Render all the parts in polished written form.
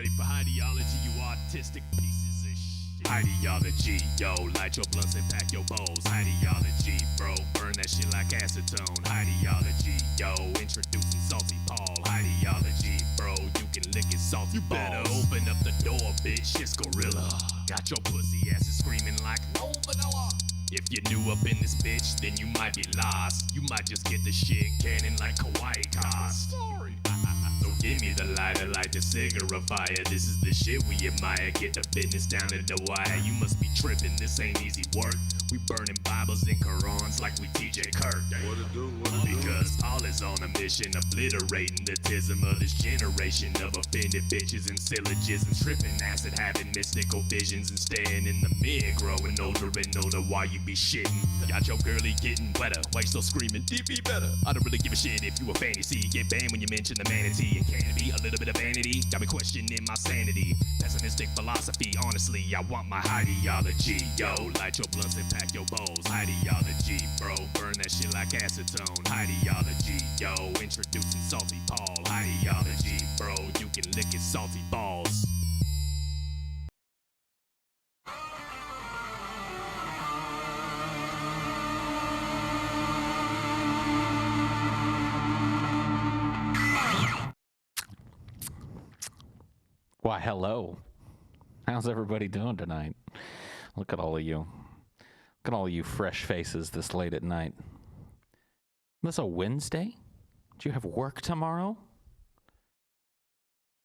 ready for Highdeology, you artistic pieces of shit. Highdeology, yo, light your blunts and pack your bowls. Highdeology, bro, burn that shit like acetone. Highdeology, yo, introducing Salty Paul. Highdeology, bro, you can lick it salty. You better open up the door, bitch, it's Gorilla. Got your pussy asses screaming like no vanilla. If you're new up in this bitch, then you might be lost. You might just get the shit cannon like Kawaii Cost. Sorry. So give me the lighter, light the cigarette fire. This is the shit we admire. Get the business down to the wire. You must be tripping, this ain't easy work. We burning Bibles and Qurans like we TJ Kirk. What it do? Because all is on a mission, obliterating the tism of this generation of offended bitches and syllogisms, tripping acid, having mystical visions, and staying in the mid, growing older and older while you be shitting. Got your girlie getting wetter, why you still screaming, DP better? I don't really give a shit if you a fantasy. Get banned when you mention the manatee, and can it be a little bit of vanity? Got me questioning my sanity, pessimistic philosophy, honestly, I want my Highdeology. Yo, light your blunts and pack your bowls. Highdeology, bro, burn that shit like acetone. Highdeology, yo, introducing Salty Paul. Highdeology, bro, you can lick it salty balls. Why, hello. How's everybody doing tonight? Look at all of you. Look at all of you fresh faces this late at night. This a Wednesday? Do you have work tomorrow?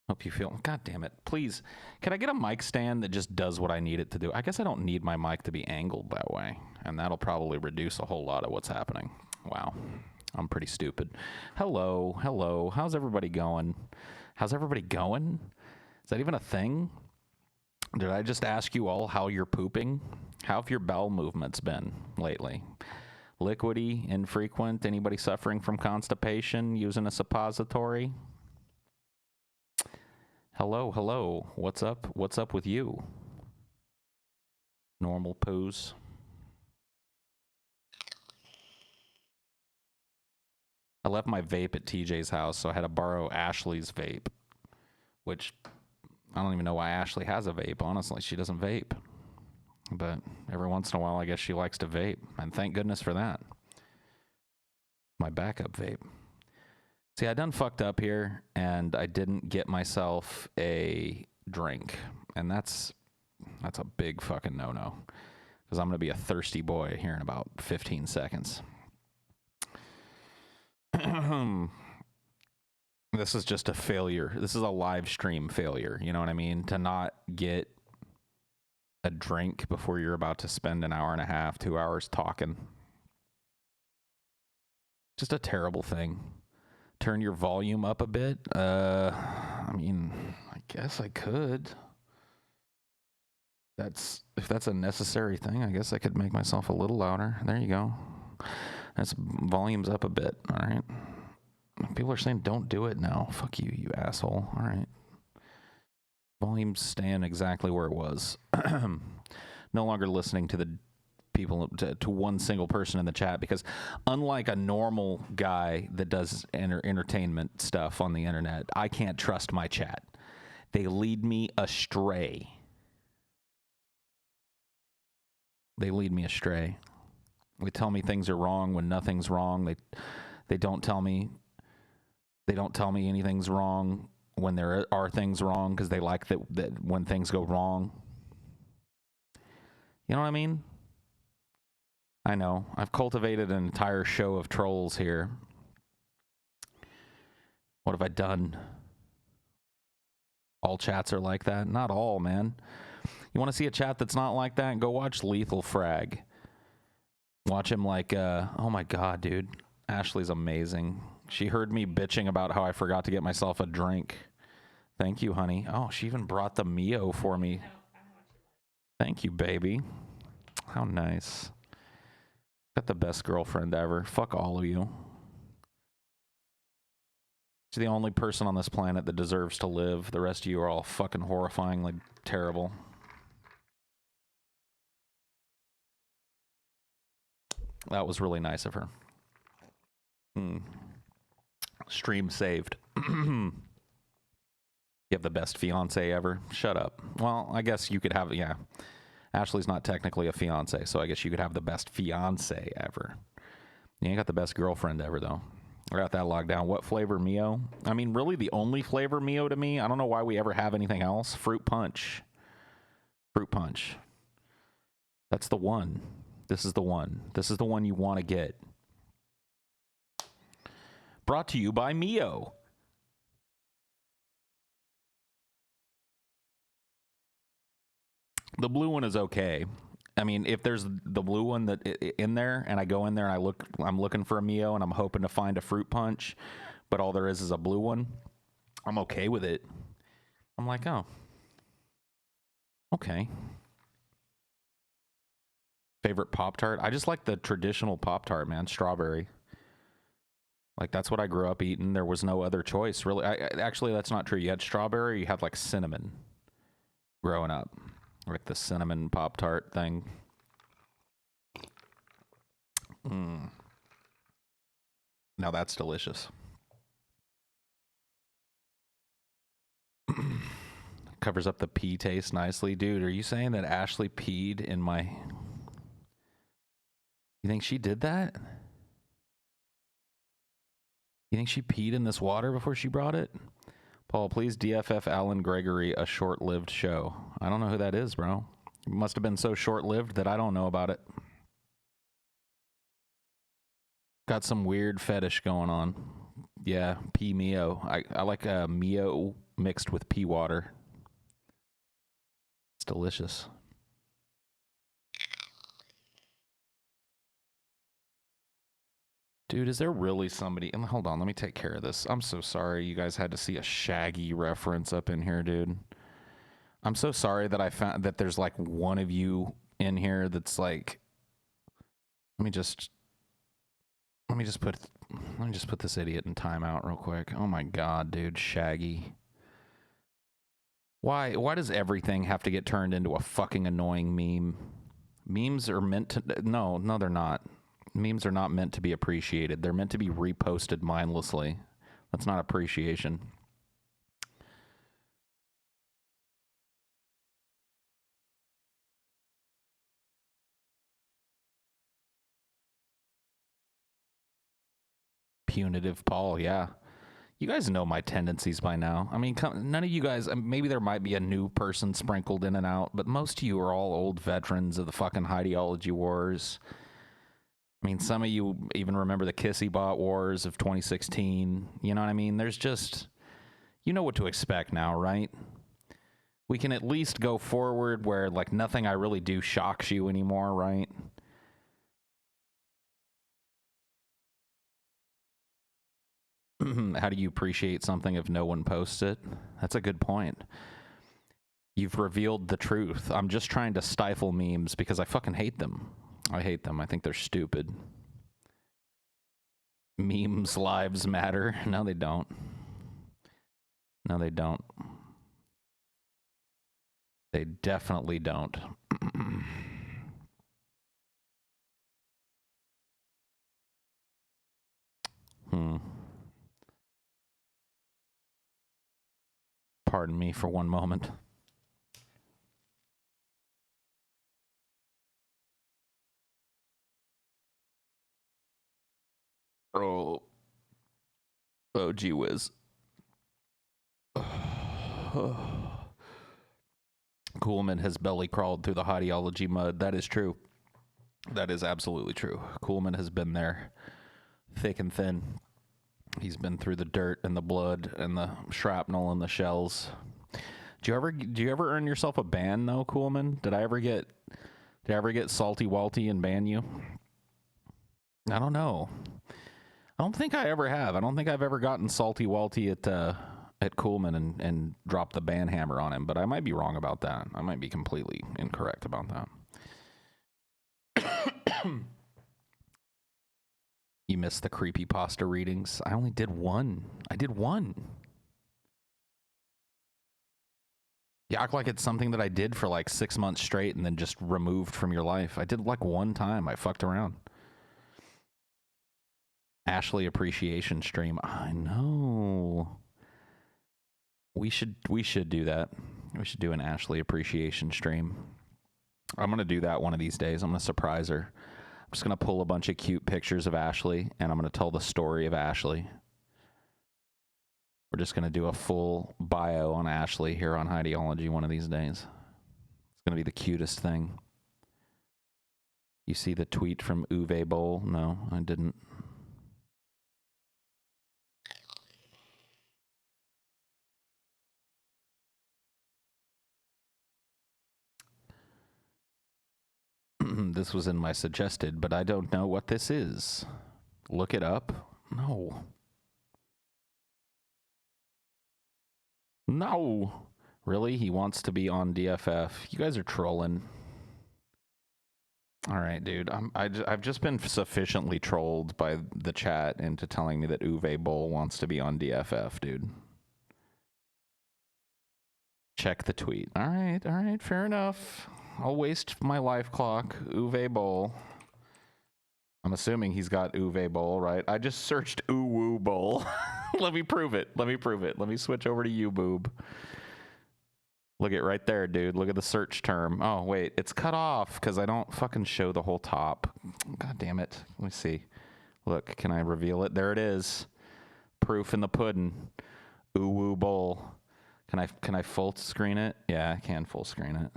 Hope you feel... God damn it. Please, can I get a mic stand that just does what I need it to do? I guess I don't need my mic to be angled that way, and that'll probably reduce a whole lot of what's happening. Wow. I'm pretty stupid. Hello, hello. How's everybody going? How's everybody going? Is that even a thing? Did I just ask you all how you're pooping? How have your bowel movements been lately? Liquidy, infrequent, anybody suffering from constipation, using a suppository? Hello, hello. What's up? What's up with you? Normal poos. I left my vape at TJ's house, so I had to borrow Ashley's vape, which I don't even know why Ashley has a vape, honestly. She doesn't vape. But every once in a while, I guess she likes to vape. And thank goodness for that. My backup vape. See, I done fucked up here, and I didn't get myself a drink. And that's a big fucking no-no. Because I'm going to be a thirsty boy here in about 15 seconds. This is just a failure. This is a live stream failure. You know what I mean? To not get a drink before you're about to spend an hour and a half, 2 hours talking. Just a terrible thing. Turn your volume up a bit. I mean, I guess I could. If that's a necessary thing, I guess I could make myself a little louder. There you go. That's volume's up a bit. All right. People are saying don't do it now. Fuck you, you asshole. All right. Volume's staying exactly where it was. No longer listening to the people, to one single person in the chat, because unlike a normal guy that does entertainment stuff on the internet, I can't trust my chat. They lead me astray. They lead me astray. They tell me things are wrong when nothing's wrong. They don't tell me anything's wrong when there are things wrong, because they like that when things go wrong. You know what I mean? I know. I've cultivated an entire show of trolls here. What have I done? All chats are like that? Not all, man. You want to see a chat that's not like that? Go watch Lethal Frag. Watch him like, oh my god, dude. Ashley's amazing. She heard me bitching about how I forgot to get myself a drink. Thank you, honey. Oh, she even brought the Mio for me. Thank you, baby. How nice. Got the best girlfriend ever. Fuck all of you. She's the only person on this planet that deserves to live. The rest of you are all fucking horrifyingly terrible. That was really nice of her. Stream saved. You have the best fiance ever. Shut up. Well, I guess you could have, yeah. Ashley's not technically a fiance, so I guess you could have the best fiance ever. You ain't got the best girlfriend ever, though. I got that locked down. What flavor Mio? I mean, really the only flavor Mio to me. I don't know why we ever have anything else. Fruit punch. Fruit punch. That's the one. This is the one. This is the one you want to get. Brought to you by Mio. The blue one is okay. I mean, if there's the blue one that in there, and I go in there and I'm looking for a Mio, and I'm hoping to find a fruit punch, but all there is a blue one, I'm okay with it. I'm like, oh, okay. Favorite Pop-Tart? I just like the traditional Pop-Tart, man. Strawberry. Like, that's what I grew up eating. There was no other choice, really. Actually, that's not true. You had strawberry, you had, like, cinnamon growing up. Like the cinnamon Pop-Tart thing. Now that's delicious. Covers up the pee taste nicely. Dude, are you saying that Ashley peed in my... You think she did that? You think she peed in this water before she brought it? Paul, please DFF Alan Gregory a short-lived show. I don't know who that is, bro. It must have been so short-lived that I don't know about it. Got some weird fetish going on. Yeah, pea Mio. I like Mio mixed with pea water. It's delicious. Dude, is there really somebody... And hold on, let me take care of this. I'm so sorry you guys had to see a Shaggy reference up in here, dude. I'm so sorry that I found that there's like one of you in here that's like... Let me just put this idiot in timeout real quick. Oh my god, dude, Shaggy. Why does everything have to get turned into a fucking annoying meme? Memes are meant to... No, they're not. Memes are not meant to be appreciated. They're meant to be reposted mindlessly. That's not appreciation. Punitive Paul, yeah. You guys know my tendencies by now. I mean, none of you guys, maybe there might be a new person sprinkled in and out, but most of you are all old veterans of the fucking Highdeology wars. I mean, some of you even remember the Kissy Bot wars of 2016. You know what I mean? There's just, you know what to expect now, right? We can at least go forward where, like, nothing I really do shocks you anymore, right? How do you appreciate something if no one posts it? That's a good point. You've revealed the truth. I'm just trying to stifle memes because I fucking hate them. I hate them. I think they're stupid. Memes lives matter. No, they don't. No, they don't. They definitely don't. Pardon me for one moment. Oh, gee whiz. Coolman has belly crawled through the Highdeology mud. That is true. That is absolutely true. Coolman has been there, thick and thin. He's been through the dirt and the blood and the shrapnel and the shells. Do you ever earn yourself a ban though, Coolman? Did I ever get salty walty and ban you? I don't know. I don't think I ever have. I don't think I've ever gotten salty walty at Coolman and dropped the ban hammer on him, but I might be wrong about that. I might be completely incorrect about that. You missed the creepypasta readings. I only did one. I did one. You act like it's something that I did for like 6 months straight and then just removed from your life. I did like one time. I fucked around. Ashley appreciation stream. I know. We should do that. We should do an Ashley appreciation stream. I'm going to do that one of these days. I'm going to surprise her. I'm just going to pull a bunch of cute pictures of Ashley, and I'm going to tell the story of Ashley. We're just going to do a full bio on Ashley here on Highdeology one of these days. It's going to be the cutest thing. You see the tweet from Uwe Boll? No, I didn't. This was in my suggested, but I don't know what this is. Look it up? No. No. Really? He wants to be on DFF. You guys are trolling. All right, dude. I've just been sufficiently trolled by the chat into telling me that Uwe Boll wants to be on DFF, dude. Check the tweet. All right, fair enough. I'll waste my life clock. Uwe Boll. I'm assuming he's got Uwe Boll, right? I just searched Uwu Boll. Let me prove it. Let me switch over to YouBoob. Look at right there, dude. Look at the search term. Oh, wait. It's cut off because I don't fucking show the whole top. God damn it. Let me see. Look, can I reveal it? There it is. Proof in the pudding. Uwu Boll. Can I full screen it? Yeah, I can full screen it.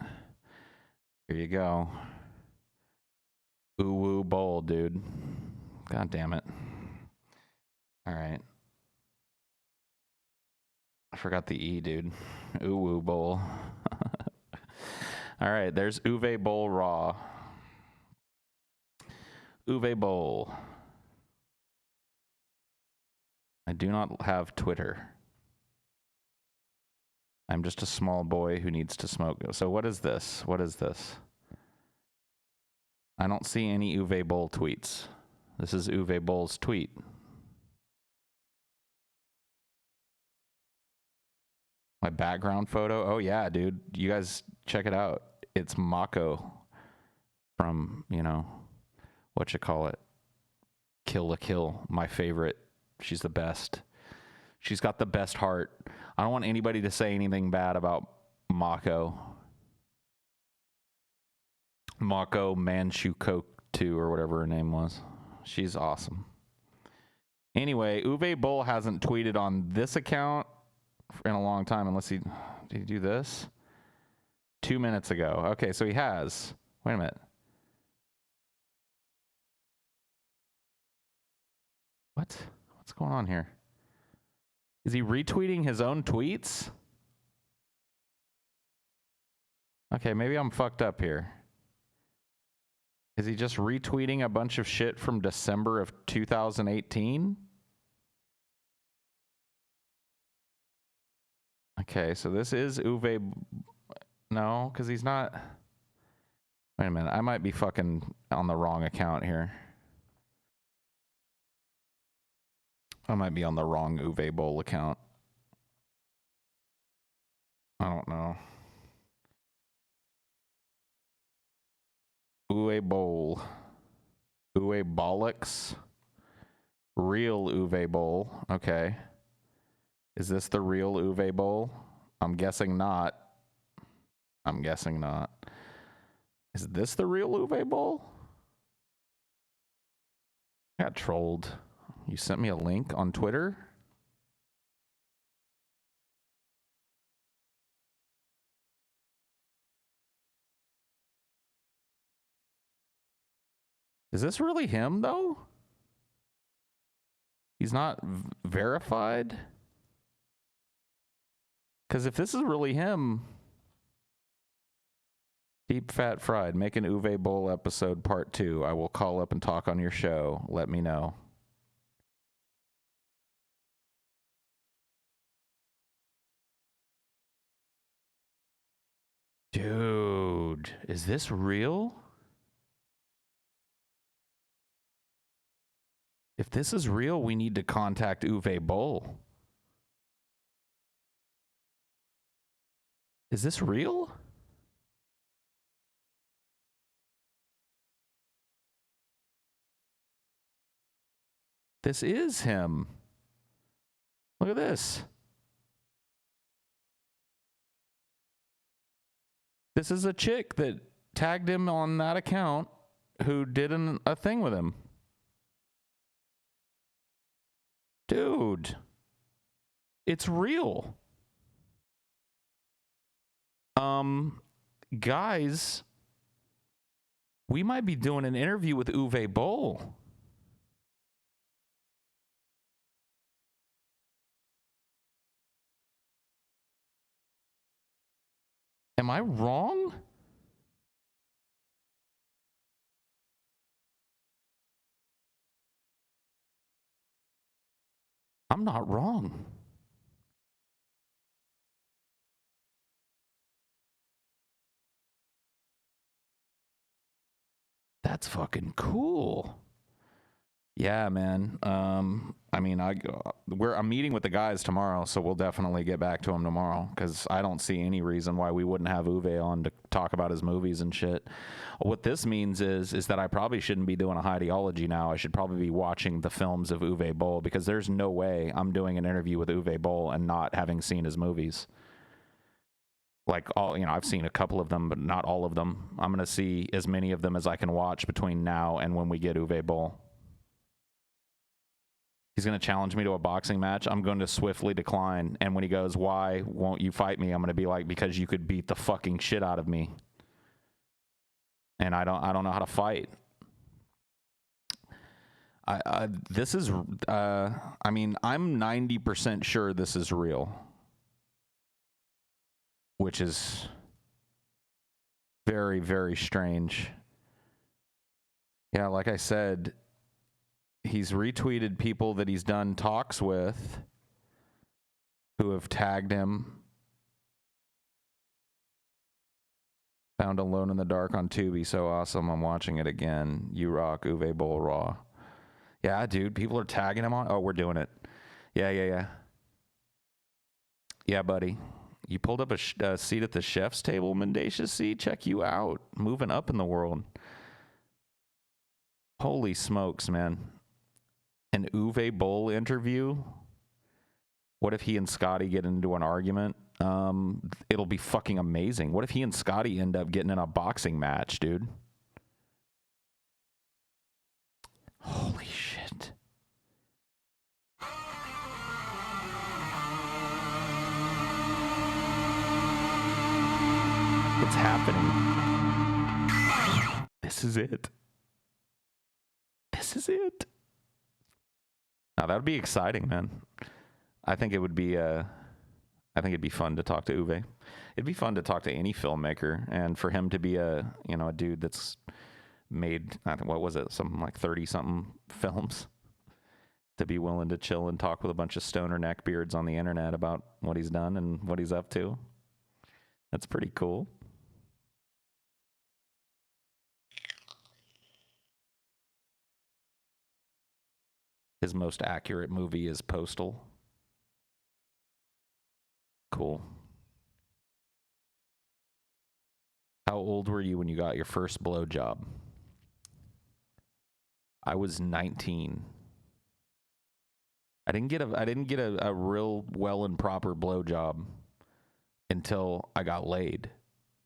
Here you go. Uwu Boll, dude. God damn it. All right. I forgot the E, dude. Uwu Boll. All right, there's Uwe Boll Raw. Uwe Boll. I do not have Twitter. I'm just a small boy who needs to smoke. So what is this? What is this? I don't see any Uwe Boll tweets. This is Uwe Boll's tweet. My background photo? Oh yeah, dude. You guys check it out. It's Mako from, whatchamacallit? Kill la Kill. My favorite. She's the best. She's got the best heart. I don't want anybody to say anything bad about Mako. Mako Manchukuo or whatever her name was. She's awesome. Anyway, Uwe Boll hasn't tweeted on this account in a long time unless did he do this? 2 minutes ago. Okay, so he has. Wait a minute. What's going on here? Is he retweeting his own tweets? Okay, maybe I'm fucked up here. Is he just retweeting a bunch of shit from December of 2018? Okay, so this is Uwe. No, because he's not. Wait a minute. I might be fucking on the wrong account here. I might be on the wrong Uwe Boll account. I don't know. Uwe Boll. Uwe Bollocks. Real Uwe Boll. Okay. Is this the real Uwe Boll? I'm guessing not. I'm guessing not. Is this the real Uwe Boll? I got trolled. You sent me a link on Twitter? Is this really him, though? He's not verified? Because if this is really him... Deep Fat Fried, make an Uwe Boll episode part 2. I will call up and talk on your show. Let me know. Dude, is this real? If this is real, we need to contact Uwe Boll. Is this real? This is him. Look at this. This is a chick that tagged him on that account who did a thing with him. Dude, it's real. Guys, we might be doing an interview with Uwe Boll. Am I wrong? I'm not wrong. That's fucking cool. Yeah, man. I mean, I'm meeting with the guys tomorrow, so we'll definitely get back to him tomorrow because I don't see any reason why we wouldn't have Uwe on to talk about his movies and shit. What this means is that I probably shouldn't be doing a Highdeology now. I should probably be watching the films of Uwe Boll because there's no way I'm doing an interview with Uwe Boll and not having seen his movies. Like I've seen a couple of them, but not all of them. I'm gonna see as many of them as I can watch between now and when we get Uwe Boll. He's going to challenge me to a boxing match. I'm going to swiftly decline. And when he goes, why won't you fight me? I'm going to be like, because you could beat the fucking shit out of me. And I don't know how to fight. This is, I mean, I'm 90% sure this is real. Which is very, very strange. Yeah, like I said, he's retweeted people that he's done talks with who have tagged him. Found Alone in the Dark on Tubi. So awesome. I'm watching it again. You rock, Uwe Boll Raw. Yeah, dude. People are tagging him on. Oh, we're doing it. Yeah. Yeah, buddy. You pulled up a seat at the chef's table, Mendacious C. Check you out. Moving up in the world. Holy smokes, man. An Uwe Boll interview. What if he and Scotty get into an argument? It'll be fucking amazing. What if he and Scotty end up getting in a boxing match, dude? Holy shit. It's happening. This is it. This is it. Now that would be exciting, man. I think it would be I think it'd be fun to talk to Uwe. It'd be fun to talk to any filmmaker, and for him to be a dude that's made, I think, what was it, something like 30-something films, to be willing to chill and talk with a bunch of stoner neckbeards on the internet about what he's done and what he's up to. That's pretty cool. His most accurate movie is Postal. Cool. How old were you when you got your first blowjob? I was 19. I didn't get a real well and proper blowjob until I got laid.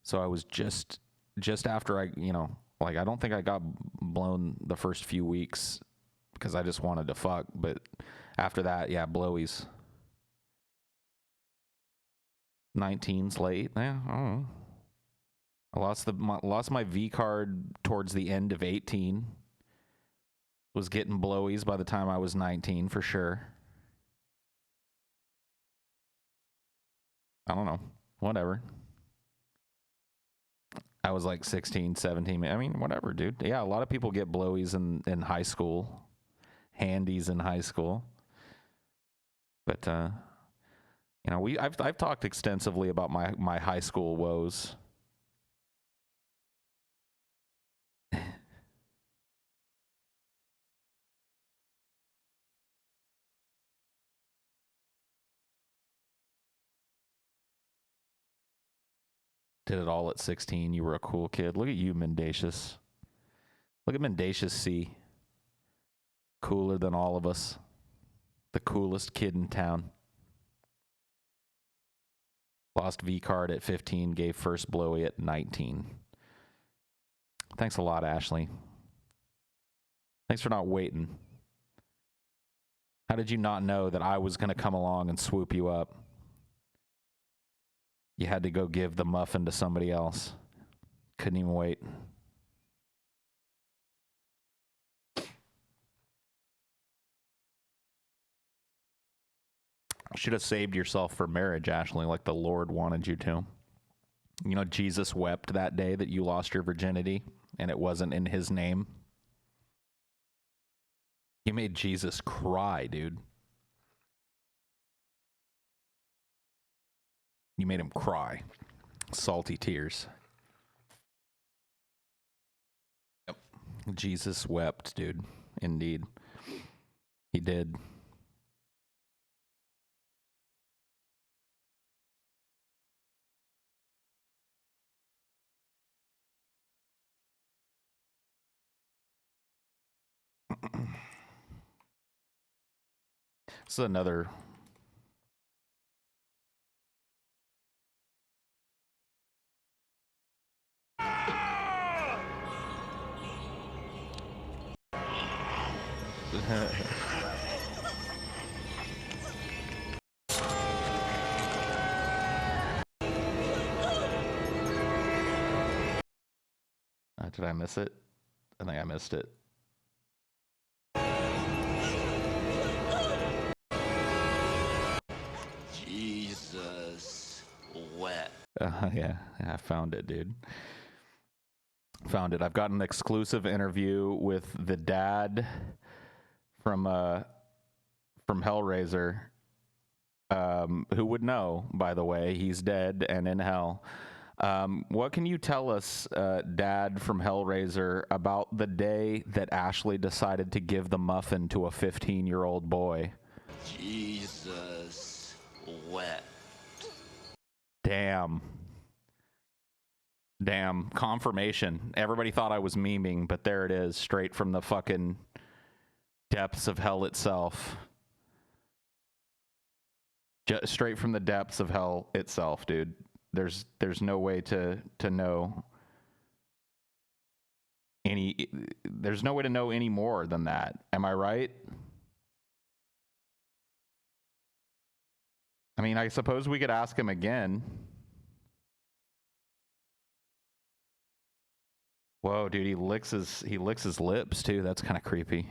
So I was just after I don't think I got blown the first few weeks because I just wanted to fuck. But after that, yeah, blowies. 19's late. Yeah, I don't know. I lost my V card towards the end of 18. Was getting blowies by the time I was 19 for sure. I don't know. Whatever. I was like 16, 17. I mean, whatever, dude. Yeah, a lot of people get blowies in high school. Handies in high school. But I've talked extensively about my high school woes. Did it all at 16. You were a cool kid. Look at you, Mendacious. Look at Mendacious C. Cooler than all of us. The coolest kid in town. Lost V card at 15, gave first blowy at 19. Thanks a lot, Ashley. Thanks for not waiting. How did you not know that I was going to come along and swoop you up? You had to go give the muffin to somebody else. Couldn't even wait. Should have saved yourself for marriage, Ashley, like the Lord wanted you to. You know, Jesus wept that day that you lost your virginity, and it wasn't in his name. You made Jesus cry, dude. You made him cry. Salty tears. Yep. Jesus wept, dude. Indeed. He did. This is another... Did I miss it? I think I missed it. Jesus wept. Yeah, I found it, dude. Found it. I've got an exclusive interview with the dad from Hellraiser, who would know, by the way. He's dead and in hell. What can you tell us, Dad from Hellraiser, about the day that Ashley decided to give the muffin to a 15-year-old boy? Jesus wept. Damn. Damn. Confirmation. Everybody thought I was memeing, but there it is, straight from the fucking depths of hell itself. Straight from the depths of hell itself, dude. There's no way to know any. There's no way to know any more than that. Am I right? I mean, I suppose we could ask him again. Whoa, dude, he licks his lips too. That's kind of creepy.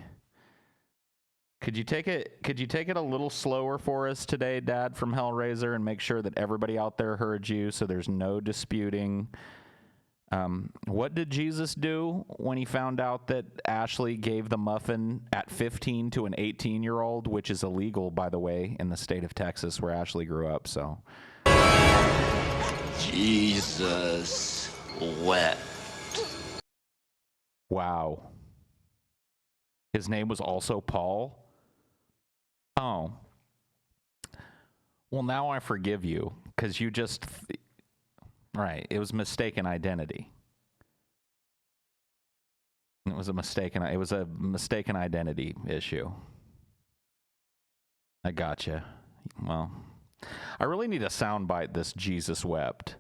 Could you take it a little slower for us today, Dad from Hellraiser, and make sure that everybody out there heard you so there's no disputing? What did Jesus do when he found out that Ashley gave the muffin at 15 to an 18-year-old, which is illegal, by the way, in the state of Texas where Ashley grew up, so. Jesus wept. Wow. His name was also Paul? Oh. Well, now I forgive you, because you just... Right, it was mistaken identity. It was a mistaken identity issue. I gotcha. Well, I really need a soundbite this Jesus wept.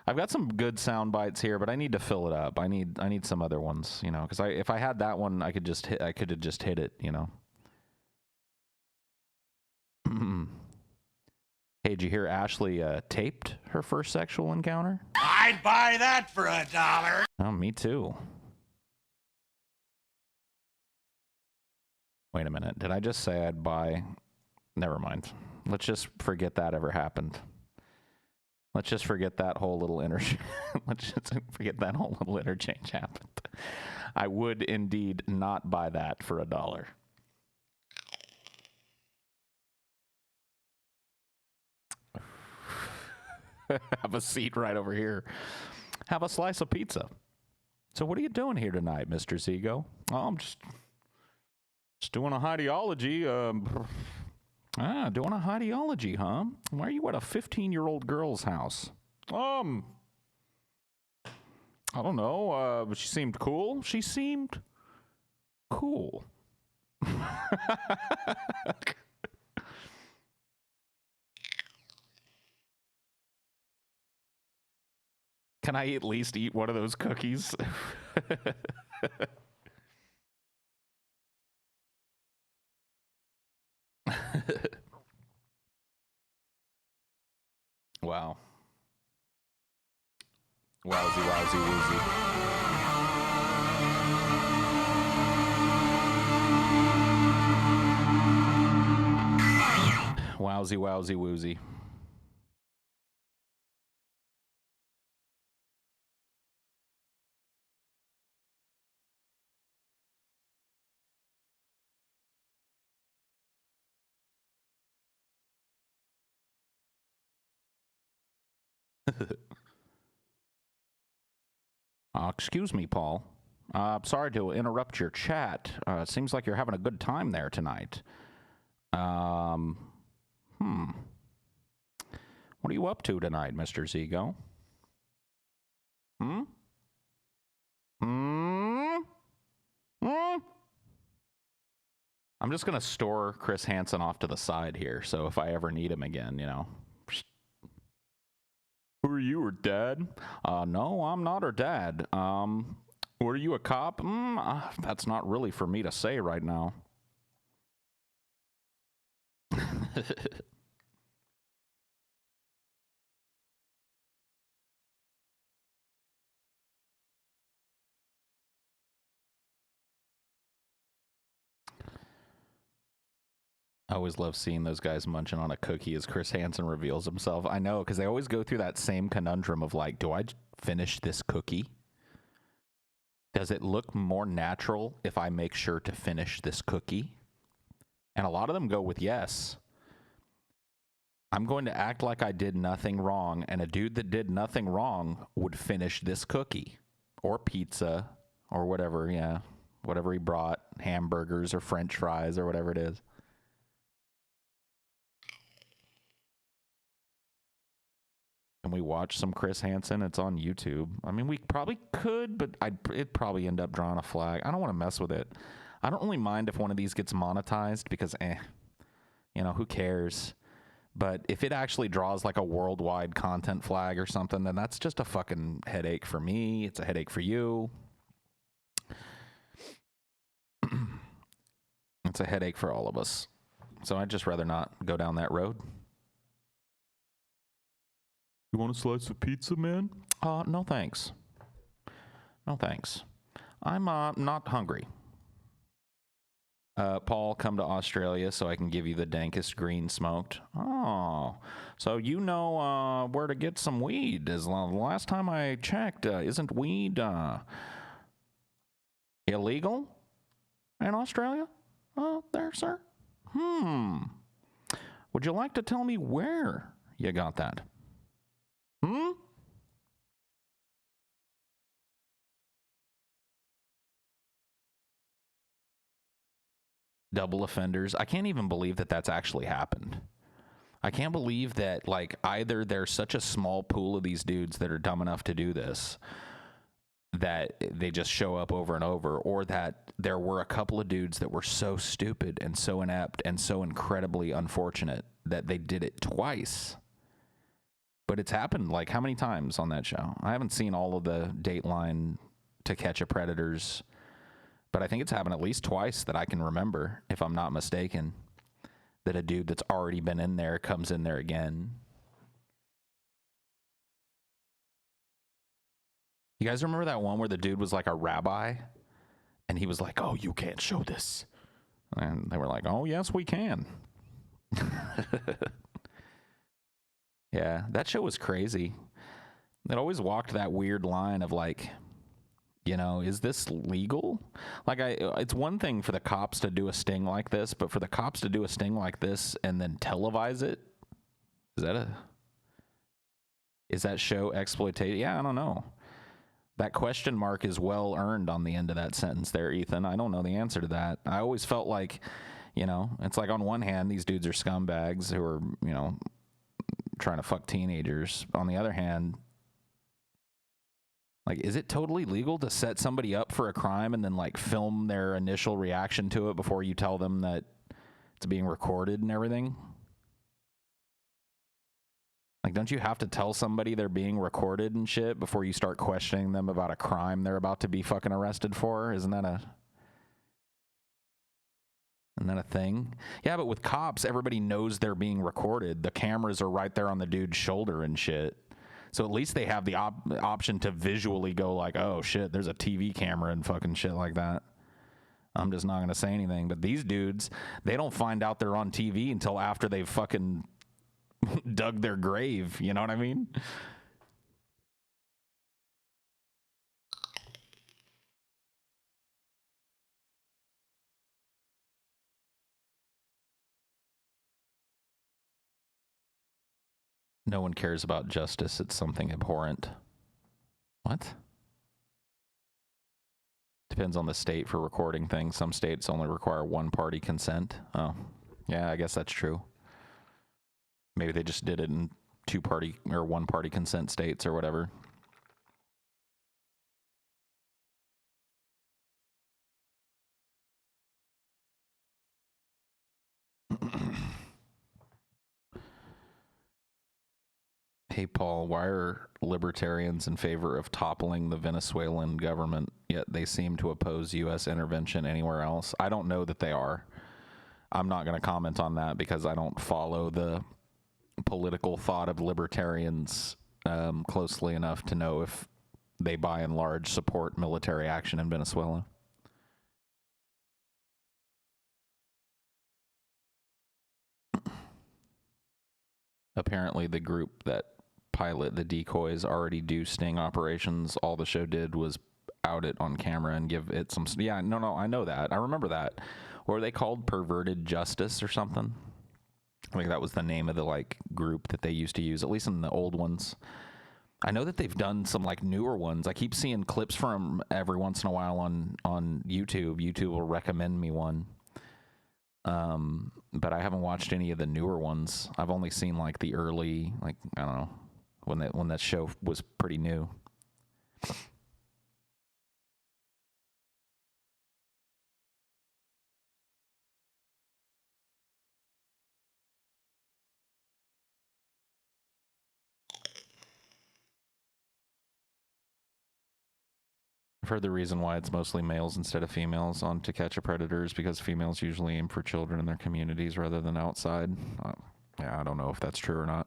I've got some good sound bites here, but I need to fill it up. I need some other ones, you know, because if I had that one, I could have just hit it, you know. Hey, did you hear Ashley taped her first sexual encounter? I'd buy that for $1. Oh, me too. Wait a minute. Did I just say I'd buy? Never mind. Let's just forget that ever happened. Let's just forget that whole little Let's just forget that whole little interchange happened. I would indeed not buy that for $1. Have a seat right over here. Have a slice of pizza. So what are you doing here tonight, Mr. Zigo? Oh, I'm just doing a Highdeology. Doing a Highdeology, huh? Why are you at a 15-year-old girl's house? I don't know. She seemed cool. She seemed cool. Can I at least eat one of those cookies? Wow. Wowsy, wowsy, woozy. Wowsy, wowsy, woozy. Excuse me, Paul. Sorry to interrupt your chat. It seems like you're having a good time there tonight. Hmm. What are you up to tonight, Mr. Zigo? Hmm? Hmm? Hmm? I'm just going to store Chris Hansen off to the side here, so if I ever need him again, you know. Who are you, her dad? No, I'm not her dad. Were you a cop? That's not really for me to say right now. I always love seeing those guys munching on a cookie as Chris Hansen reveals himself. I know, because they always go through that same conundrum of like, do I finish this cookie? Does it look more natural if I make sure to finish this cookie? And a lot of them go with yes. I'm going to act like I did nothing wrong, and a dude that did nothing wrong would finish this cookie or pizza or whatever, yeah, whatever he brought, hamburgers or French fries or whatever it is. Can we watch some Chris Hansen? It's on YouTube. I mean, we probably could, but it'd probably end up drawing a flag. I don't want to mess with it. I don't really mind if one of these gets monetized because, you know, who cares? But if it actually draws like a worldwide content flag or something, then that's just a fucking headache for me. It's a headache for you. It's a headache for all of us. So I'd just rather not go down that road. You want a slice of pizza, man? No thanks. No thanks. I'm not hungry. Paul, come to Australia so I can give you the dankest green smoked. Oh, so you know where to get some weed. As long, last time I checked, isn't weed illegal in Australia? There, sir. Would you like to tell me where you got that? Double offenders. I can't even believe that that's actually happened. I can't believe that, like, either there's such a small pool of these dudes that are dumb enough to do this that they just show up over and over, or that there were a couple of dudes that were so stupid and so inept and so incredibly unfortunate that they did it twice. But it's happened, like, how many times on that show? I haven't seen all of the Dateline To Catch a Predators, but I think it's happened at least twice that I can remember, if I'm not mistaken, that a dude that's already been in there comes in there again. You guys remember that one where the dude was like a rabbi and he was like, "Oh, you can't show this." And they were like, "Oh, yes, we can." Yeah, that show was crazy. It always walked that weird line of like, you know, is this legal? Like, it's one thing for the cops to do a sting like this, but for the cops to do a sting like this and then televise it, is that show exploitative? Yeah, I don't know. That question mark is well earned on the end of that sentence there, Ethan. I don't know the answer to that. I always felt like, you know, it's like on one hand, these dudes are scumbags who are, you know, trying to fuck teenagers. On the other hand, like, is it totally legal to set somebody up for a crime and then, like, film their initial reaction to it before you tell them that it's being recorded and everything? Like, don't you have to tell somebody they're being recorded and shit before you start questioning them about a crime they're about to be fucking arrested for? Isn't that a thing? Yeah, but with cops, everybody knows they're being recorded. The cameras are right there on the dude's shoulder and shit. So at least they have the option to visually go like, oh shit, there's a TV camera and fucking shit like that. I'm just not going to say anything. But these dudes, they don't find out they're on TV until after they've fucking dug their grave. You know what I mean? No one cares about justice. It's something abhorrent. What? Depends on the state for recording things. Some states only require one-party consent. Oh, yeah, I guess that's true. Maybe they just did it in two-party or one-party consent states or whatever. Hey, Paul, why are libertarians in favor of toppling the Venezuelan government, yet they seem to oppose U.S. intervention anywhere else? I don't know that they are. I'm not going to comment on that because I don't follow the political thought of libertarians closely enough to know if they, by and large, support military action in Venezuela. Apparently, the group that pilot the decoys already do sting operations. All the show did was out it on camera and give it some. Yeah, no, I know that. I remember that. What were they called? Perverted Justice or something? I think that was the name of the like group that they used to use, at least in the old ones. I know that they've done some like newer ones. I keep seeing clips from every once in a while on YouTube. YouTube will recommend me one. But I haven't watched any of the newer ones. I've only seen like the early, like, I don't know, when that show was pretty new. I've heard the reason why it's mostly males instead of females on To Catch a Predator is because females usually aim for children in their communities rather than outside. Yeah, I don't know if that's true or not.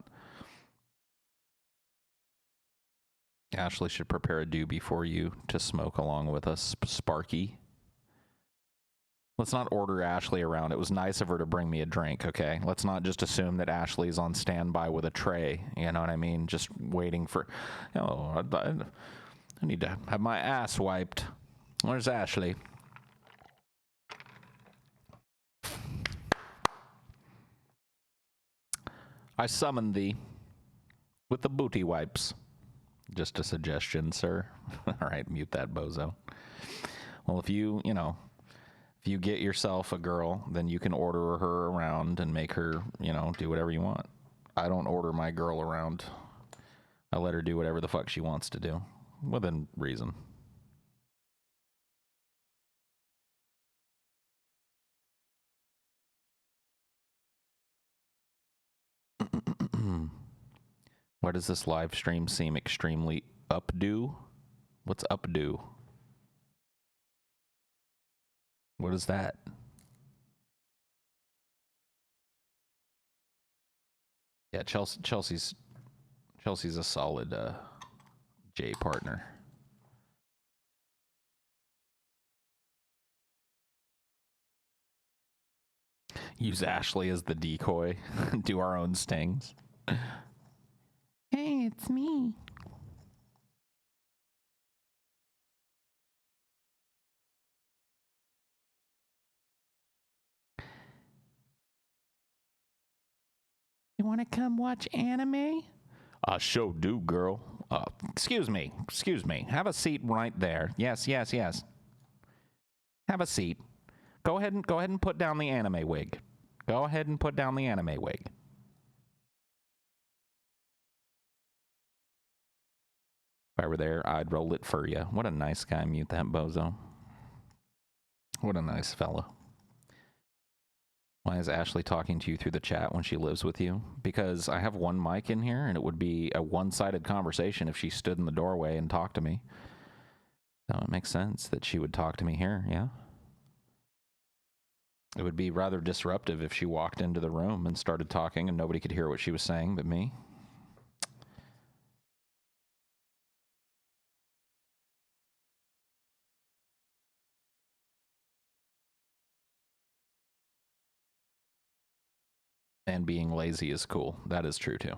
Ashley should prepare a doobie for you to smoke along with us, Sparky. Let's not order Ashley around. It was nice of her to bring me a drink, okay? Let's not just assume that Ashley's on standby with a tray, you know what I mean? Just waiting for, I need to have my ass wiped. Where's Ashley? I summon thee with the booty wipes. Just a suggestion, sir. All right, mute that bozo. Well, if you get yourself a girl, then you can order her around and make her, do whatever you want. I don't order my girl around. I let her do whatever the fuck she wants to do, within reason. Why does this live stream seem extremely updo? What's updo? What is that? Yeah, Chelsea's a solid J partner. Use Ashley as the decoy. Do our own stings. Hey, it's me. You want to come watch anime? I sure do, girl. Excuse me. Have a seat right there. Yes. Have a seat. Go ahead and put down the anime wig. Go ahead and put down the anime wig. If I were there, I'd roll it for you. What a nice guy. Mute that bozo. What a nice fella. Why is Ashley talking to you through the chat when she lives with you? Because I have one mic in here, and it would be a one-sided conversation if she stood in the doorway and talked to me. So it makes sense that she would talk to me here, yeah? It would be rather disruptive if she walked into the room and started talking and nobody could hear what she was saying but me. And being lazy is cool. That is true too.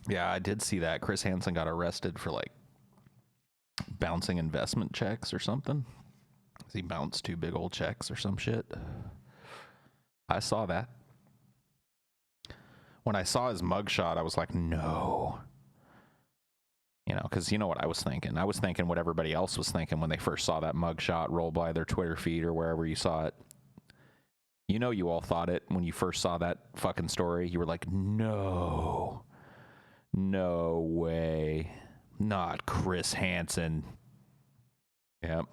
Yeah, I did see that. Chris Hansen got arrested for like bouncing investment checks or something. He bounced 2 big old checks or some shit. I saw that. When I saw his mugshot, I was like, no. You know, because you know what I was thinking. I was thinking what everybody else was thinking when they first saw that mugshot roll by their Twitter feed or wherever you saw it. You know, you all thought it when you first saw that fucking story. You were like, no. No way. Not Chris Hansen. Yep.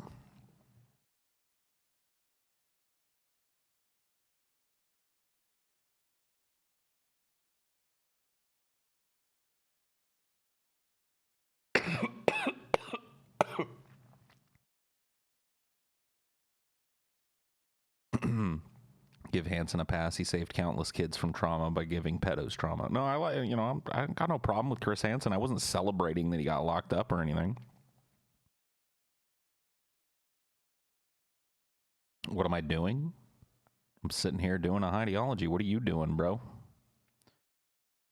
Give Hansen a pass. He saved countless kids from trauma by giving pedos trauma. No, I like, you know, I got no problem with Chris Hansen. I wasn't celebrating that he got locked up or anything. What am I doing? I'm sitting here doing a Highdeology. What are you doing, bro?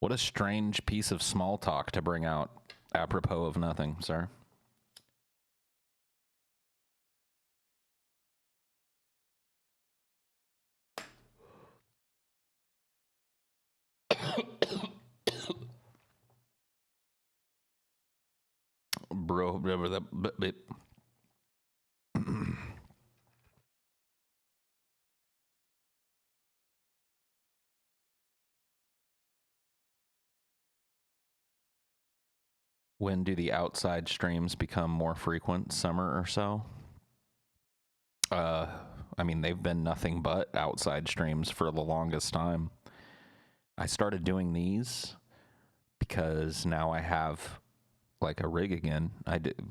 What a strange piece of small talk to bring out apropos of nothing, sir. Bro, when do the outside streams become more frequent? Summer or so? I mean, they've been nothing but outside streams for the longest time. I started doing these because now I have like a rig again.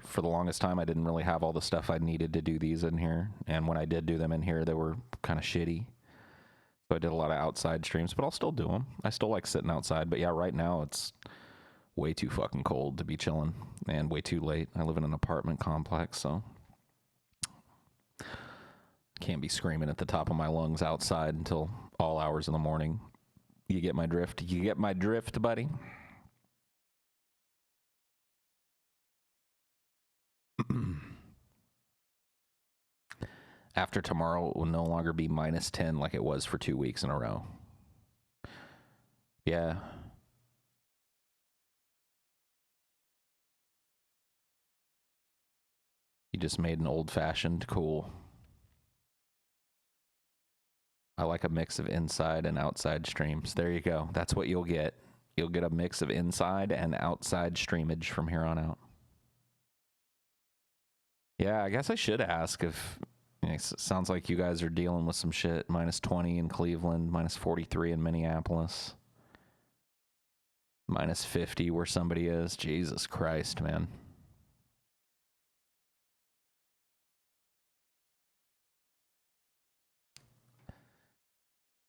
For the longest time I didn't really have all the stuff I needed to do these in here, and when I did do them in here they were kind of shitty. So I did a lot of outside streams, but I'll still do them. I still like sitting outside, but yeah, right now it's way too fucking cold to be chilling and way too late. I live in an apartment complex, so can't be screaming at the top of my lungs outside until all hours of the morning. You get my drift? You get my drift, buddy? After tomorrow, it will no longer be -10 like it was for 2 weeks in a row. Yeah. You just made an old-fashioned cool. I like a mix of inside and outside streams. There you go. That's what you'll get. You'll get a mix of inside and outside streamage from here on out. Yeah, I guess I should ask if... It sounds like you guys are dealing with some shit. -20 in Cleveland, -43 in Minneapolis. -50 where somebody is. Jesus Christ, man.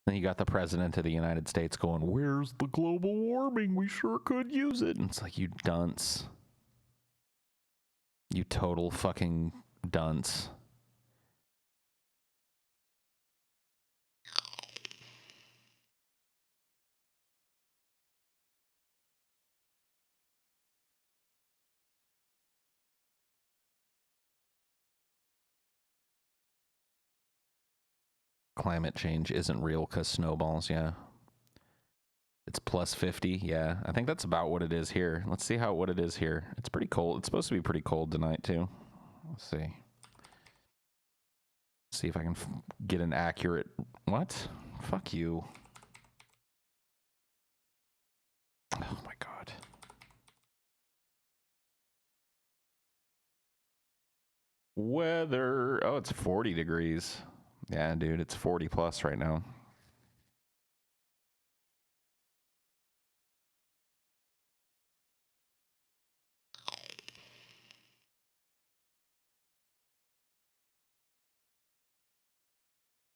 Then you got the president of the United States going, where's the global warming? We sure could use it. And it's like, you dunce. You total fucking dunce. Climate change isn't real because snowballs, yeah. It's +50, yeah. I think that's about what it is here. Let's see what it is here. It's pretty cold. It's supposed to be pretty cold tonight, too. Let's see. See if I can get an accurate... What? Fuck you. Oh, my God. Weather. Oh, it's 40 degrees. Yeah, dude, it's 40 plus right now.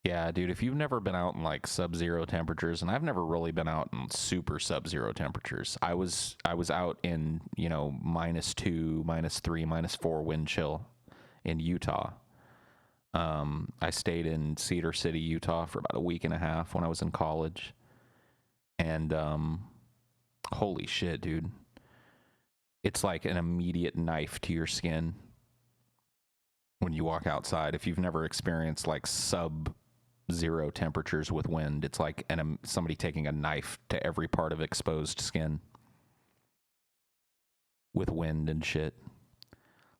Yeah, dude, if you've never been out in like sub-zero temperatures, and I've never really been out in super sub-zero temperatures. I was out in, -2, -3, -4 wind chill in Utah. I stayed in Cedar City, Utah for about a week and a half when I was in college. And holy shit, dude. It's like an immediate knife to your skin when you walk outside. If you've never experienced like sub-zero temperatures with wind, it's like somebody taking a knife to every part of exposed skin with wind and shit.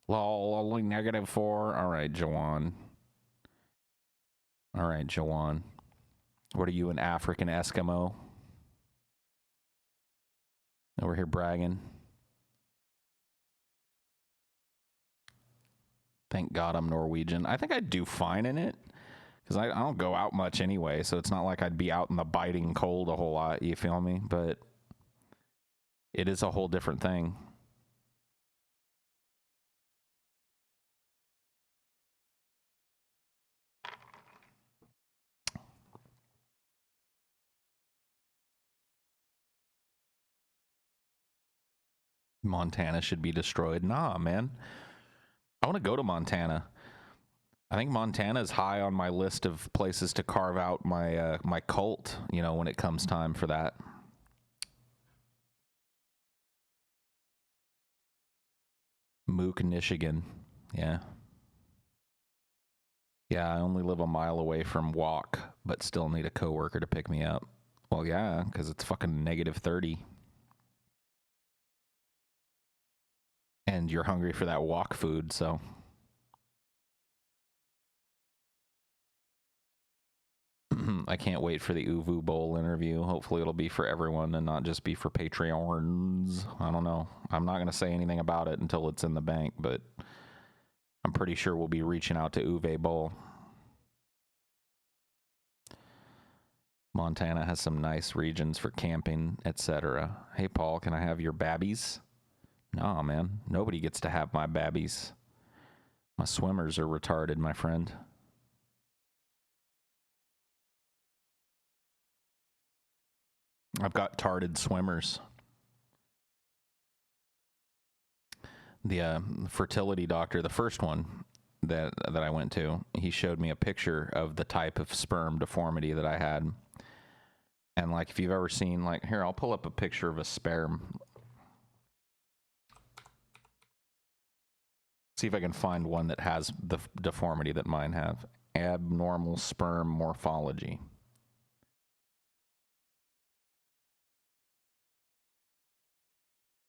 Lol, only -4. All right, Jawan. All right, Jawan. What are you, an African Eskimo? Over here bragging. Thank God I'm Norwegian. I think I'd do fine in it because I don't go out much anyway, so it's not like I'd be out in the biting cold a whole lot, you feel me? But it is a whole different thing. Montana should be destroyed. Nah, man. I want to go to Montana. I think Montana is high on my list of places to carve out my my cult, when it comes time for that. Mook, Michigan. Yeah. Yeah, I only live a mile away from walk, but still need a coworker to pick me up. Well, yeah, because it's fucking -30. And you're hungry for that walk food, so. I can't wait for the Uvu Bowl interview. Hopefully it'll be for everyone and not just be for Patreons. I don't know. I'm not going to say anything about it until it's in the bank, but I'm pretty sure we'll be reaching out to Uwe Bowl. Montana has some nice regions for camping, etc. Hey, Paul, can I have your babbies? No, man. Nobody gets to have my babbies. My swimmers are retarded, my friend. I've got tarded swimmers. The fertility doctor, the first one that I went to, he showed me a picture of the type of sperm deformity that I had. And like, if you've ever seen, like, here, I'll pull up a picture of a sperm. See if I can find one that has the deformity that mine have. Abnormal sperm morphology.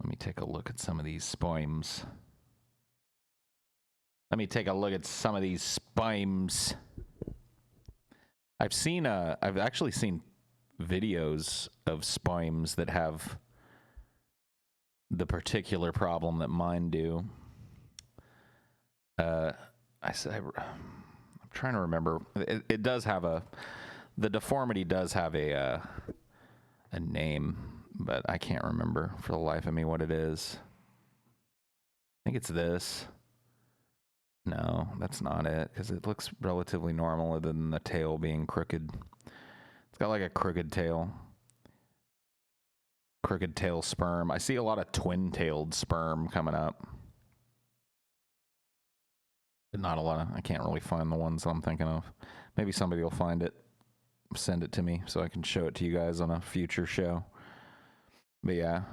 Let me take a look at some of these sperms. I've actually seen videos of sperms that have the particular problem that mine do. I'm trying to remember. It does have the deformity does have a name, but I can't remember for the life of me what it is. I think it's this. No, that's not it, because it looks relatively normal other than the tail being crooked. It's got like a crooked tail. Crooked tail sperm. I see a lot of twin-tailed sperm coming up. But not a lot of, I can't really find the ones I'm thinking of. Maybe somebody will find it, send it to me so I can show it to you guys on a future show. But yeah,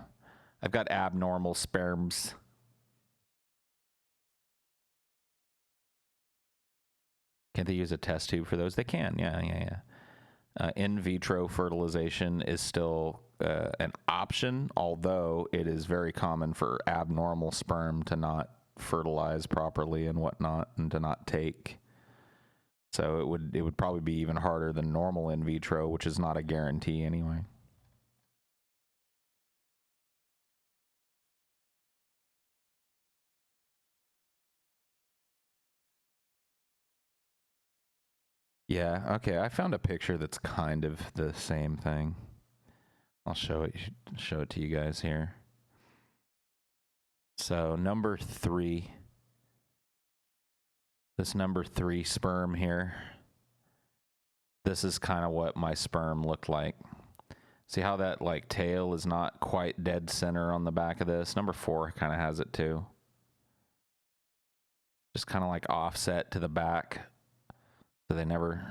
I've got abnormal sperms. Can't they use a test tube for those? They can, yeah. In vitro fertilization is still an option, although it is very common for abnormal sperm to not fertilize properly and whatnot, and to not take. So it would probably be even harder than normal in vitro, which is not a guarantee anyway. Yeah, okay. I found a picture that's kind of the same thing. I'll show it to you guys here. So number 3, this number 3 sperm here, this is kind of what my sperm looked like. See how that like tail is not quite dead center on the back of this? Number 4 kind of has it too. Just kind of like offset to the back. So they never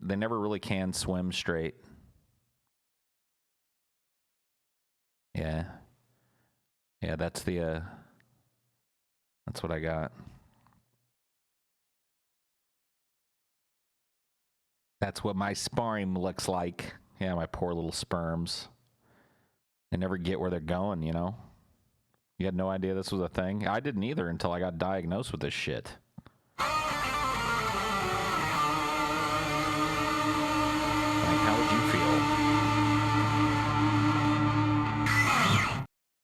really can swim straight. Yeah. Yeah, that's what I got. That's what my sperm looks like. Yeah, my poor little sperms. They never get where they're going, you know? You had no idea this was a thing? I didn't either until I got diagnosed with this shit. Like, how would you feel?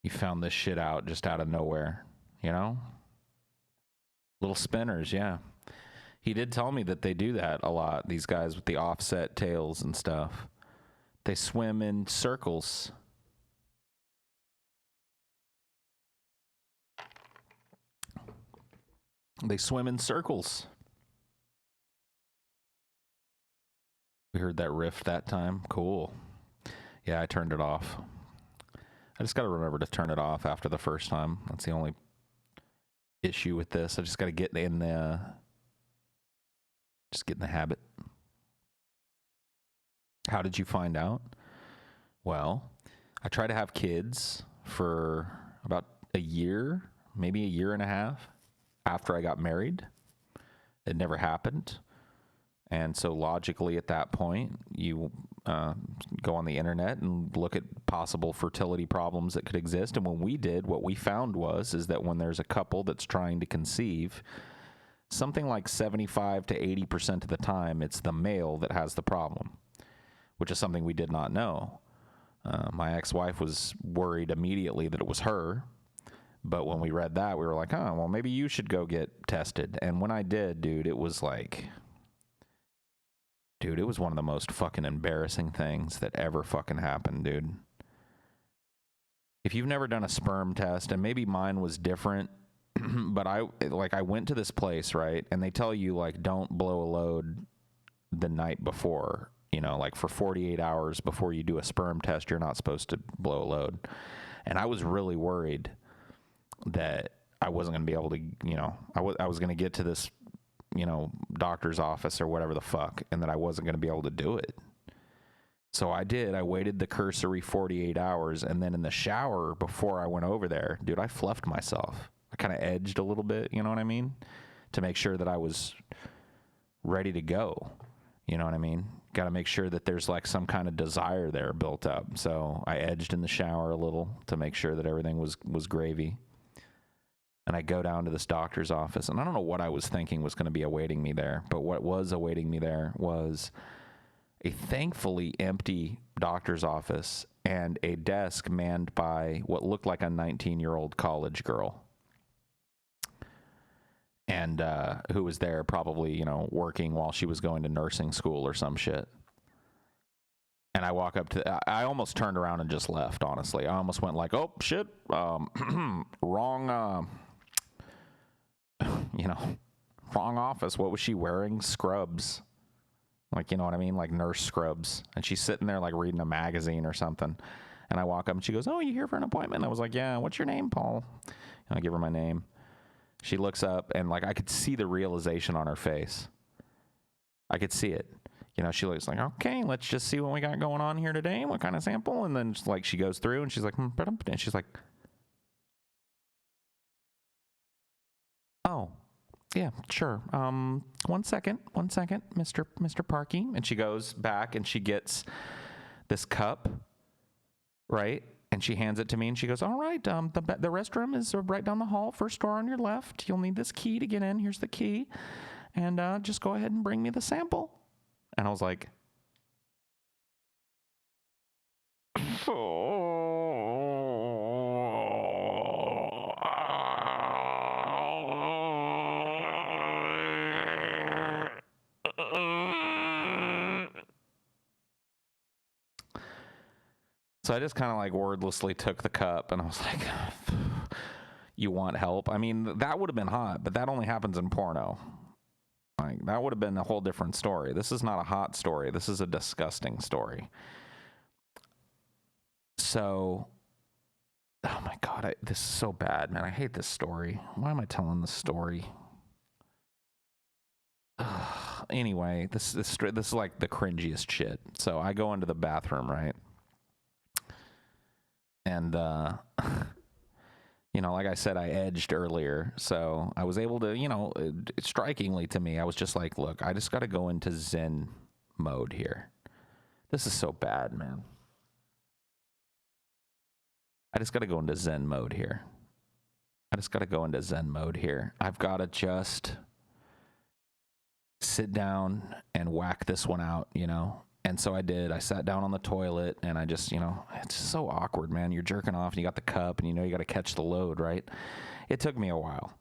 You found this shit out just out of nowhere, you know? Little spinners, yeah. He did tell me that they do that a lot, these guys with the offset tails and stuff. They swim in circles. They swim in circles. We heard that riff that time. Cool. Yeah, I turned it off. I just got to remember to turn it off after the first time. That's the only issue with this. I just got to get in the habit. How did you find out? Well, I tried to have kids for about a year, maybe a year and a half after I got married. It never happened. And so logically at that point, you go on the internet and look at possible fertility problems that could exist. And when we did, what we found is that when there's a couple that's trying to conceive, something like 75 to 80% of the time, it's the male that has the problem, which is something we did not know. My ex-wife was worried immediately that it was her. But when we read that, we were like, oh, well, maybe you should go get tested. And when I did, dude, it was like, dude, it was one of the most fucking embarrassing things that ever fucking happened, dude. If you've never done a sperm test, and maybe mine was different, but I went to this place, right? And they tell you, like, don't blow a load the night before, you know, like for 48 hours before you do a sperm test, you're not supposed to blow a load. And I was really worried that I wasn't going to be able to, you know, I was going to get to this, you know, doctor's office or whatever the fuck, and that I wasn't going to be able to do it. So I did. I waited the cursory 48 hours, and then in the shower before I went over there, dude, I fluffed myself. I kind of edged a little bit, you know what I mean? To make sure that I was ready to go. You know what I mean? Got to make sure that there's like some kind of desire there built up. So I edged in the shower a little to make sure that everything was gravy. And I go down to this doctor's office, and I don't know what I was thinking was going to be awaiting me there, but what was awaiting me there was a thankfully empty doctor's office and a desk manned by what looked like a 19-year-old college girl. And who was there probably, you know, working while she was going to nursing school or some shit. And I walk up to, I almost turned around and just left, honestly. I almost went like, oh, shit, wrong, you know, wrong office. What was she wearing? Scrubs. Like, you know what I mean? Like nurse scrubs. And she's sitting there like reading a magazine or something. And I walk up and she goes, oh, you here for an appointment? And I was like, yeah, what's your name, Paul? And I give her my name. She looks up and like I could see the realization on her face. I could see it. You know, she looks like, okay, let's just see what we got going on here today. What kind of sample? And then like she goes through and she's like, and she's like, oh, yeah, sure. 1 second, Mr. Parkey. And she goes back and she gets this cup, right? And she hands it to me and she goes, all right, the restroom is right down the hall, first door on your left. You'll need this key to get in. Here's the key. And just go ahead and bring me the sample. And I was like, So I just kind of like wordlessly took the cup and I was like, you want help? I mean, that would have been hot, but that only happens in porno. Like, that would have been a whole different story. This is not a hot story. This is a disgusting story. So, oh my God, this is so bad, man. I hate this story. Why am I telling this story? Anyway, this is like the cringiest shit. So I go into the bathroom, right? And, you know, like I said, I edged earlier. So I was able to, you know, strikingly to me, I was just like, look, I just got to go into Zen mode here. This is so bad, man. I just got to go into Zen mode here. I've got to just sit down and whack this one out, you know? And so I did. I sat down on the toilet and I just, you know, it's so awkward, man. You're jerking off and you got the cup and you know you got to catch the load, right? It took me a while.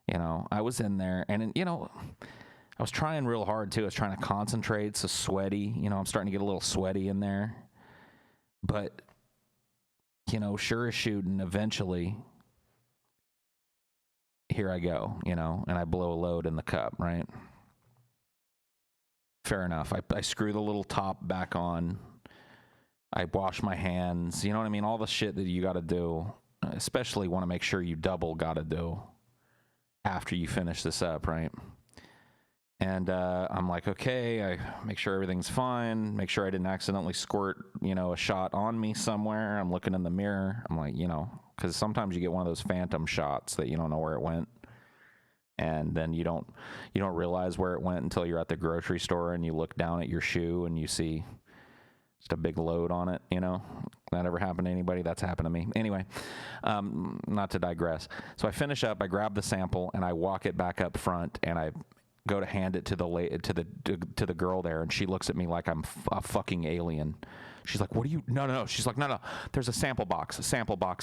You know, I was in there and, you know, I was trying real hard too. I was trying to concentrate. So sweaty, you know, I'm starting to get a little sweaty in there. But, you know, sure as shooting, eventually, here I go, you know, and I blow a load in the cup, right? Fair enough. I screw the little top back on. I wash my hands. You know what I mean? All the shit that you got to do, especially want to make sure you double got to do after you finish this up, right? And I'm like, okay, I make sure everything's fine. Make sure I didn't accidentally squirt, you know, a shot on me somewhere. I'm looking in the mirror. I'm like, you know, because sometimes you get one of those phantom shots that you don't know where it went. And then you don't realize where it went until you're at the grocery store and you look down at your shoe and you see just a big load on it, you know? That ever happened to anybody? That's happened to me. Anyway, not to digress. So I finish up, I grab the sample and I walk it back up front and I go to hand it to the girl there and she looks at me like I'm a fucking alien. She's like, what do you, no. She's like, no, there's a sample box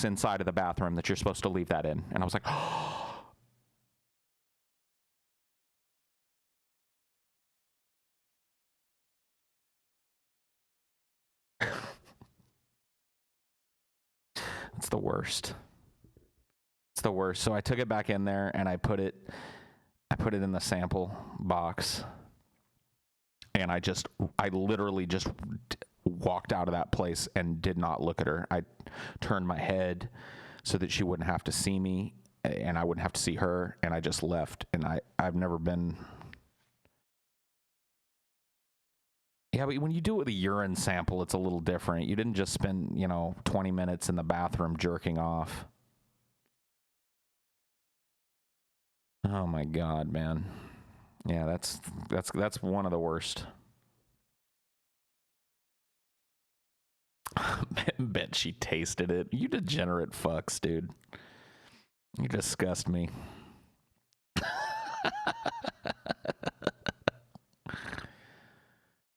inside of the bathroom that you're supposed to leave that in. And I was like, oh. It's the worst. So I took it back in there and I put it in the sample box. And I literally just walked out of that place and did not look at her. I turned my head so that she wouldn't have to see me and I wouldn't have to see her. And I just left. And I've never been. Yeah, but when you do it with a urine sample, it's a little different. You didn't just spend, 20 minutes in the bathroom jerking off. Oh my God, man. Yeah, that's one of the worst. Bet she tasted it. You degenerate fucks, dude. You disgust me.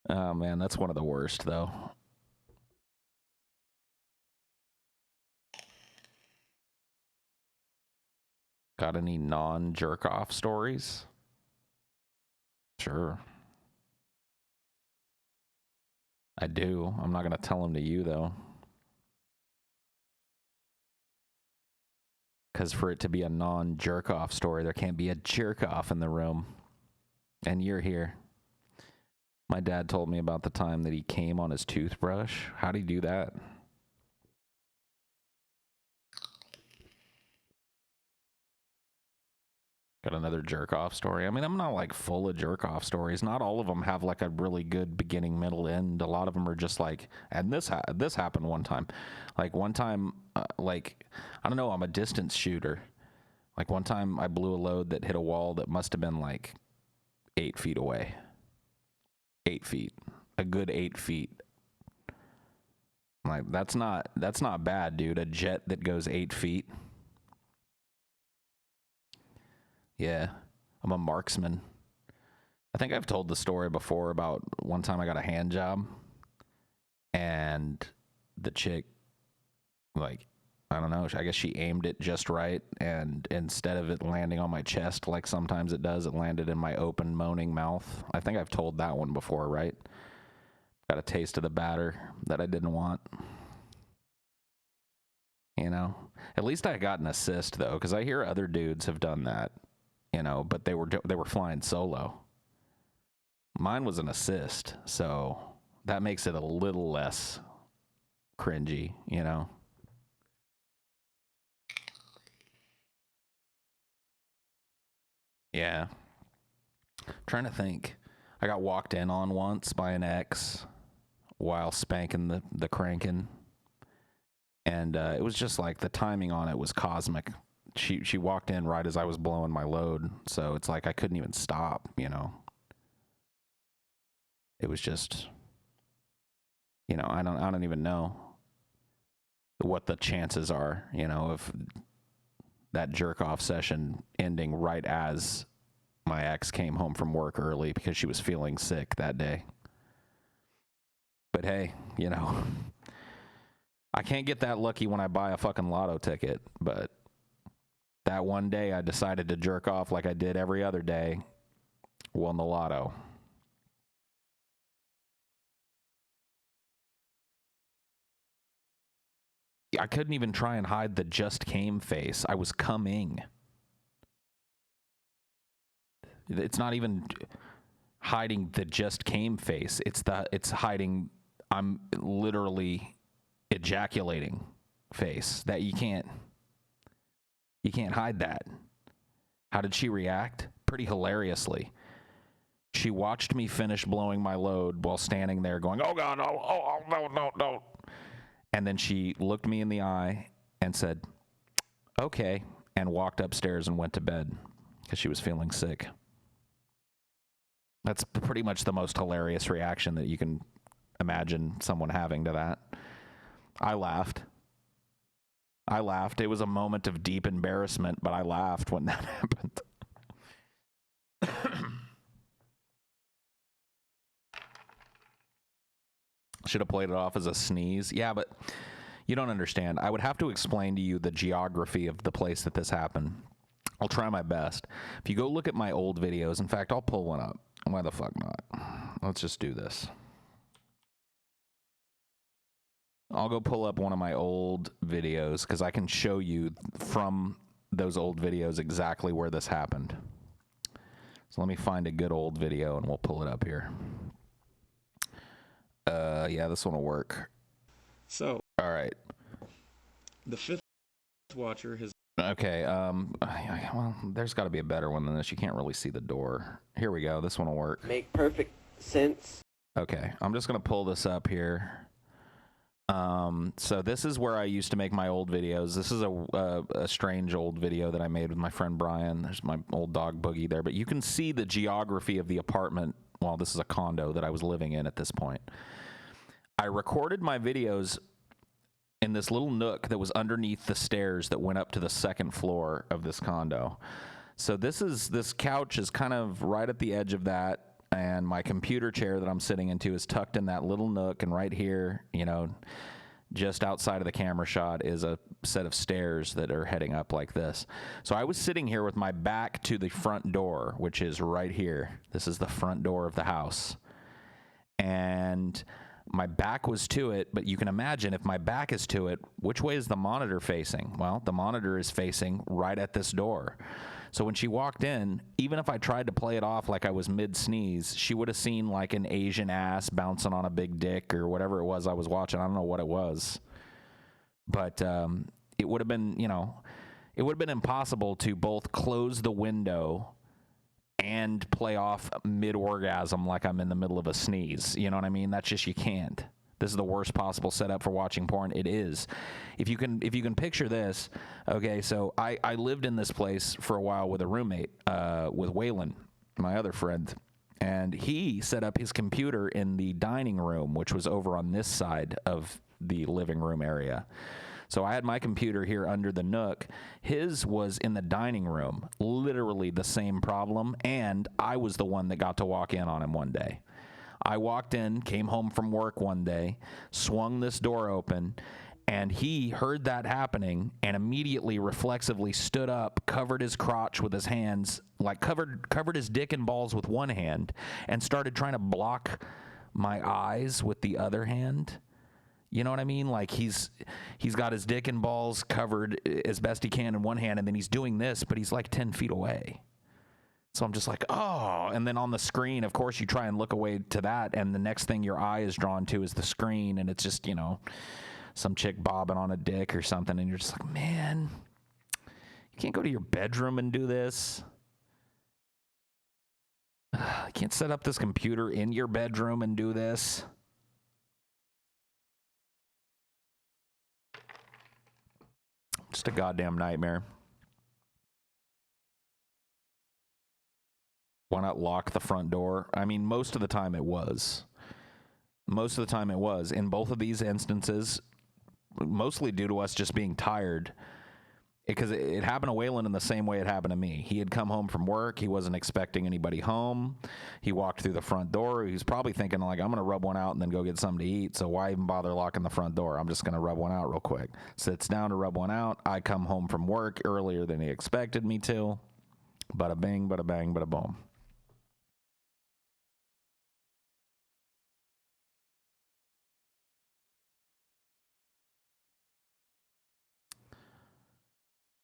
Oh man, that's one of the worst though. Got any non-jerk off stories? Sure. I do. I'm not going to tell them to you though. Because for it to be a non-jerk off story, there can't be a jerk off in the room. And you're here. My dad told me about the time that he came on his toothbrush. How'd he do that? Got another jerk-off story. I mean, I'm not like full of jerk-off stories. Not all of them have like a really good beginning, middle, end. A lot of them are just like, and this happened one time. Like one time, like, I don't know, I'm a distance shooter. Like one time I blew a load that hit a wall that must have been like 8 feet away. 8 feet. A good 8 feet. Like, that's not bad, dude. A jet that goes 8 feet. Yeah, I'm a marksman. I think I've told the story before about one time I got a hand job and the chick, like, I don't know, I guess she aimed it just right, and instead of it landing on my chest like sometimes it does, it landed in my open, moaning mouth. I think I've told that one before, right? Got a taste of the batter that I didn't want. you know. At least I got an assist though, because I hear other dudes have done that, you know, but they were flying solo. Mine was an assist, so that makes it a little less cringy, you know. Yeah. Trying to think. I got walked in on once by an ex while spanking the cranking. And it was just like the timing on it was cosmic. She walked in right as I was blowing my load, so it's like I couldn't even stop, you know. It was just, you know, I don't even know what the chances are, you know, of that jerk off session ending right as my ex came home from work early because she was feeling sick that day. But hey, you know, I can't get that lucky when I buy a fucking lotto ticket, but that one day I decided to jerk off like I did every other day, won the lotto. I couldn't even try and hide the just came face. I was coming. It's not even hiding the just came face. It's hiding I'm literally ejaculating face. That you can't hide that. How did she react? Pretty hilariously. She watched me finish blowing my load while standing there going, "Oh God, oh no." And then she looked me in the eye and said, "Okay," and walked upstairs and went to bed because she was feeling sick. That's pretty much the most hilarious reaction that you can imagine someone having to that. I laughed. It was a moment of deep embarrassment, but I laughed when that happened. Should have played it off as a sneeze. Yeah, but you don't understand. I would have to explain to you the geography of the place that this happened. I'll try my best. If you go look at my old videos, in fact, I'll pull one up. Why the fuck not? Let's just do this. I'll go pull up one of my old videos because I can show you from those old videos exactly where this happened. So let me find a good old video and we'll pull it up here. Yeah, this one will work. So, all right. The fifth watcher has... Okay, well, there's got to be a better one than this. You can't really see the door. Here we go. This one will work. Make perfect sense. Okay, I'm just going to pull this up here. So this is where I used to make my old videos. This is a strange old video that I made with my friend Brian. There's my old dog Boogie there. But you can see the geography of the apartment. Well, this is a condo that I was living in at this point. I recorded my videos in this little nook that was underneath the stairs that went up to the second floor of this condo. So this couch is kind of right at the edge of that, and my computer chair that I'm sitting into is tucked in that little nook, and right here, you know, just outside of the camera shot is a set of stairs that are heading up like this. So I was sitting here with my back to the front door, which is right here. This is the front door of the house. And my back was to it, but you can imagine if my back is to it, which way is the monitor facing? Well, the monitor is facing right at this door. So when she walked in, even if I tried to play it off like I was mid-sneeze, she would have seen like an Asian ass bouncing on a big dick or whatever it was I was watching. I don't know what it was. But it would have been, you know, it would have been impossible to both close the window and play off mid-orgasm like I'm in the middle of a sneeze. You know what I mean? That's just, you can't. This is the worst possible setup for watching porn. It is. If you can picture this, okay, so I lived in this place for a while with a roommate, with Waylon, my other friend, and he set up his computer in the dining room, which was over on this side of the living room area. So I had my computer here under the nook. His was in the dining room, literally the same problem, and I was the one that got to walk in on him one day. I walked in, came home from work one day, swung this door open, and he heard that happening and immediately reflexively stood up, covered his crotch with his hands, like covered his dick and balls with one hand, and started trying to block my eyes with the other hand. You know what I mean? Like he's got his dick and balls covered as best he can in one hand, and then he's doing this, but he's like 10 feet away. So I'm just like, oh. And then on the screen, of course, you try and look away to that, and the next thing your eye is drawn to is the screen, and it's just, you know, some chick bobbing on a dick or something, and you're just like, man, you can't go to your bedroom and do this. You can't set up this computer in your bedroom and do this. Just a goddamn nightmare. Why not lock the front door? I mean, most of the time it was. Most of the time it was. In both of these instances, mostly due to us just being tired, because it happened to Waylon in the same way it happened to me. He had come home from work. He wasn't expecting anybody home. He walked through the front door. He was probably thinking, like, I'm going to rub one out and then go get something to eat, so why even bother locking the front door? I'm just going to rub one out real quick. Sits down to rub one out. I come home from work earlier than he expected me to. Bada bing, bada bang, bada boom.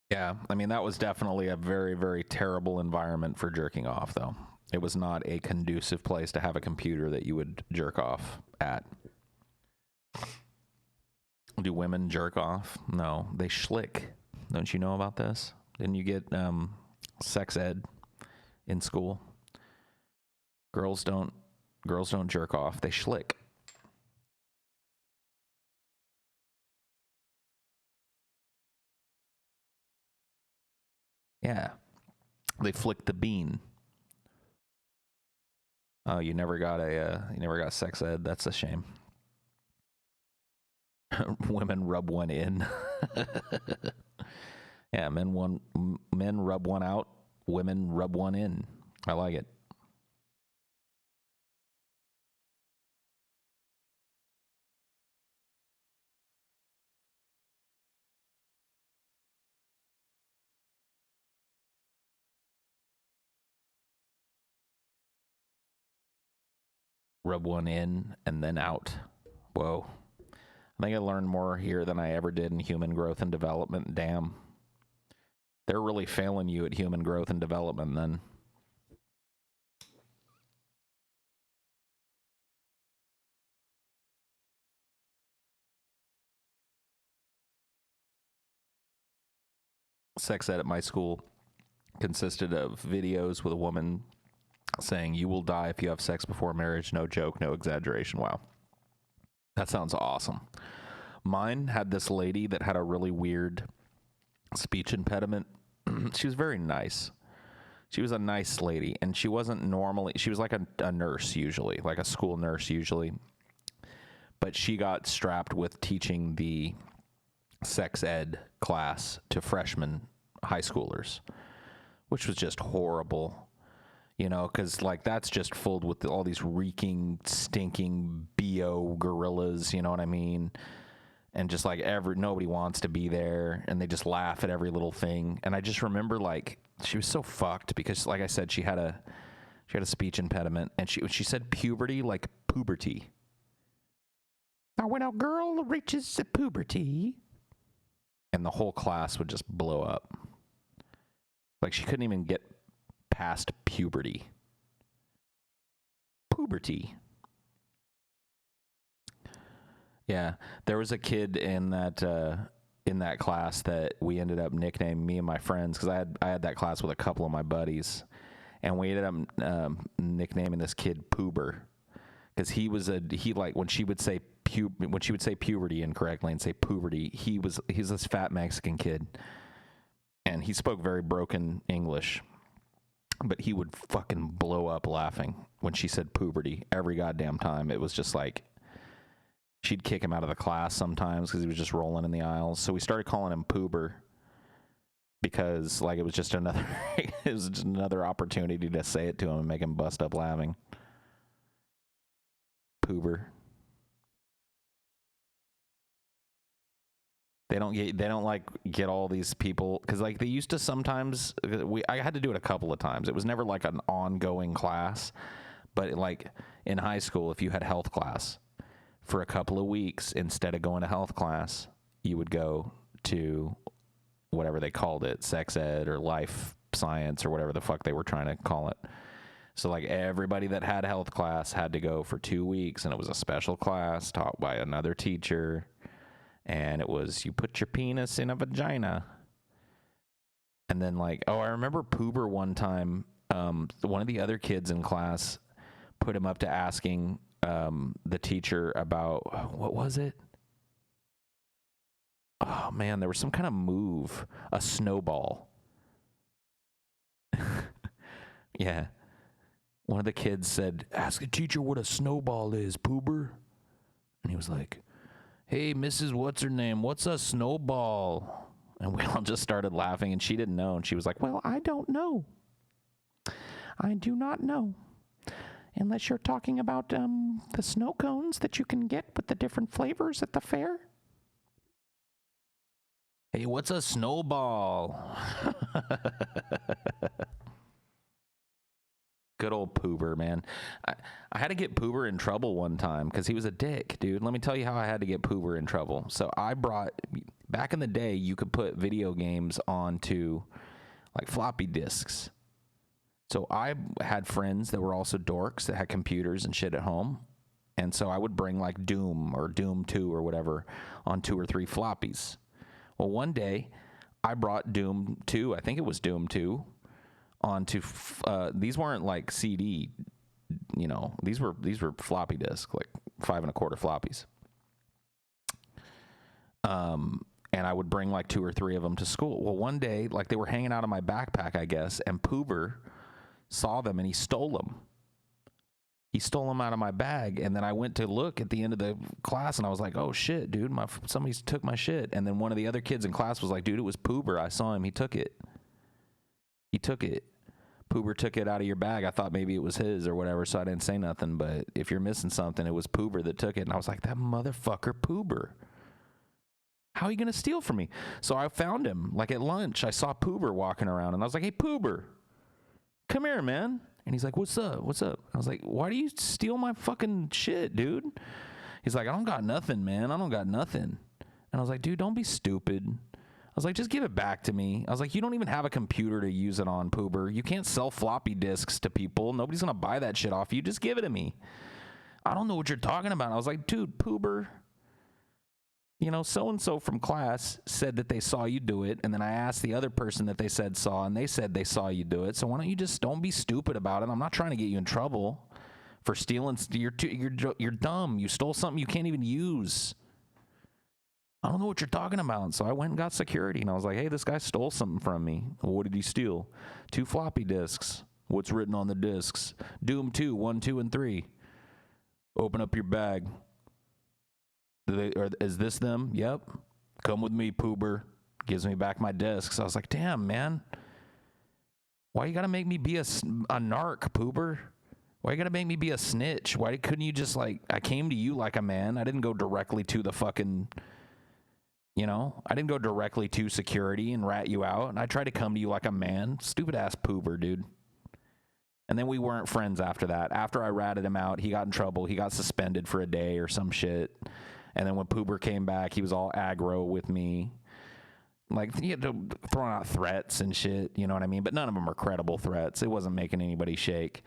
Yeah, I mean, that was definitely a very, very terrible environment for jerking off, though. It was not a conducive place to have a computer that you would jerk off at. Do women jerk off? No, they schlick. Don't you know about this? Didn't you get sex ed in school? Girls don't jerk off. They schlick. Yeah, they flick the bean. Oh, you never got sex ed. That's a shame. Women rub one in. Yeah, men rub one out. Women rub one in. I like it. Rub one in and then out. Whoa. I think I learned more here than I ever did in human growth and development. Damn. They're really failing you at human growth and development then. Sex ed at my school consisted of videos with a woman saying, "You will die if you have sex before marriage. No joke, no exaggeration." Wow. That sounds awesome. Mine had this lady that had a really weird speech impediment. She was very nice. She was a nice lady, and she wasn't normally, she was like a nurse usually, like a school nurse usually. But she got strapped with teaching the sex ed class to freshman high schoolers, which was just horrible. You know, because, like, that's just filled with all these reeking, stinking BO gorillas, you know what I mean? And just, like, nobody wants to be there, and they just laugh at every little thing. And I just remember, like, she was so fucked because, like I said, she had a speech impediment, and she said puberty, like puberty. Now, when a girl reaches puberty, and the whole class would just blow up. Like, she couldn't even get past puberty. Puberty. Yeah, there was a kid in that class that we ended up nicknaming, me and my friends, because I had that class with a couple of my buddies, and we ended up nicknaming this kid Poober, because he like when she would say puberty incorrectly and say puberty, he's this fat Mexican kid, and he spoke very broken English. But he would fucking blow up laughing when she said puberty every goddamn time. It was just like, she'd kick him out of the class sometimes because he was just rolling in the aisles. So we started calling him Poober because, like, it was just another opportunity to say it to him and make him bust up laughing. Poober. They don't like get all these people, because, like, they used to sometimes, I had to do it a couple of times. It was never like an ongoing class, but like in high school, if you had health class, for a couple of weeks, instead of going to health class, you would go to whatever they called it, sex ed or life science or whatever the fuck they were trying to call it. So like everybody that had health class had to go for 2 weeks, and it was a special class taught by another teacher. And it was, you put your penis in a vagina. And then like, oh, I remember Poober one time, one of the other kids in class put him up to asking the teacher about, what was it? Oh man, there was some kind of move, a snowball. Yeah. One of the kids said, ask the teacher what a snowball is, Poober. And he was like, hey, Mrs. What's her name? What's a snowball? And we all just started laughing, and she didn't know. And she was like, well, I don't know. I do not know. Unless you're talking about the snow cones that you can get with the different flavors at the fair. Hey, what's a snowball? Good old Poober, man. I had to get Poober in trouble one time because he was a dick, dude. Let me tell you how I had to get Poober in trouble. So I brought, back in the day, you could put video games onto like floppy disks. So I had friends that were also dorks that had computers and shit at home. And so I would bring like Doom or Doom 2 or whatever on 2 or 3 floppies. Well, one day I brought Doom 2, I think it was Doom 2, onto these weren't like CD, you know, these were floppy disk, like 5 1/4 floppies. And I would bring like 2 or 3 of them to school. Well, one day, like they were hanging out of my backpack, I guess, and Poober saw them and he stole them. He stole them out of my bag, and then I went to look at the end of the class, and I was like, "Oh shit, dude! Somebody took my shit." And then one of the other kids in class was like, "Dude, it was Poober. I saw him. He took it. He took it. Poober took it out of your bag. I thought maybe it was his or whatever, so I didn't say nothing. But if you're missing something, it was Poober that took it." And I was like, "That motherfucker, Poober. How are you gonna steal from me?" So I found him like at lunch. I saw Poober walking around, and I was like, "Hey, Poober, come here, man." And he's like, "What's up? What's up?" I was like, "Why do you steal my fucking shit, dude?" He's like, "I don't got nothing, man. I don't got nothing." And I was like, "Dude, don't be stupid." I was like, "Just give it back to me." I was like, "You don't even have a computer to use it on, Poober. You can't sell floppy disks to people. Nobody's going to buy that shit off you. Just give it to me." "I don't know what you're talking about." I was like, "Dude, Poober, you know, so-and-so from class said that they saw you do it, and then I asked the other person that they said saw, and they said they saw you do it, so why don't you just don't be stupid about it? I'm not trying to get you in trouble for stealing. You're dumb. You stole something you can't even use. I don't know what you're talking about." So I went and got security, and I was like, "Hey, this guy stole something from me." "Well, what did he steal?" 2 floppy disks. "What's written on the disks?" "Doom 2, 1, 2, and 3. "Open up your bag." "Is this them?" "Yep." "Come with me, Poober." Gives me back my discs. I was like, "Damn, man. Why you gotta make me be a narc, Poober? Why you gotta make me be a snitch? Why couldn't you just, like, I came to you like a man. I didn't go directly to the fucking, you know, I didn't go directly to security and rat you out. And I tried to come to you like a man. Stupid ass Poober, dude." And then we weren't friends after that. After I ratted him out, he got in trouble. He got suspended for a day or some shit. And then when Poober came back, he was all aggro with me. Like, he had throwing out threats and shit, you know what I mean? But none of them are credible threats. It wasn't making anybody shake.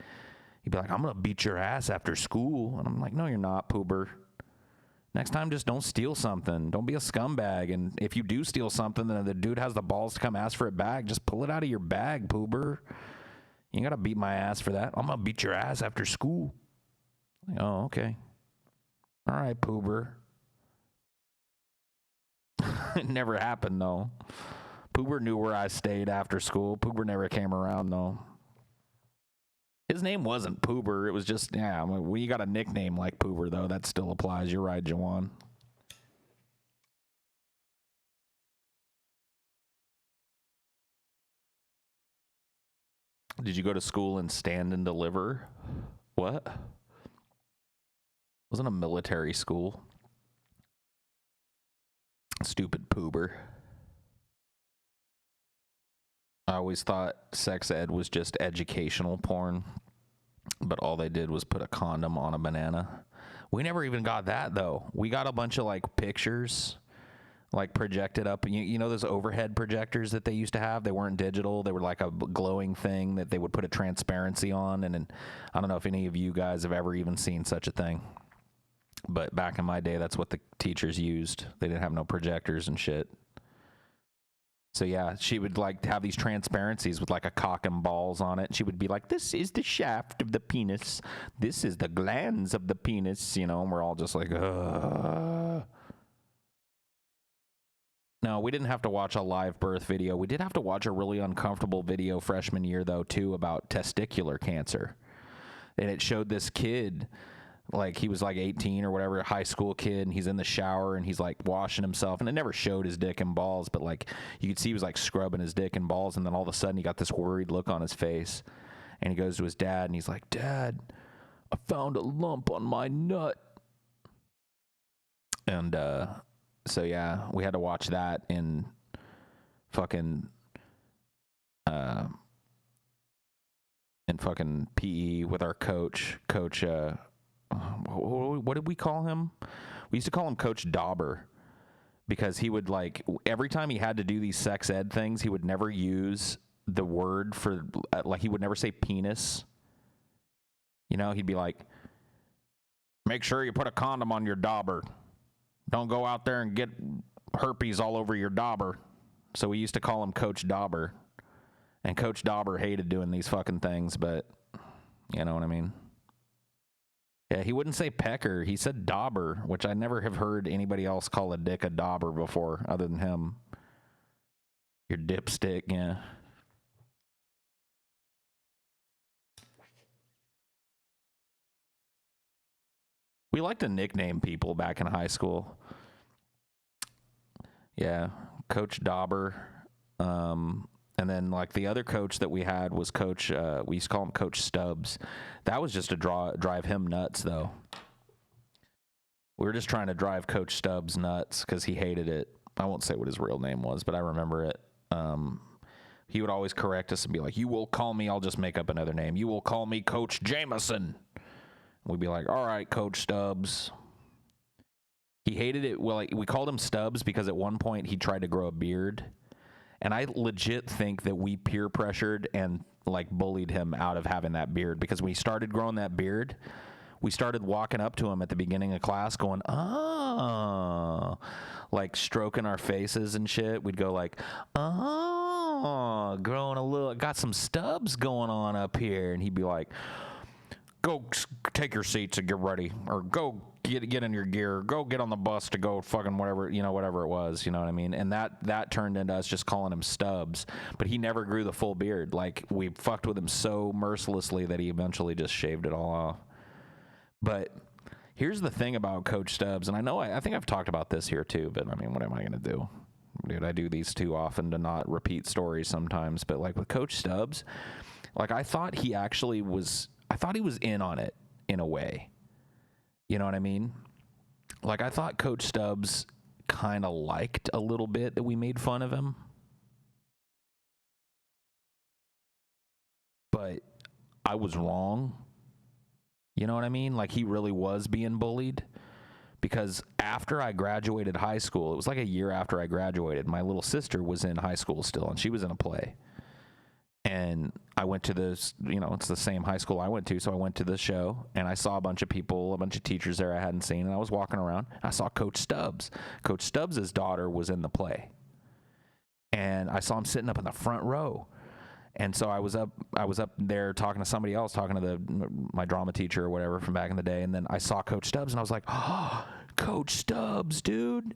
He'd be like, "I'm going to beat your ass after school." And I'm like, "No, you're not, Poober. Next time, just don't steal something. Don't be a scumbag. And if you do steal something, then the dude has the balls to come ask for it back. Just pull it out of your bag, Poober. You ain't got to beat my ass for that. I'm going to beat your ass after school." Like, "Oh, okay. All right, Poober." It never happened, though. Poober knew where I stayed after school. Poober never came around, though. His name wasn't Poober. It was just, yeah, I mean, when you got a nickname like Poober, though, that still applies. You're right, Jawan. Did you go to school and stand and deliver? What? Wasn't a military school. Stupid Poober. I always thought sex ed was just educational porn, but all they did was put a condom on a banana. We never even got that, though. We got a bunch of, like, pictures, like, projected up. You know those overhead projectors that they used to have? They weren't digital. They were like a glowing thing that they would put a transparency on. And I don't know if any of you guys have ever even seen such a thing. But back in my day, that's what the teachers used. They didn't have no projectors and shit. So, yeah, she would, like, have these transparencies with, like, a cock and balls on it. She would be like, this is the shaft of the penis. This is the glands of the penis, you know, and we're all just like, ugh. No, we didn't have to watch a live birth video. We did have to watch a really uncomfortable video freshman year, though, too, about testicular cancer. And it showed this kid, like, he was like 18 or whatever, a high school kid, and he's in the shower and he's like washing himself, and it never showed his dick and balls, but like you could see he was like scrubbing his dick and balls, and then all of a sudden he got this worried look on his face, and he goes to his dad and he's like, Dad, I found a lump on my nut. And so yeah, we had to watch that in fucking PE with our coach what did we call him? We used to call him Coach Dauber, because he would, like, every time he had to do these sex ed things, he would never use the word for, like, he would never say penis. You know, he'd be like, make sure you put a condom on your dauber. Don't go out there and get herpes all over your dauber. So we used to call him Coach Dauber. And Coach Dauber hated doing these fucking things, but you know what I mean? Yeah, he wouldn't say pecker. He said dauber, which I never have heard anybody else call a dick a dauber before other than him. Your dipstick, yeah. We liked to nickname people back in high school. Yeah, Coach Dauber. And then, like, the other coach that we had was Coach, we used to call him Coach Stubbs. That was just to drive him nuts, though. We were just trying to drive Coach Stubbs nuts because he hated it. I won't say what his real name was, but I remember it. He would always correct us and be like, you will call me, I'll just make up another name. You will call me Coach Jameson. We'd be like, all right, Coach Stubbs. He hated it. Well, like, we called him Stubbs because at one point he tried to grow a beard. And I legit think that we peer pressured and, like, bullied him out of having that beard, because when he started growing that beard, we started walking up to him at the beginning of class going, oh, like stroking our faces and shit. We'd go like, oh, growing a little, got some stubs going on up here. And he'd be like, go take your seats and get ready, or go get in your gear, go get on the bus to go fucking whatever, you know, whatever it was, you know what I mean? And that turned into us just calling him Stubbs, but he never grew the full beard. Like, we fucked with him so mercilessly that he eventually just shaved it all off. But here's the thing about Coach Stubbs, and I think I've talked about this here too, but I mean, what am I going to do? Dude, I do these too often to not repeat stories sometimes, but like with Coach Stubbs, like I thought he was in on it in a way. You know what I mean? Like, I thought Coach Stubbs kind of liked a little bit that we made fun of him. But I was wrong. You know what I mean? Like, he really was being bullied. Because after I graduated high school, it was like a year after I graduated, my little sister was in high school still, and she was in a play. And I went to this, you know, it's the same high school I went to, so I went to the show, and I saw a bunch of people, a bunch of teachers there I hadn't seen, and I was walking around. I saw Coach Stubbs. Coach Stubbs' daughter was in the play. And I saw him sitting up in the front row. And so I was up there talking to somebody else, talking to my drama teacher or whatever from back in the day, and then I saw Coach Stubbs, and I was like, oh, Coach Stubbs, dude.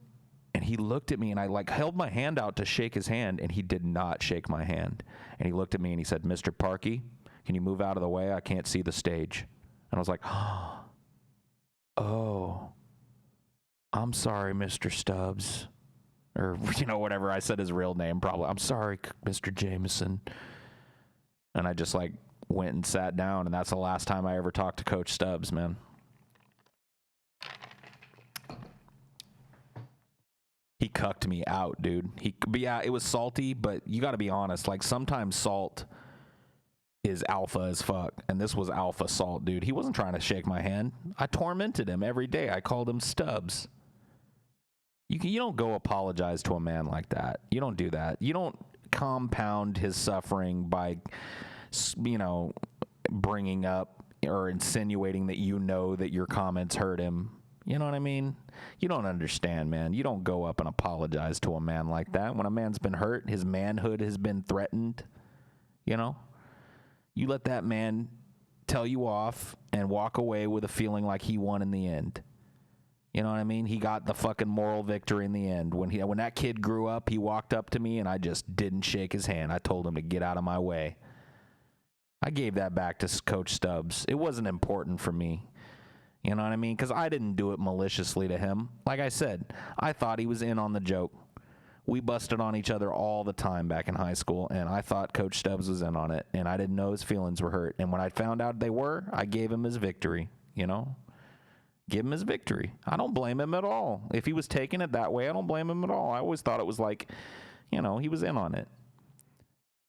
And he looked at me, and I like held my hand out to shake his hand, and he did not shake my hand. And he looked at me and he said, Mr. Parkey, can you move out of the way? I can't see the stage. And I was like, oh, I'm sorry, Mr. Stubbs. Or, you know, whatever. I said his real name probably. I'm sorry, Mr. Jameson. And I just like went and sat down, and that's the last time I ever talked to Coach Stubbs, man. He cucked me out, dude. But yeah, it was salty, but you got to be honest. Like, sometimes salt is alpha as fuck. And this was alpha salt, dude. He wasn't trying to shake my hand. I tormented him every day. I called him Stubbs. You don't go apologize to a man like that. You don't do that. You don't compound his suffering by, bringing up or insinuating that that your comments hurt him. You know what I mean? You don't understand, man. You don't go up and apologize to a man like that. When a man's been hurt, his manhood has been threatened, You let that man tell you off and walk away with a feeling like he won in the end. You know what I mean? He got the fucking moral victory in the end. When that kid grew up, he walked up to me and I just didn't shake his hand. I told him to get out of my way. I gave that back to Coach Stubbs. It wasn't important for me. You know what I mean? Because I didn't do it maliciously to him. Like I said, I thought he was in on the joke. We busted on each other all the time back in high school, and I thought Coach Stubbs was in on it, and I didn't know his feelings were hurt. And when I found out they were, I gave him his victory, Give him his victory. I don't blame him at all. If he was taking it that way, I don't blame him at all. I always thought it was like, he was in on it.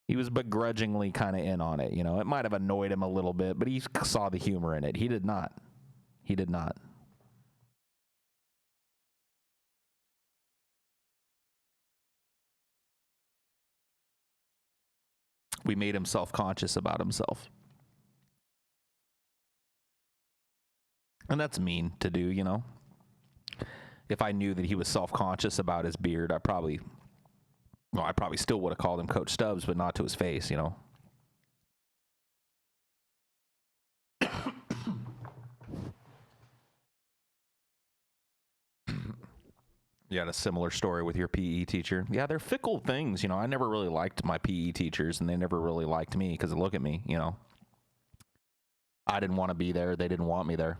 He was begrudgingly kind of in on it, It might have annoyed him a little bit, but he saw the humor in it. He did not. He did not. We made him self-conscious about himself. And that's mean to do, If I knew that he was self-conscious about his beard, I probably still would have called him Coach Stubbs, but not to his face, You had a similar story with your PE teacher. Yeah, they're fickle things, I never really liked my PE teachers, and they never really liked me because look at me, I didn't want to be there. They didn't want me there.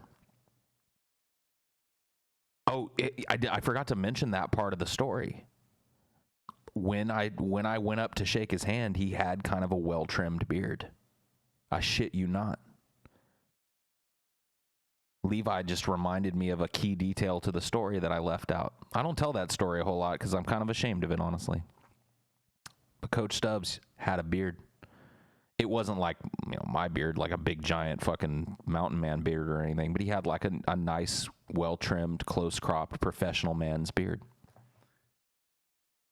Oh, I forgot to mention that part of the story. When I went up to shake his hand, he had kind of a well-trimmed beard. I shit you not. Levi just reminded me of a key detail to the story that I left out. I don't tell that story a whole lot because I'm kind of ashamed of it, honestly. But Coach Stubbs had a beard. It wasn't like, my beard, like a big giant fucking mountain man beard or anything, but he had like a nice, well-trimmed, close-cropped, professional man's beard.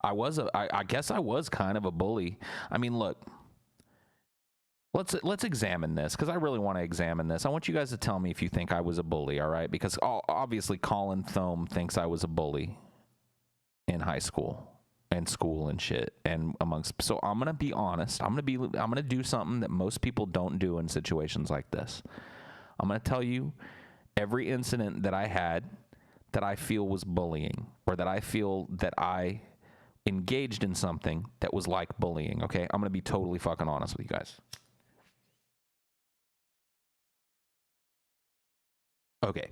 I guess I was kind of a bully. I mean, look. Let's examine this, because I really want to examine this. I want you guys to tell me if you think I was a bully, all right? Because obviously Colin Thome thinks I was a bully in high school and school and shit. And so I'm gonna be honest. I'm gonna do something that most people don't do in situations like this. I'm gonna tell you every incident that I had that I feel was bullying, or that I feel that I engaged in something that was like bullying. Okay, I'm gonna be totally fucking honest with you guys. Okay.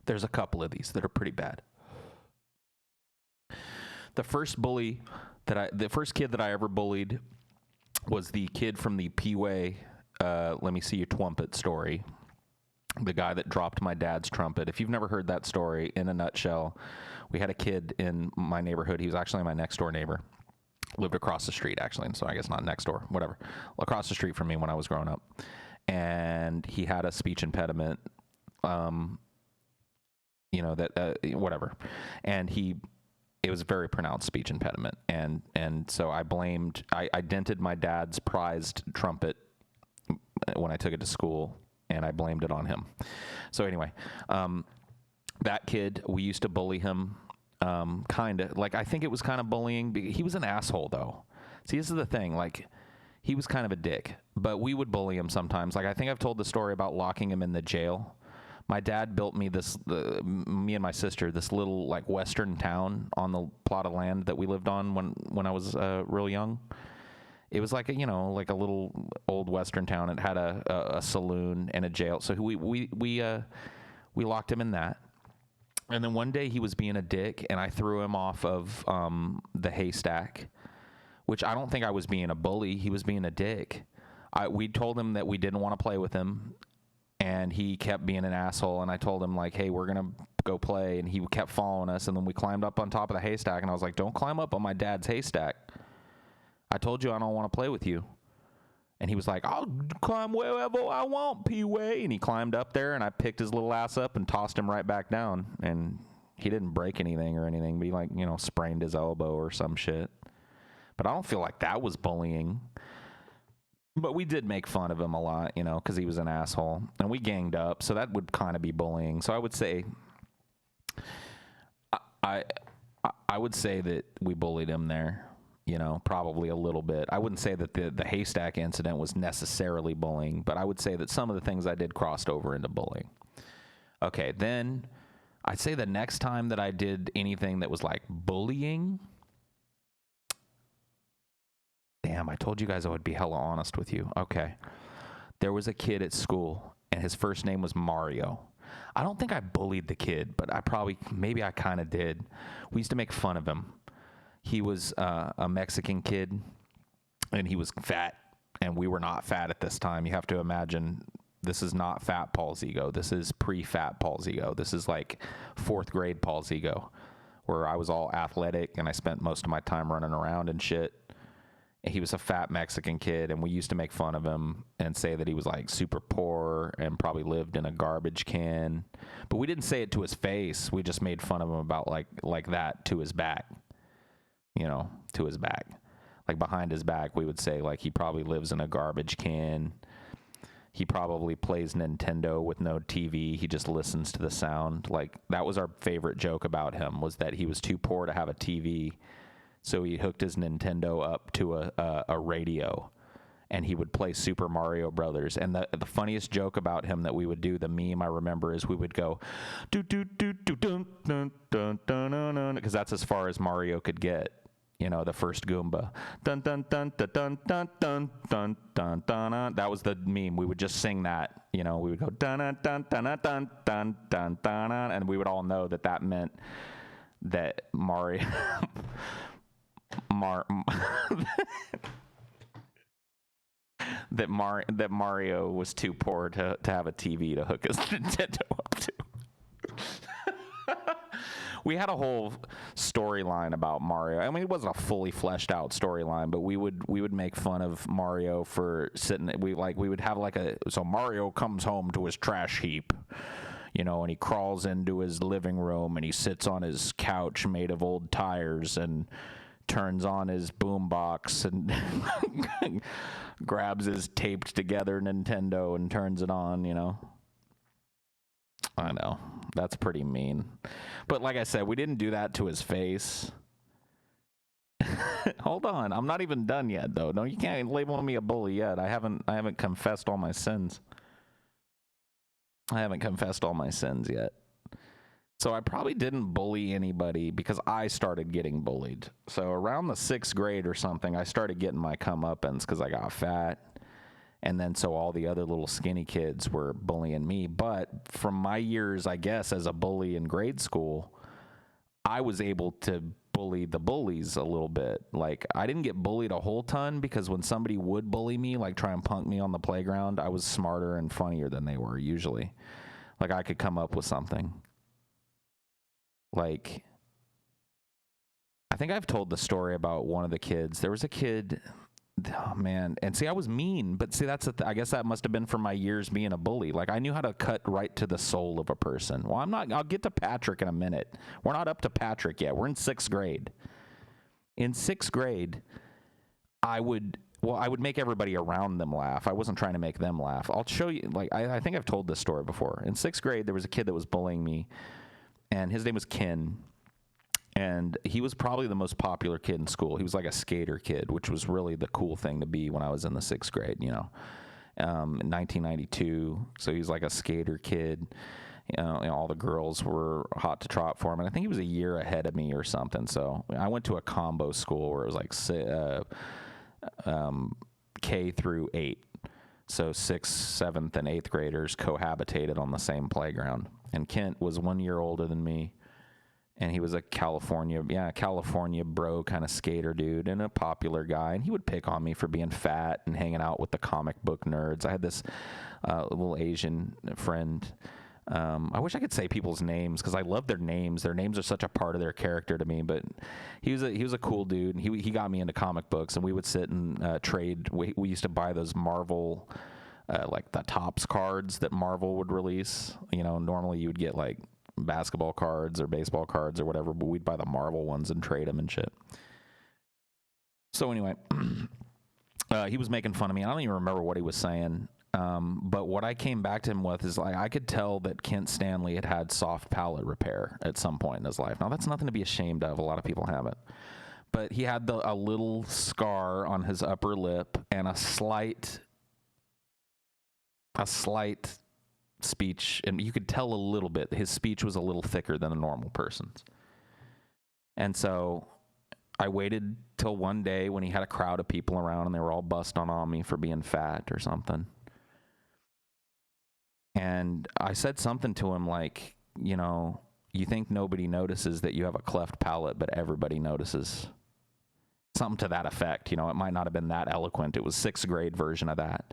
There's a couple of these that are pretty bad. The first kid that I ever bullied was the kid from the P-Way, let me see your trumpet story. The guy that dropped my dad's trumpet. If you've never heard that story, in a nutshell, we had a kid in my neighborhood. He was actually my next door neighbor. Lived across the street, actually, so I guess not next door, whatever. Across the street from me when I was growing up. And he had a speech impediment, whatever. And it was a very pronounced speech impediment. And so I dented my dad's prized trumpet when I took it to school, and I blamed it on him. So anyway, that kid, we used to bully him, kind of. Like, I think it was kind of bullying. He was an asshole, though. See, this is the thing, like, he was kind of a dick, but we would bully him sometimes. Like, I think I've told the story about locking him in the jail. My dad built me me and my sister, this little, like, western town on the plot of land that we lived on when I was real young. It was like a little old western town. It had a saloon and a jail. So we locked him in that. And then one day he was being a dick, and I threw him off of the haystack. Which I don't think I was being a bully. He was being a dick. We told him that we didn't want to play with him, and he kept being an asshole. And I told him, like, hey, we're going to go play. And he kept following us. And then we climbed up on top of the haystack, and I was like, don't climb up on my dad's haystack. I told you I don't want to play with you. And he was like, I'll climb wherever I want, Pee-wee. And he climbed up there, and I picked his little ass up and tossed him right back down. And he didn't break anything or anything, but he, like, you know, sprained his elbow or some shit. But I don't feel like that was bullying. But we did make fun of him a lot, you know, because he was an asshole. And we ganged up, so that would kind of be bullying. So I would say, I would say that we bullied him there, you know, probably a little bit. I wouldn't say that the haystack incident was necessarily bullying, but I would say that some of the things I did crossed over into bullying. Okay, then I'd say the next time that I did anything that was like bullying, damn, I told you guys I would be hella honest with you. Okay. There was a kid at school, and his first name was Mario. I don't think I bullied the kid, but maybe I kind of did. We used to make fun of him. He was a Mexican kid, and he was fat, and we were not fat at this time. You have to imagine, this is not fat Paul's ego. This is pre-fat Paul's ego. This is like 4th grade Paul's ego, where I was all athletic, and I spent most of my time running around and shit. He was a fat Mexican kid, and we used to make fun of him and say that he was like super poor and probably lived in a garbage can. But we didn't say it to his face. We just made fun of him about like that to his back, you know, to his back. Like behind his back, we would say like he probably lives in a garbage can. He probably plays Nintendo with no TV. He just listens to the sound. Like that was our favorite joke about him, was that he was too poor to have a TV. So he hooked his Nintendo up to a radio, and he would play Super Mario Brothers. And the funniest joke about him that we would do, the meme I remember, is we would go, do do do do dun dun dun dun dun, because that's as far as Mario could get. You know, the first Goomba. Dun dun dun dun dun dun dun dun dun dun. That was the meme. We would just sing that. You know, we would go dun dun dun dun dun dun dun dun, and we would all know that meant that Mario. that Mario was too poor to have a TV to hook his Nintendo up to. We had a whole storyline about Mario. I mean, it wasn't a fully fleshed out storyline, but we would make fun of Mario for sitting. We would have so Mario comes home to his trash heap, you know, and he crawls into his living room and he sits on his couch made of old tires and turns on his boombox and grabs his taped together Nintendo and turns it on, you know. I know, that's pretty mean. But like I said, we didn't do that to his face. Hold on, I'm not even done yet though. No, you can't label me a bully yet. I haven't confessed all my sins. I haven't confessed all my sins yet. So I probably didn't bully anybody because I started getting bullied. So around the 6th grade or something, I started getting my comeuppance because I got fat. And then so all the other little skinny kids were bullying me. But from my years, I guess, as a bully in grade school, I was able to bully the bullies a little bit. Like, I didn't get bullied a whole ton because when somebody would bully me, like try and punk me on the playground, I was smarter and funnier than they were usually. Like, I could come up with something. Like, I think I've told the story about one of the kids. There was a kid, oh man, and see, I was mean, but see, that's I guess that must have been from my years being a bully. Like, I knew how to cut right to the soul of a person. Well, I'll get to Patrick in a minute. We're not up to Patrick yet. We're in 6th grade. In 6th grade, I would make everybody around them laugh. I wasn't trying to make them laugh. I'll show you, like, I think I've told this story before. In 6th grade, there was a kid that was bullying me, and his name was Ken, and he was probably the most popular kid in school. He was like a skater kid, which was really the cool thing to be when I was in the 6th grade, you know, in 1992. So he was like a skater kid. You know, all the girls were hot to trot for him, and I think he was a year ahead of me or something. So I went to a combo school where it was like K through 8. So 6th, 7th, and 8th graders cohabitated on the same playground. And Kent was 1 year older than me, and he was a California bro kind of skater dude and a popular guy. And he would pick on me for being fat and hanging out with the comic book nerds. I had this little Asian friend I wish I could say people's names because I love their names. Their names are such a part of their character to me. But he was a cool dude. And he got me into comic books, and we would sit and trade. We used to buy those Marvel, like the Topps cards that Marvel would release. Normally you would get like basketball cards or baseball cards or whatever, but we'd buy the Marvel ones and trade them and shit. So anyway, he was making fun of me. I don't even remember what he was saying. But what I came back to him with is like, I could tell that Kent Stanley had soft palate repair at some point in his life. Now that's nothing to be ashamed of. A lot of people have it, but he had a little scar on his upper lip and a slight speech, and you could tell a little bit. His speech was a little thicker than a normal person's. And so I waited till one day when he had a crowd of people around and they were all busting on me for being fat or something. And I said something to him like, you think nobody notices that you have a cleft palate, but everybody notices. Something to that effect. It might not have been that eloquent. It was 6th grade version of that.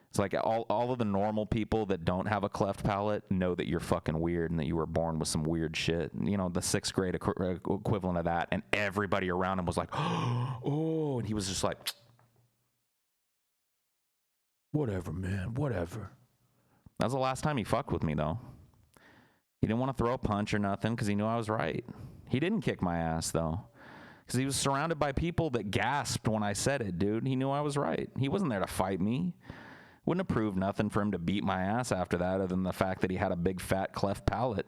It's like all of the normal people that don't have a cleft palate know that you're fucking weird and that you were born with some weird shit. The 6th grade equivalent of that. And everybody around him was like, oh, and he was just like, whatever, man, whatever. That was the last time he fucked with me, though. He didn't want to throw a punch or nothing because he knew I was right. He didn't kick my ass, though, because he was surrounded by people that gasped when I said it, dude. He knew I was right. He wasn't there to fight me. Wouldn't have proved nothing for him to beat my ass after that other than the fact that he had a big, fat, cleft palate.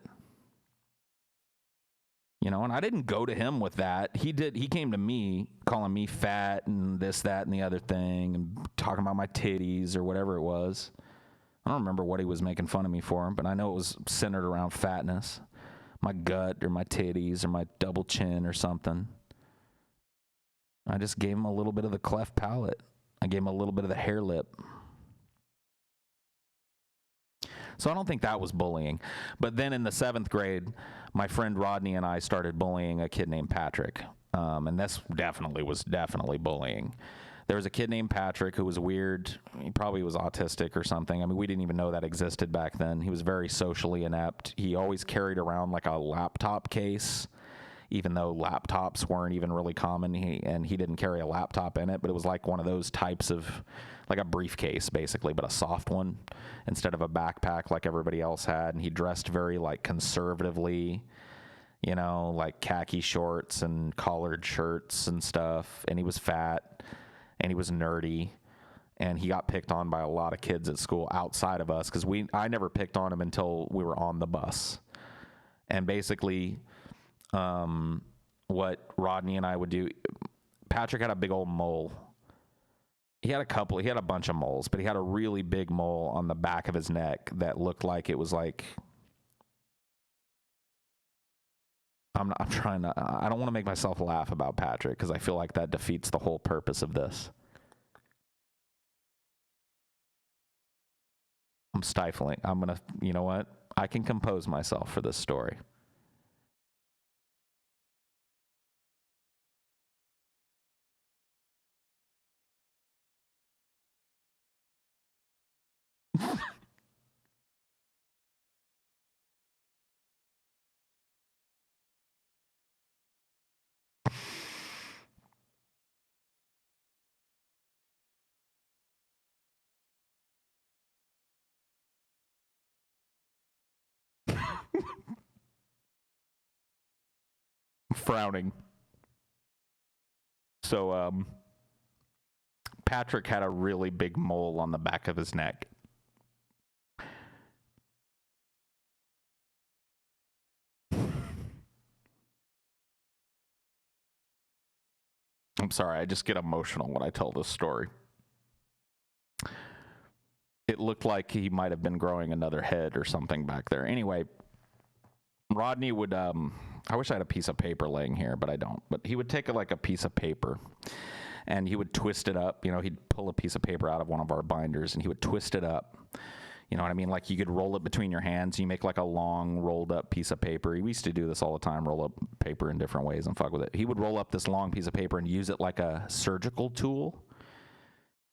And I didn't go to him with that. He came to me calling me fat and this, that, and the other thing and talking about my titties or whatever it was. I don't remember what he was making fun of me for, but I know it was centered around fatness, my gut or my titties or my double chin or something. I just gave him a little bit of the cleft palate. I gave him a little bit of the hair lip. So I don't think that was bullying. But then in the 7th grade, my friend Rodney and I started bullying a kid named Patrick. And this was definitely bullying. There was a kid named Patrick who was weird. He probably was autistic or something. I mean, we didn't even know that existed back then. He was very socially inept. He always carried around like a laptop case, even though laptops weren't even really common. He didn't carry a laptop in it, but it was like one of those types of, like a briefcase basically, but a soft one instead of a backpack like everybody else had. And he dressed very like conservatively, like khaki shorts and collared shirts and stuff. And he was fat. And he was nerdy, and he got picked on by a lot of kids at school outside of us because I never picked on him until we were on the bus. And basically, what Rodney and I would do, Patrick had a big old mole. He had a bunch of moles, but he had a really big mole on the back of his neck that looked like it was like, I don't want to make myself laugh about Patrick because I feel like that defeats the whole purpose of this. I'm stifling. You know what? I can compose myself for this story. Frowning. So, Patrick had a really big mole on the back of his neck. I'm sorry, I just get emotional when I tell this story. It looked like he might have been growing another head or something back there. Anyway, Rodney would, I wish I had a piece of paper laying here, but I don't. But he would take a piece of paper and he would twist it up. He'd pull a piece of paper out of one of our binders and he would twist it up. You know what I mean? Like you could roll it between your hands. You make like a long rolled up piece of paper. We used to do this all the time, roll up paper in different ways and fuck with it. He would roll up this long piece of paper and use it like a surgical tool.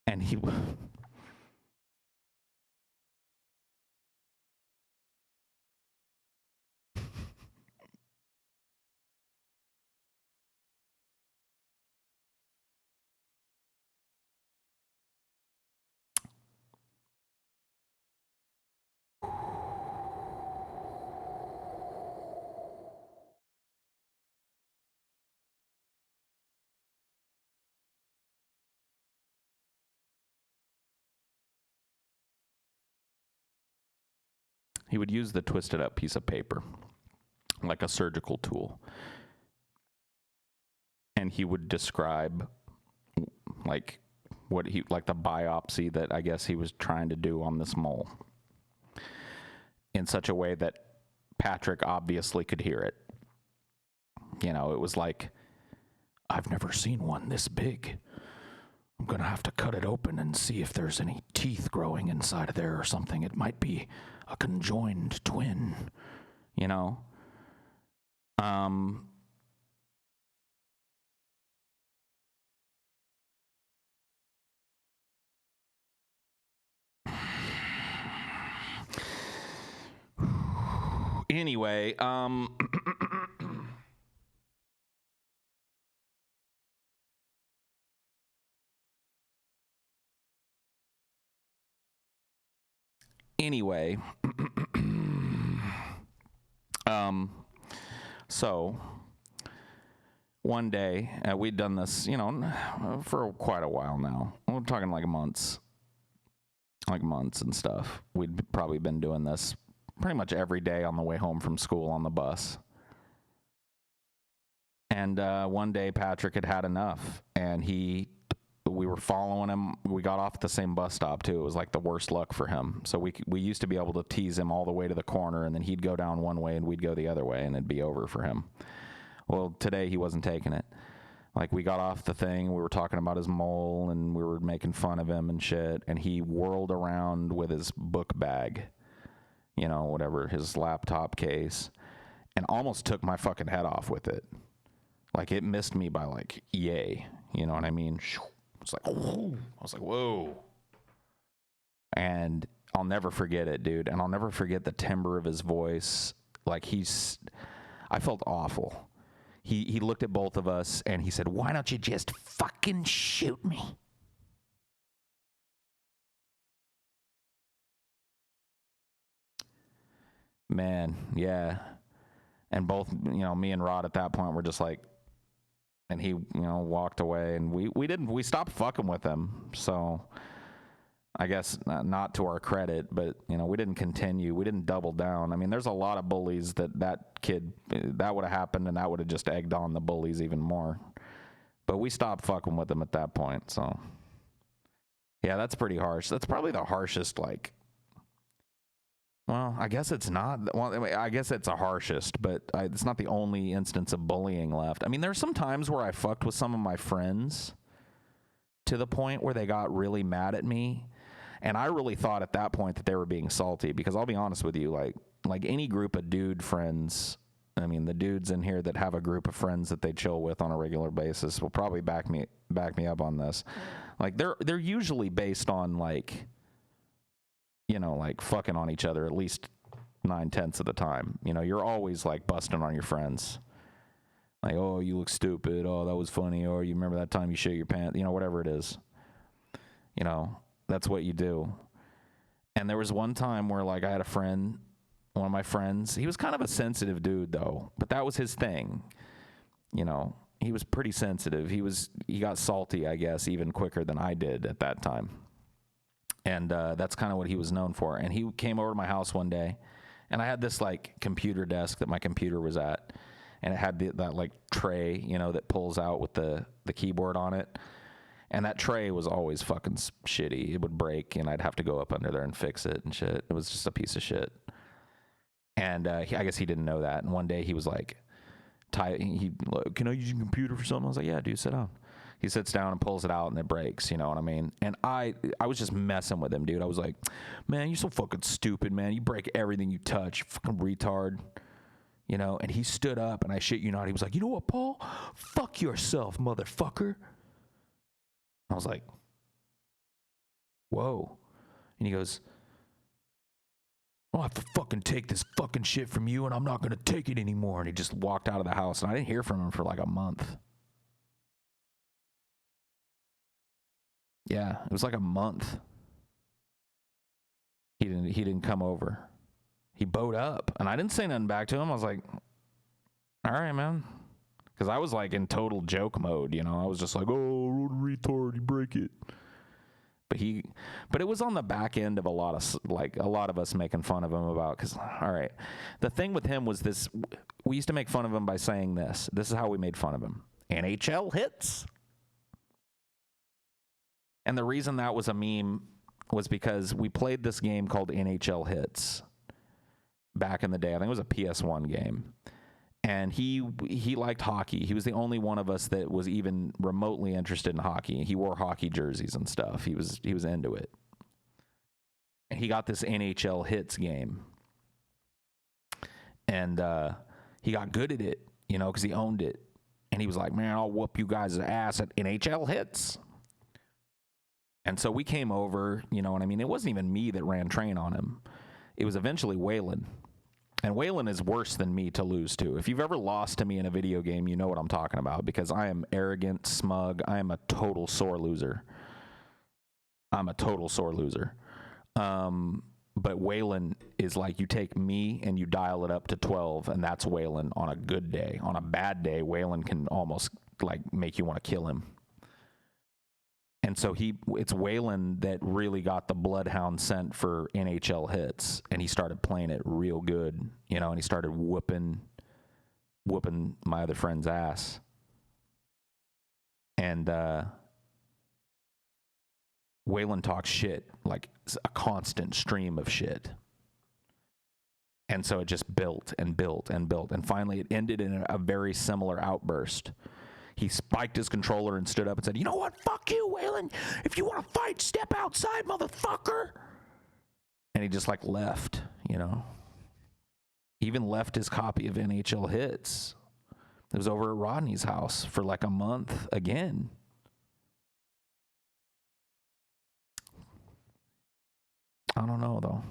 And he would use the twisted up piece of paper like a surgical tool. And he would describe like the biopsy that I guess he was trying to do on this mole in such a way that Patrick obviously could hear it. You know, it was like, I've never seen one this big. I'm going to have to cut it open and see if there's any teeth growing inside of there or something. It might be a conjoined twin, you know? Anyway, anyway, so one day we'd done this, you know, for quite a while now. We're talking like months and stuff. We'd probably been doing this pretty much every day on the way home from school on the bus. And one day Patrick had had enough, and we were following him. We got off at the same bus stop too. It was like the worst luck for him. So we used to be able to tease him all the way to the corner, and then he'd go down one way and we'd go the other way, and it'd be over for him. Well, today he wasn't taking it. Like, we got off the thing, we were talking about his mole, and we were making fun of him and shit, and he whirled around with his book bag, you know, whatever, his laptop case, and almost took my fucking head off with it. Like, it missed me by, like, yay, you know what I mean? It's like, oh, I was like, whoa. And I'll never forget it, dude, and I'll never forget the timbre of his voice. Like, I felt awful. He looked at both of us, and he said, why don't you just fucking shoot me? Man, yeah. And both, you know, me and Rod at that point were just like, and he, you know, walked away, and we stopped fucking with him. So I guess not to our credit, but, you know, we didn't continue. We didn't double down. I mean, there's a lot of bullies that kid, that would have happened, and that would have just egged on the bullies even more. But we stopped fucking with them at that point. So, yeah, that's pretty harsh. That's probably the harshest, like, well, I guess it's not. Well, I mean, I guess it's the harshest, but it's not the only instance of bullying left. I mean, there's some times where I fucked with some of my friends to the point where they got really mad at me. And I really thought at that point that they were being salty, because I'll be honest with you, like any group of dude friends, I mean, the dudes in here that have a group of friends that they chill with on a regular basis will probably back me up on this. Like, they're usually based on, like, you know, like fucking on each other at least 9/10 of the time. You know, you're always like busting on your friends. Like, oh, you look stupid. Oh, that was funny. Or you remember that time you shit your pants, you know, whatever it is. You know, that's what you do. And there was one time where, like, I had a friend, one of my friends, he was kind of a sensitive dude though, but that was his thing. You know, he was pretty sensitive. He got salty, I guess, even quicker than I did at that time. And that's kind of what he was known for. And he came over to my house one day, and I had this, like, computer desk that my computer was at, and it had that, like, tray, you know, that pulls out with the keyboard on it. And that tray was always fucking shitty. It would break, and I'd have to go up under there and fix it and shit. It was just a piece of shit. And I guess he didn't know that. And one day he was like, can I use your computer for something? I was like, yeah, dude, sit down. He sits down and pulls it out, and it breaks, you know what I mean? And I was just messing with him, dude. I was like, man, you're so fucking stupid, man. You break everything you touch, you fucking retard. You know, and he stood up, and I shit you not, he was like, you know what, Paul? Fuck yourself, motherfucker. I was like, whoa. And he goes, I'll have to fucking take this fucking shit from you, and I'm not going to take it anymore. And he just walked out of the house, and I didn't hear from him for like a month. Yeah, it was like a month. He didn't come over. He bowed up, and I didn't say nothing back to him. I was like, all right, man. Because I was like in total joke mode, you know. I was just like, oh, retard, you break it. But it was on the back end of a lot of us making fun of him about, because, all right, the thing with him was this: we used to make fun of him by saying this. This is how we made fun of him: NHL hits. And the reason that was a meme was because we played this game called NHL Hits back in the day. I think it was a PS1 game. And he liked hockey. He was the only one of us that was even remotely interested in hockey. He wore hockey jerseys and stuff. He was into it. And he got this NHL Hits game. And he got good at it, because he owned it. And he was like, man, I'll whoop you guys' ass at NHL Hits. And so we came over, you know what I mean? It wasn't even me that ran train on him. It was eventually Waylon. And Waylon is worse than me to lose to. If you've ever lost to me in a video game, you know what I'm talking about, because I am arrogant, smug. I am a total sore loser. But Waylon is like, you take me and you dial it up to 12, and that's Waylon on a good day. On a bad day, Waylon can almost like make you want to kill him. And so it's Waylon that really got the bloodhound scent for NHL Hits, and he started playing it real good, and he started whooping my other friend's ass. And Waylon talks shit, like a constant stream of shit. And so it just built and built and built, and finally it ended in a very similar outburst. He spiked his controller and stood up and said, you know what? Fuck you, Waylon. If you want to fight, step outside, motherfucker. And he just left, He even left his copy of NHL Hits. It was over at Rodney's house for a month again. I don't know, though.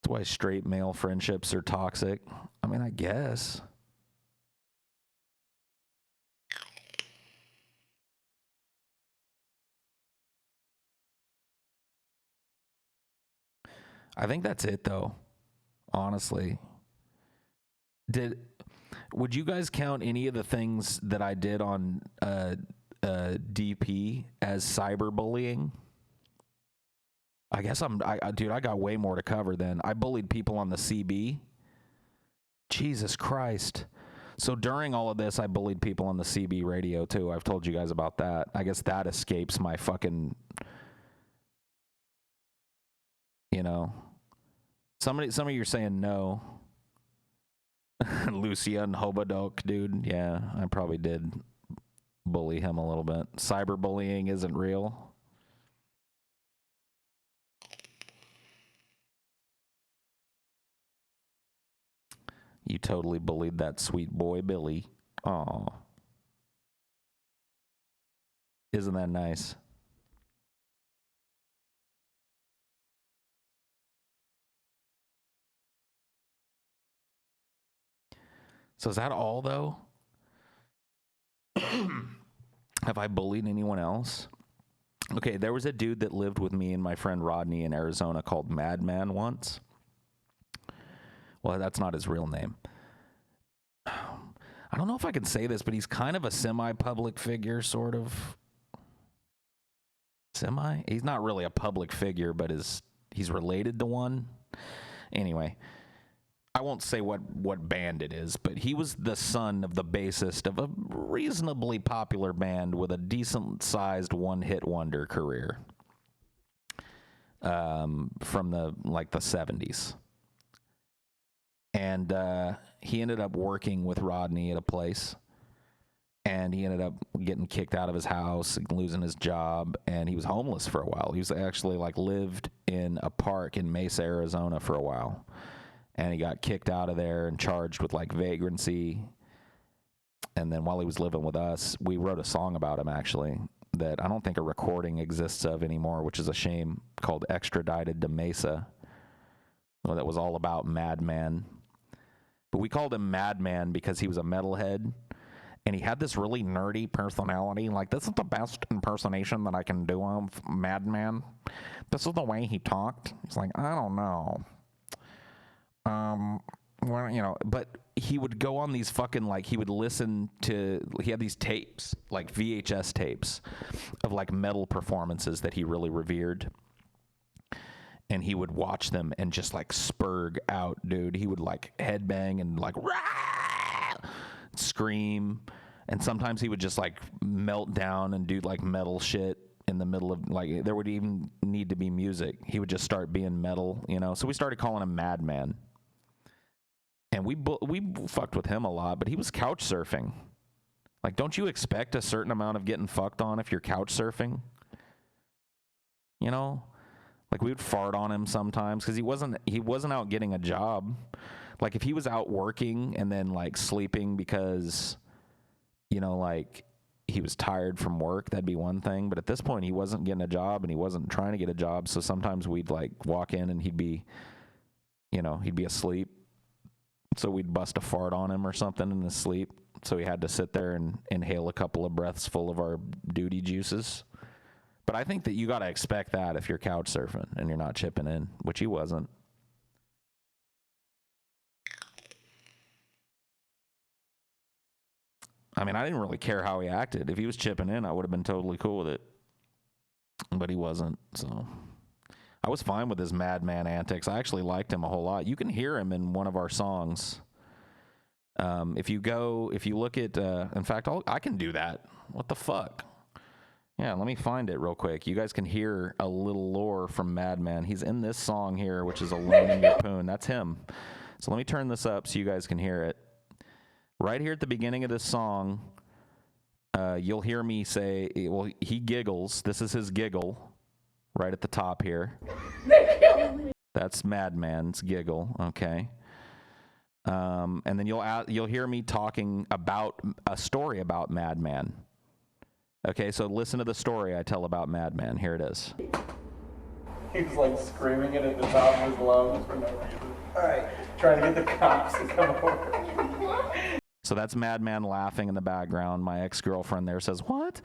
That's why straight male friendships are toxic. I mean, I guess. I think that's it, though. Honestly. Would you guys count any of the things that I did on DP as cyberbullying? I guess I got way more to cover then. I bullied people on the CB. Jesus Christ. So during all of this, I bullied people on the CB radio too. I've told you guys about that. I guess that escapes my fucking, some of you are saying no. Lucian Hobodok, dude. Yeah, I probably did bully him a little bit. Cyberbullying isn't real. You totally bullied that sweet boy, Billy. Aw. Isn't that nice? So is that all, though? Have I bullied anyone else? Okay, there was a dude that lived with me and my friend Rodney in Arizona called Madman once. Well, that's not his real name. I don't know if I can say this, but he's kind of a semi-public figure, sort of. Semi? He's not really a public figure, but he's related to one. Anyway, I won't say what band it is, but he was the son of the bassist of a reasonably popular band with a decent-sized one-hit wonder career from the 70s. And he ended up working with Rodney at a place, and he ended up getting kicked out of his house, losing his job, and he was homeless for a while. He was actually lived in a park in Mesa, Arizona for a while, and he got kicked out of there and charged with vagrancy. And then while he was living with us, we wrote a song about him, actually, that I don't think a recording exists of anymore, which is a shame, called Extradited to Mesa. Well, that was all about Madman. But we called him Madman because he was a metalhead, and he had this really nerdy personality. This is the best impersonation that I can do of Madman. This is the way he talked. He's like, I don't know. well, you know, but he would go on these fucking, like, he would listen to, he had these tapes, like VHS tapes of like metal performances that he really revered. And he would watch them and just like spurg out, dude. He would like headbang and like rah! Scream. And sometimes he would just like melt down and do like metal shit in the middle of, like, there would even need to be music. He would just start being metal, you know. So we started calling him Madman. And we fucked with him a lot, but he was couch surfing. Like, don't you expect a certain amount of getting fucked on if you're couch surfing? You know? Like, we would fart on him sometimes because he wasn't out getting a job. Like, if he was out working and then like sleeping because, you know, like he was tired from work, that'd be one thing. But at this point, he wasn't getting a job and he wasn't trying to get a job. So sometimes we'd like walk in and he'd be asleep. So we'd bust a fart on him or something in his sleep. So he had to sit there and inhale a couple of breaths full of our duty juices. But I think that you got to expect that if you're couch surfing and you're not chipping in, which he wasn't. I mean, I didn't really care how he acted. If he was chipping in, I would have been totally cool with it. But he wasn't, so I was fine with his madman antics. I actually liked him a whole lot. You can hear him in one of our songs. If you look at, in fact, I can do that. What the fuck? Yeah, let me find it real quick. You guys can hear a little lore from Madman. He's in this song here, which is Alone in Your Poon. That's him. So let me turn this up so you guys can hear it. Right here at the beginning of this song, you'll hear me say, well, he giggles. This is his giggle right at the top here. That's Madman's giggle, okay? And then you'll hear me talking about a story about Madman. Okay, so listen to the story I tell about Madman. Here it is. He was like screaming it at the top of his lungs for no reason. Alright. Trying to get the cops to come over. So that's Madman laughing in the background. My ex-girlfriend there says, "What?"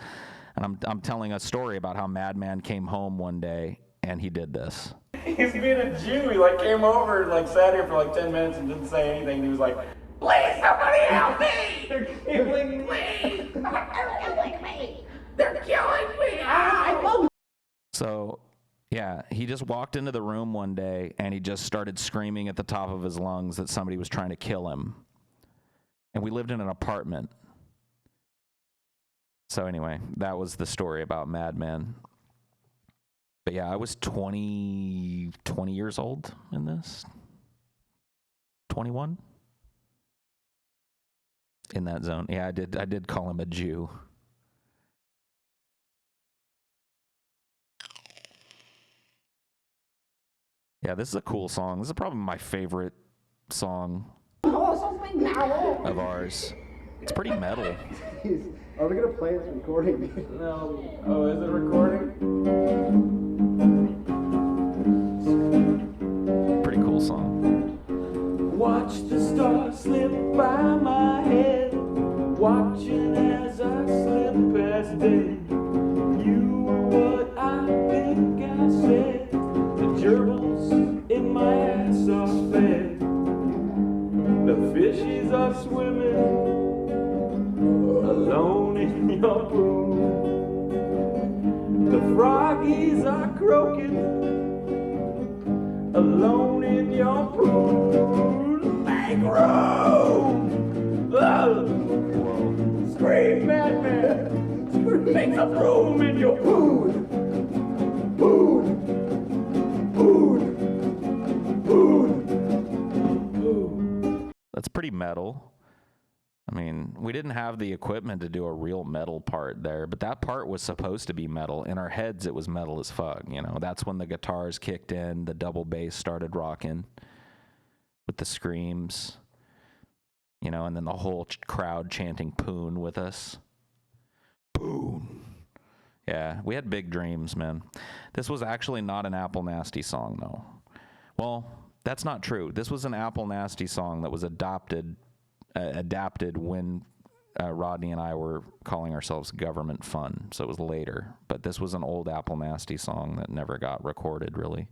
And I'm telling a story about how Madman came home one day and he did this. He's being a Jew. He like came over and like sat here for like 10 minutes and didn't say anything. He was like, "Please, somebody help me! They're killing me! Please! They're killing me! They're killing me! I won't!" So, yeah, he just walked into the room one day and he just started screaming at the top of his lungs that somebody was trying to kill him. And we lived in an apartment. So anyway, that was the story about Madman. But yeah, I was 20 years old in this. 21? In that zone. Yeah, I did call him a Jew. Yeah, this is a cool song. This is probably my favorite song of ours. It's pretty metal. Are we gonna play this recording? No. Oh, is it recording? Pretty cool song. Watch the stars slip by my head, watching as I slip past day. You were what I think I said. The gerbils in my ass are fed. The fishies are swimming alone in your pool. The froggies are croaking alone in your pool. Make room! Oh. Scream, Madman! Make some room in your pool! Pool! Pool! Pool! That's pretty metal. I mean, we didn't have the equipment to do a real metal part there, but that part was supposed to be metal. In our heads, it was metal as fuck, you know. That's when the guitars kicked in, the double bass started rocking with the screams, you know, and then the whole crowd chanting "Poon" with us. Poon. Yeah, we had big dreams, man. This was actually not an Apple Nasty song, though. Well, that's not true. This was an Apple Nasty song that was adapted when Rodney and I were calling ourselves Government Fun, so it was later. But this was an old Apple Nasty song that never got recorded, really.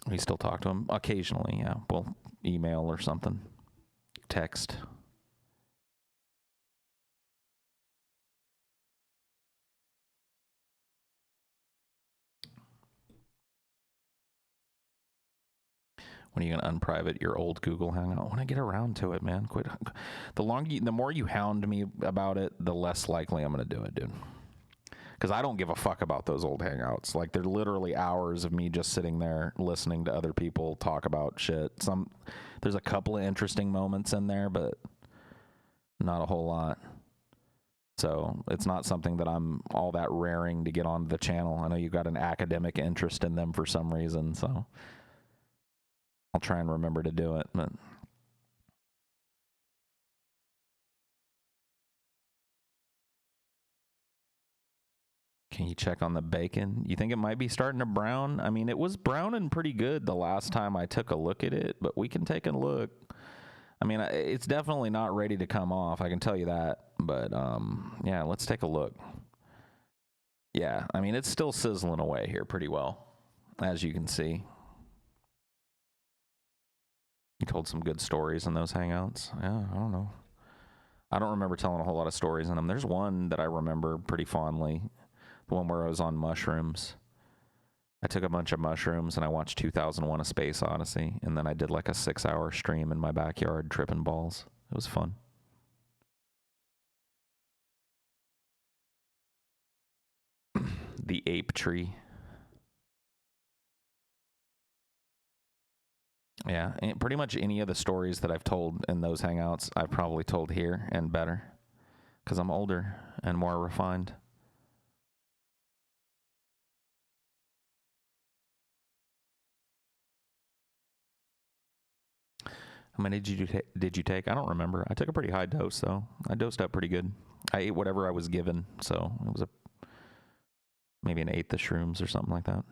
We still talk to him occasionally. Yeah, we'll email or something, text. When are you gonna unprivate your old Google Hangout? When I get around to it, man. Quit. The more you hound me about it, the less likely I'm gonna do it, dude. Because I don't give a fuck about those old Hangouts. Like, they're literally hours of me just sitting there listening to other people talk about shit. There's a couple of interesting moments in there, but not a whole lot. So it's not something that I'm all that raring to get on the channel. I know you've got an academic interest in them for some reason, so I'll try and remember to do it, but can you check on the bacon? You think it might be starting to brown? I mean, it was browning pretty good the last time I took a look at it, but we can take a look. I mean, it's definitely not ready to come off, I can tell you that, but yeah, let's take a look. Yeah, I mean, it's still sizzling away here pretty well, as you can see. You told some good stories in those Hangouts. Yeah, I don't know. I don't remember telling a whole lot of stories in them. There's one that I remember pretty fondly. The one where I was on mushrooms. I took a bunch of mushrooms and I watched 2001: A Space Odyssey, and then I did like a 6-hour stream in my backyard tripping balls. It was fun. The ape tree. Yeah, and pretty much any of the stories that I've told in those Hangouts, I've probably told here and better, because I'm older and more refined. How many did you take? I don't remember. I took a pretty high dose, though. I dosed up pretty good. I ate whatever I was given, so it was maybe an eighth of shrooms or something like that.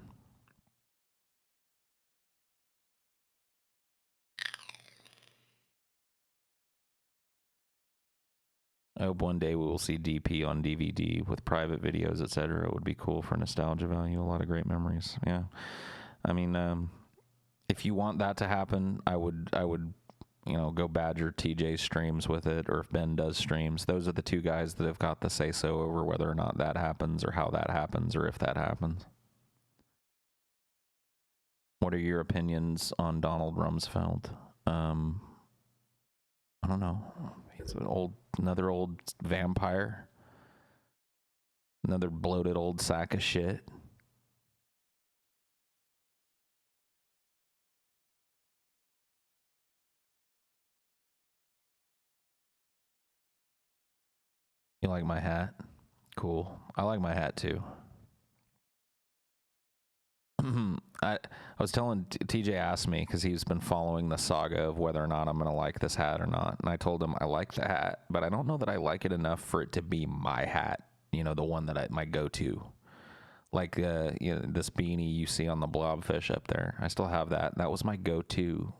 I hope one day we will see DP on DVD with private videos, etc. It would be cool for nostalgia value. A lot of great memories. Yeah, I mean, if you want that to happen, I would, go badger TJ's streams with it, or if Ben does streams. Those are the two guys that have got the say so over whether or not that happens, or how that happens, or if that happens. What are your opinions on Donald Rumsfeld? I don't know. He's another old vampire. Another bloated old sack of shit. You like my hat? Cool. I like my hat too. I was telling TJ asked me, because he's been following the saga of whether or not I'm going to like this hat or not. And I told him I like the hat, but I don't know that I like it enough for it to be my hat. You know, the one that my go-to. Like this beanie you see on the blobfish up there. I still have that. That was my go-to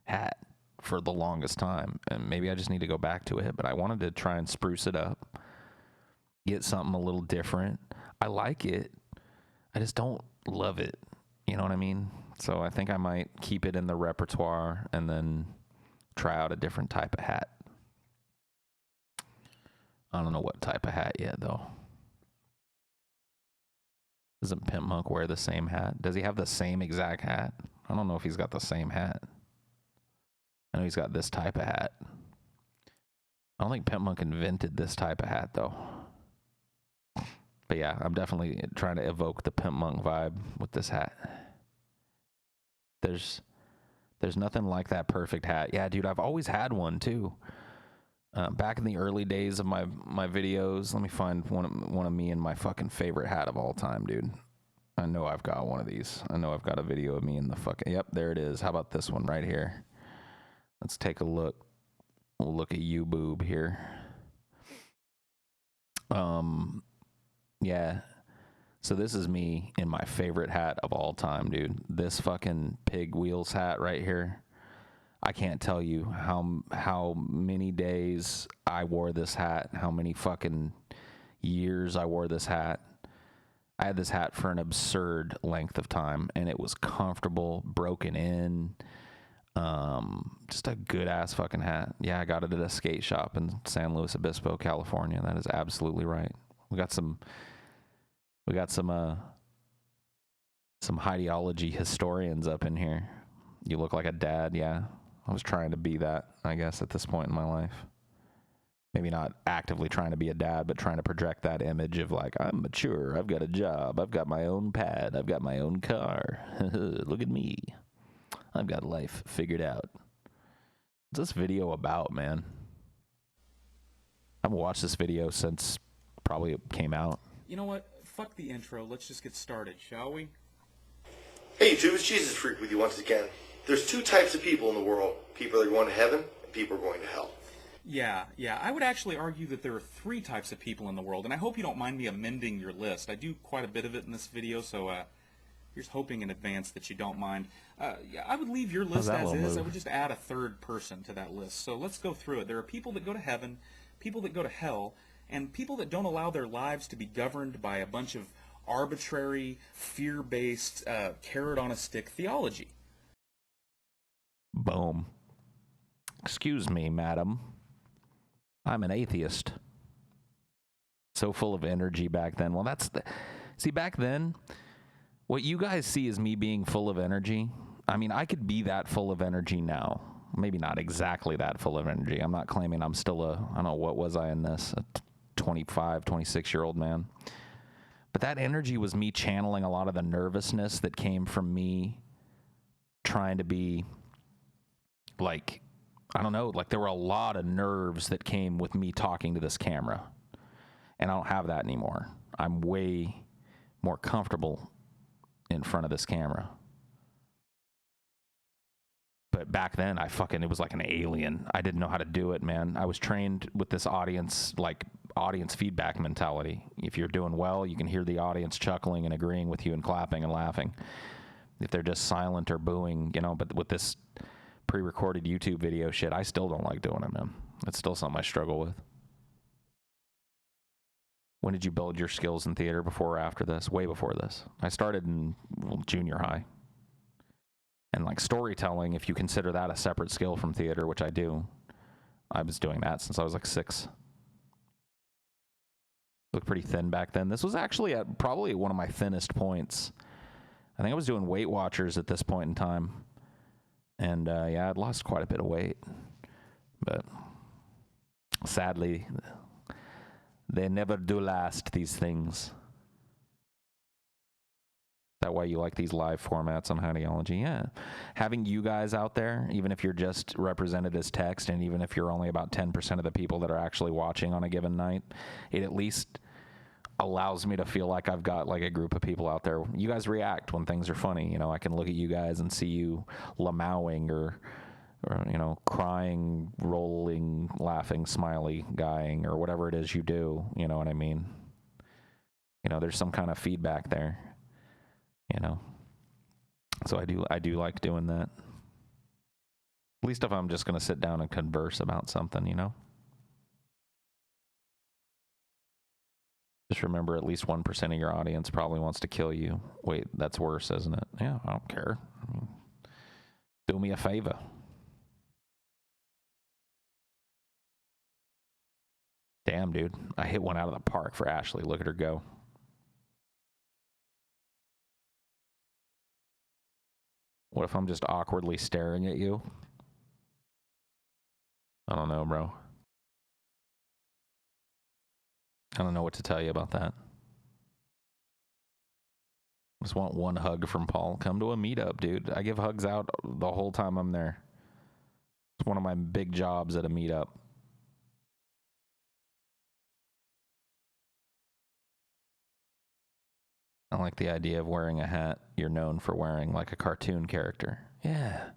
hat for the longest time. And maybe I just need to go back to it, but I wanted to try and spruce it up. Get something a little different. I like it. I just don't love it. You know what I mean? So I think I might keep it in the repertoire and then try out a different type of hat. I don't know what type of hat yet, though. Doesn't Pimp Monk wear the same hat? Does he have the same exact hat? I don't know if he's got the same hat. I know he's got this type of hat. I don't think Pimp Monk invented this type of hat, though. But yeah, I'm definitely trying to evoke the Pimp Monk vibe with this hat. There's nothing like that perfect hat. Yeah, dude, I've always had one too. Back in the early days of my videos, let me find one of me and my fucking favorite hat of all time, dude. I know I've got one of these. I know I've got a video of me in the fucking... Yep, there it is. How about this one right here? Let's take a look. We'll look at you, boob, here. Yeah. So this is me in my favorite hat of all time, dude. This fucking pig wheels hat right here. I can't tell you how many days I wore this hat, how many fucking years I wore this hat. I had this hat for an absurd length of time, and it was comfortable, broken in. Just a good ass fucking hat. Yeah, I got it at a skate shop in San Luis Obispo, California. That is absolutely right. We got some Highdeology historians up in here. You look like a dad. Yeah, I was trying to be that, I guess, at this point in my life. Maybe not actively trying to be a dad, but trying to project that image of like, I'm mature, I've got a job, I've got my own pad, I've got my own car. Look at me. I've got life figured out. What's this video about, man? I haven't watched this video since probably it came out. You know what? Fuck the intro. Let's just get started, shall we? Hey YouTube, it's Jesus Freak with you once again. There's two types of people in the world. People that are going to heaven and people are going to hell. Yeah. I would actually argue that there are three types of people in the world, and I hope you don't mind me amending your list. I do quite a bit of it in this video, so here's hoping in advance that you don't mind. Yeah, I would leave your list as is. I would just add a third person to that list. So let's go through it. There are people that go to heaven, people that go to hell, and people that don't allow their lives to be governed by a bunch of arbitrary, fear-based, carrot-on-a-stick theology. Boom. Excuse me, madam. I'm an atheist. So full of energy back then. Well, see, back then, what you guys see is me being full of energy. I mean, I could be that full of energy now. Maybe not exactly that full of energy. I'm not claiming I'm still I don't know, what was I in this? A 25, 26-year-old man. But that energy was me channeling a lot of the nervousness that came from me trying to be like, I don't know, like there were a lot of nerves that came with me talking to this camera. And I don't have that anymore. I'm way more comfortable in front of this camera. But back then, it was like an alien. I didn't know how to do it, man. I was trained with this audience feedback mentality. If you're doing well, you can hear the audience chuckling and agreeing with you and clapping and laughing. If they're just silent or booing, but with this pre-recorded YouTube video shit, I still don't like doing it, man. It's still something I struggle with. When did you build your skills in theater, before or after this? Way before this. I started in junior high. And like storytelling, if you consider that a separate skill from theater, which I do, I was doing that since I was like 6. Looked pretty thin back then. This was actually at probably one of my thinnest points. I think I was doing Weight Watchers at this point in time. And yeah, I'd lost quite a bit of weight. But sadly, they never do last, these things. That why you like these live formats on Highdeology? Yeah. Having you guys out there, even if you're just represented as text, and even if you're only about 10% of the people that are actually watching on a given night, it at least allows me to feel like I've got like a group of people out there. You guys react when things are funny. I can look at you guys and see you lamowing or crying, rolling, laughing, smiley guying, or whatever it is you do. You know what I mean? There's some kind of feedback there. So I do like doing that. At least if I'm just going to sit down and converse about something, Just remember, at least 1% of your audience probably wants to kill you. Wait, that's worse, isn't it? Yeah, I don't care. Do me a favor. Damn, dude. I hit one out of the park for Ashley. Look at her go. What if I'm just awkwardly staring at you? I don't know, bro. I don't know what to tell you about that. Just want one hug from Paul. Come to a meetup, dude. I give hugs out the whole time I'm there. It's one of my big jobs at a meetup. I like the idea of wearing a hat you're known for wearing, like a cartoon character. Yeah.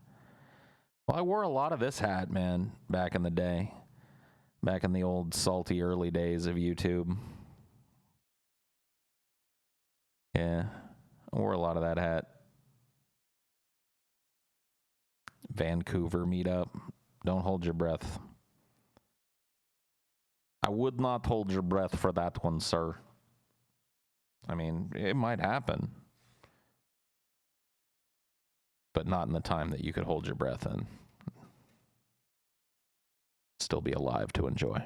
Well, I wore a lot of this hat, man, back in the day. Back in the old salty early days of YouTube. Yeah. I wore a lot of that hat. Vancouver meetup. Don't hold your breath. I would not hold your breath for that one, sir. I mean, it might happen, but not in the time that you could hold your breath in. Still be alive to enjoy.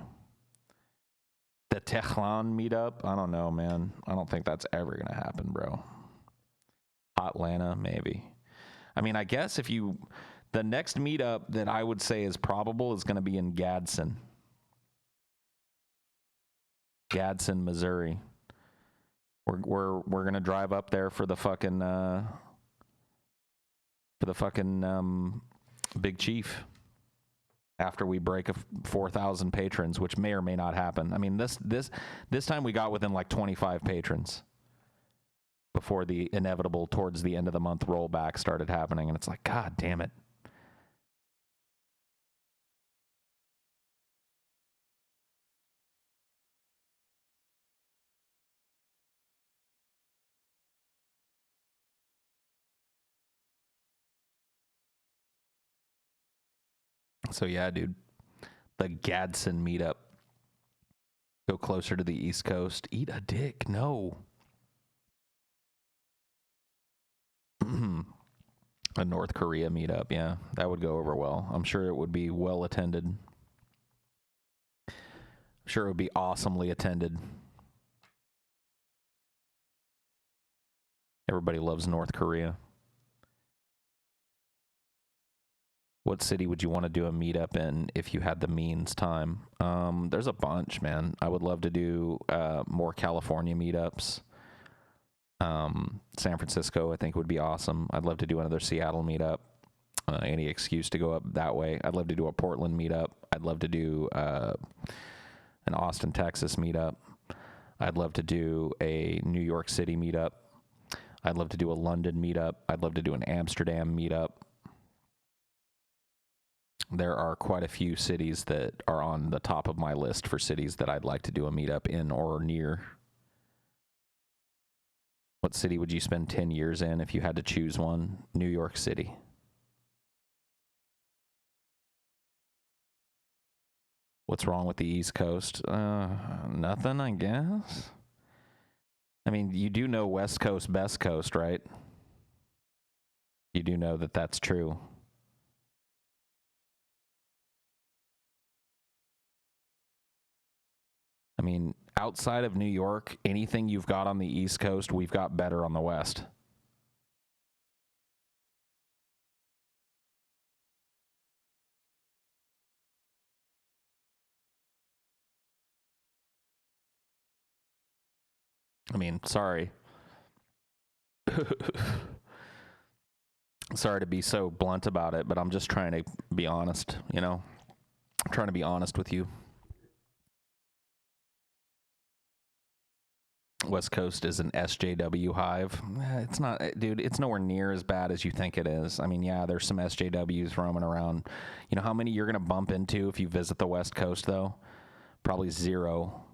The Tehran meetup? I don't know, man. I don't think that's ever going to happen, bro. Atlanta, maybe. I mean, I guess the next meetup that I would say is probable is going to be in Gadsden, Missouri. We're going to drive up there for the fucking Big Chief after we break 4,000 patrons, which may or may not happen. I mean, this time we got within like 25 patrons before the inevitable towards the end of the month rollback started happening, and it's like, God damn it. So yeah, dude, the Gadsden meetup. Go closer to the East Coast. Eat a dick. No. A North Korea meetup. Yeah, that would go over well. I'm sure it would be well attended. I'm sure it would be awesomely attended. Everybody loves North Korea. What city would you want to do a meetup in if you had the means time? There's a bunch, man. I would love to do more California meetups. San Francisco, I think, would be awesome. I'd love to do another Seattle meetup. Any excuse to go up that way. I'd love to do a Portland meetup. I'd love to do an Austin, Texas meetup. I'd love to do a New York City meetup. I'd love to do a London meetup. I'd love to do an Amsterdam meetup. There are quite a few cities that are on the top of my list for cities that I'd like to do a meetup in or near. What city would you spend 10 years in if you had to choose one? New York City. What's wrong with the East Coast? Nothing, I guess. I mean, you do know West Coast, best coast, right? You do know that that's true. I mean, outside of New York, anything you've got on the East Coast, we've got better on the West. I mean, sorry. Sorry to be so blunt about it, but I'm just trying to be honest, you know? I'm trying to be honest with you. West Coast is an SJW hive. It's not, dude, it's nowhere near as bad as you think it is. I mean, yeah, there's some SJWs roaming around. You know how many you're going to bump into if you visit the West Coast, though? Probably zero.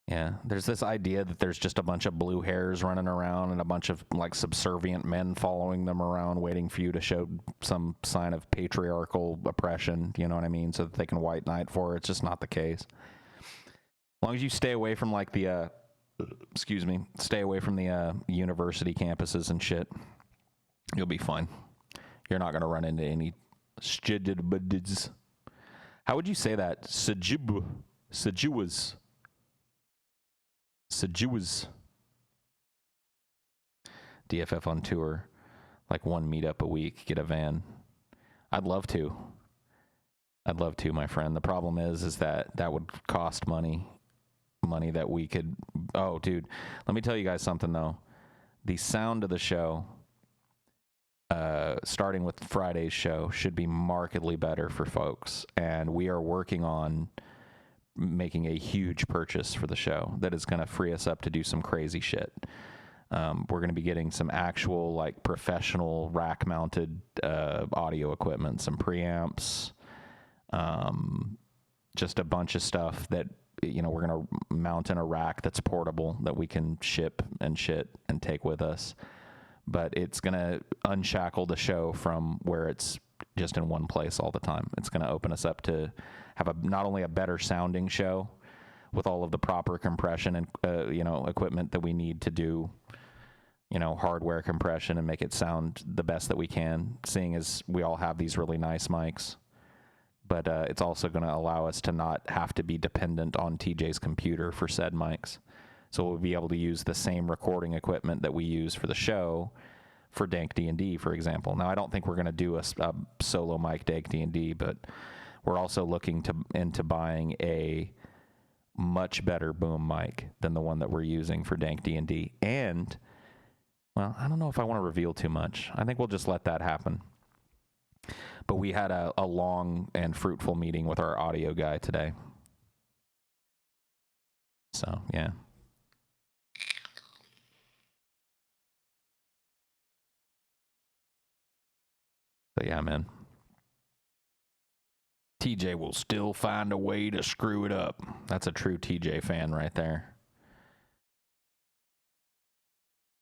Yeah, there's this idea that there's just a bunch of blue hairs running around and a bunch of, like, subservient men following them around waiting for you to show some sign of patriarchal oppression, you know what I mean, so that they can white knight for it. It's just not the case. As long as you stay away from, like, the, stay away from the university campuses and shit, you'll be fine. You're not going to run into any stjidbadids. How would you say that? Sejuwas. DFF on tour, like one meetup a week, get a van. I'd love to, my friend. The problem is that that would cost money that we could. Oh, dude, let me tell you guys something though. The sound of the show, starting with Friday's show, should be markedly better for folks, and we are working on making a huge purchase for the show that is going to free us up to do some crazy shit. We're going to be getting some actual, like, professional rack-mounted audio equipment, some preamps, just a bunch of stuff that, you know, we're going to mount in a rack that's portable that we can ship and shit and take with us. But it's going to unshackle the show from where it's just in one place all the time. It's going to open us up to have not only a better sounding show, with all of the proper compression and equipment that we need to do hardware compression and make it sound the best that we can, seeing as we all have these really nice mics. But it's also going to allow us to not have to be dependent on TJ's computer for said mics. So we'll be able to use the same recording equipment that we use for the show for Dank D&D, for example. Now, I don't think we're going to do a solo mic Dank D&D, but we're also looking into buying a much better boom mic than the one that we're using for Dank D&D. And, well, I don't know if I want to reveal too much. I think we'll just let that happen. But we had a long and fruitful meeting with our audio guy today. So, yeah. But yeah, man. TJ will still find a way to screw it up. That's a true TJ fan right there.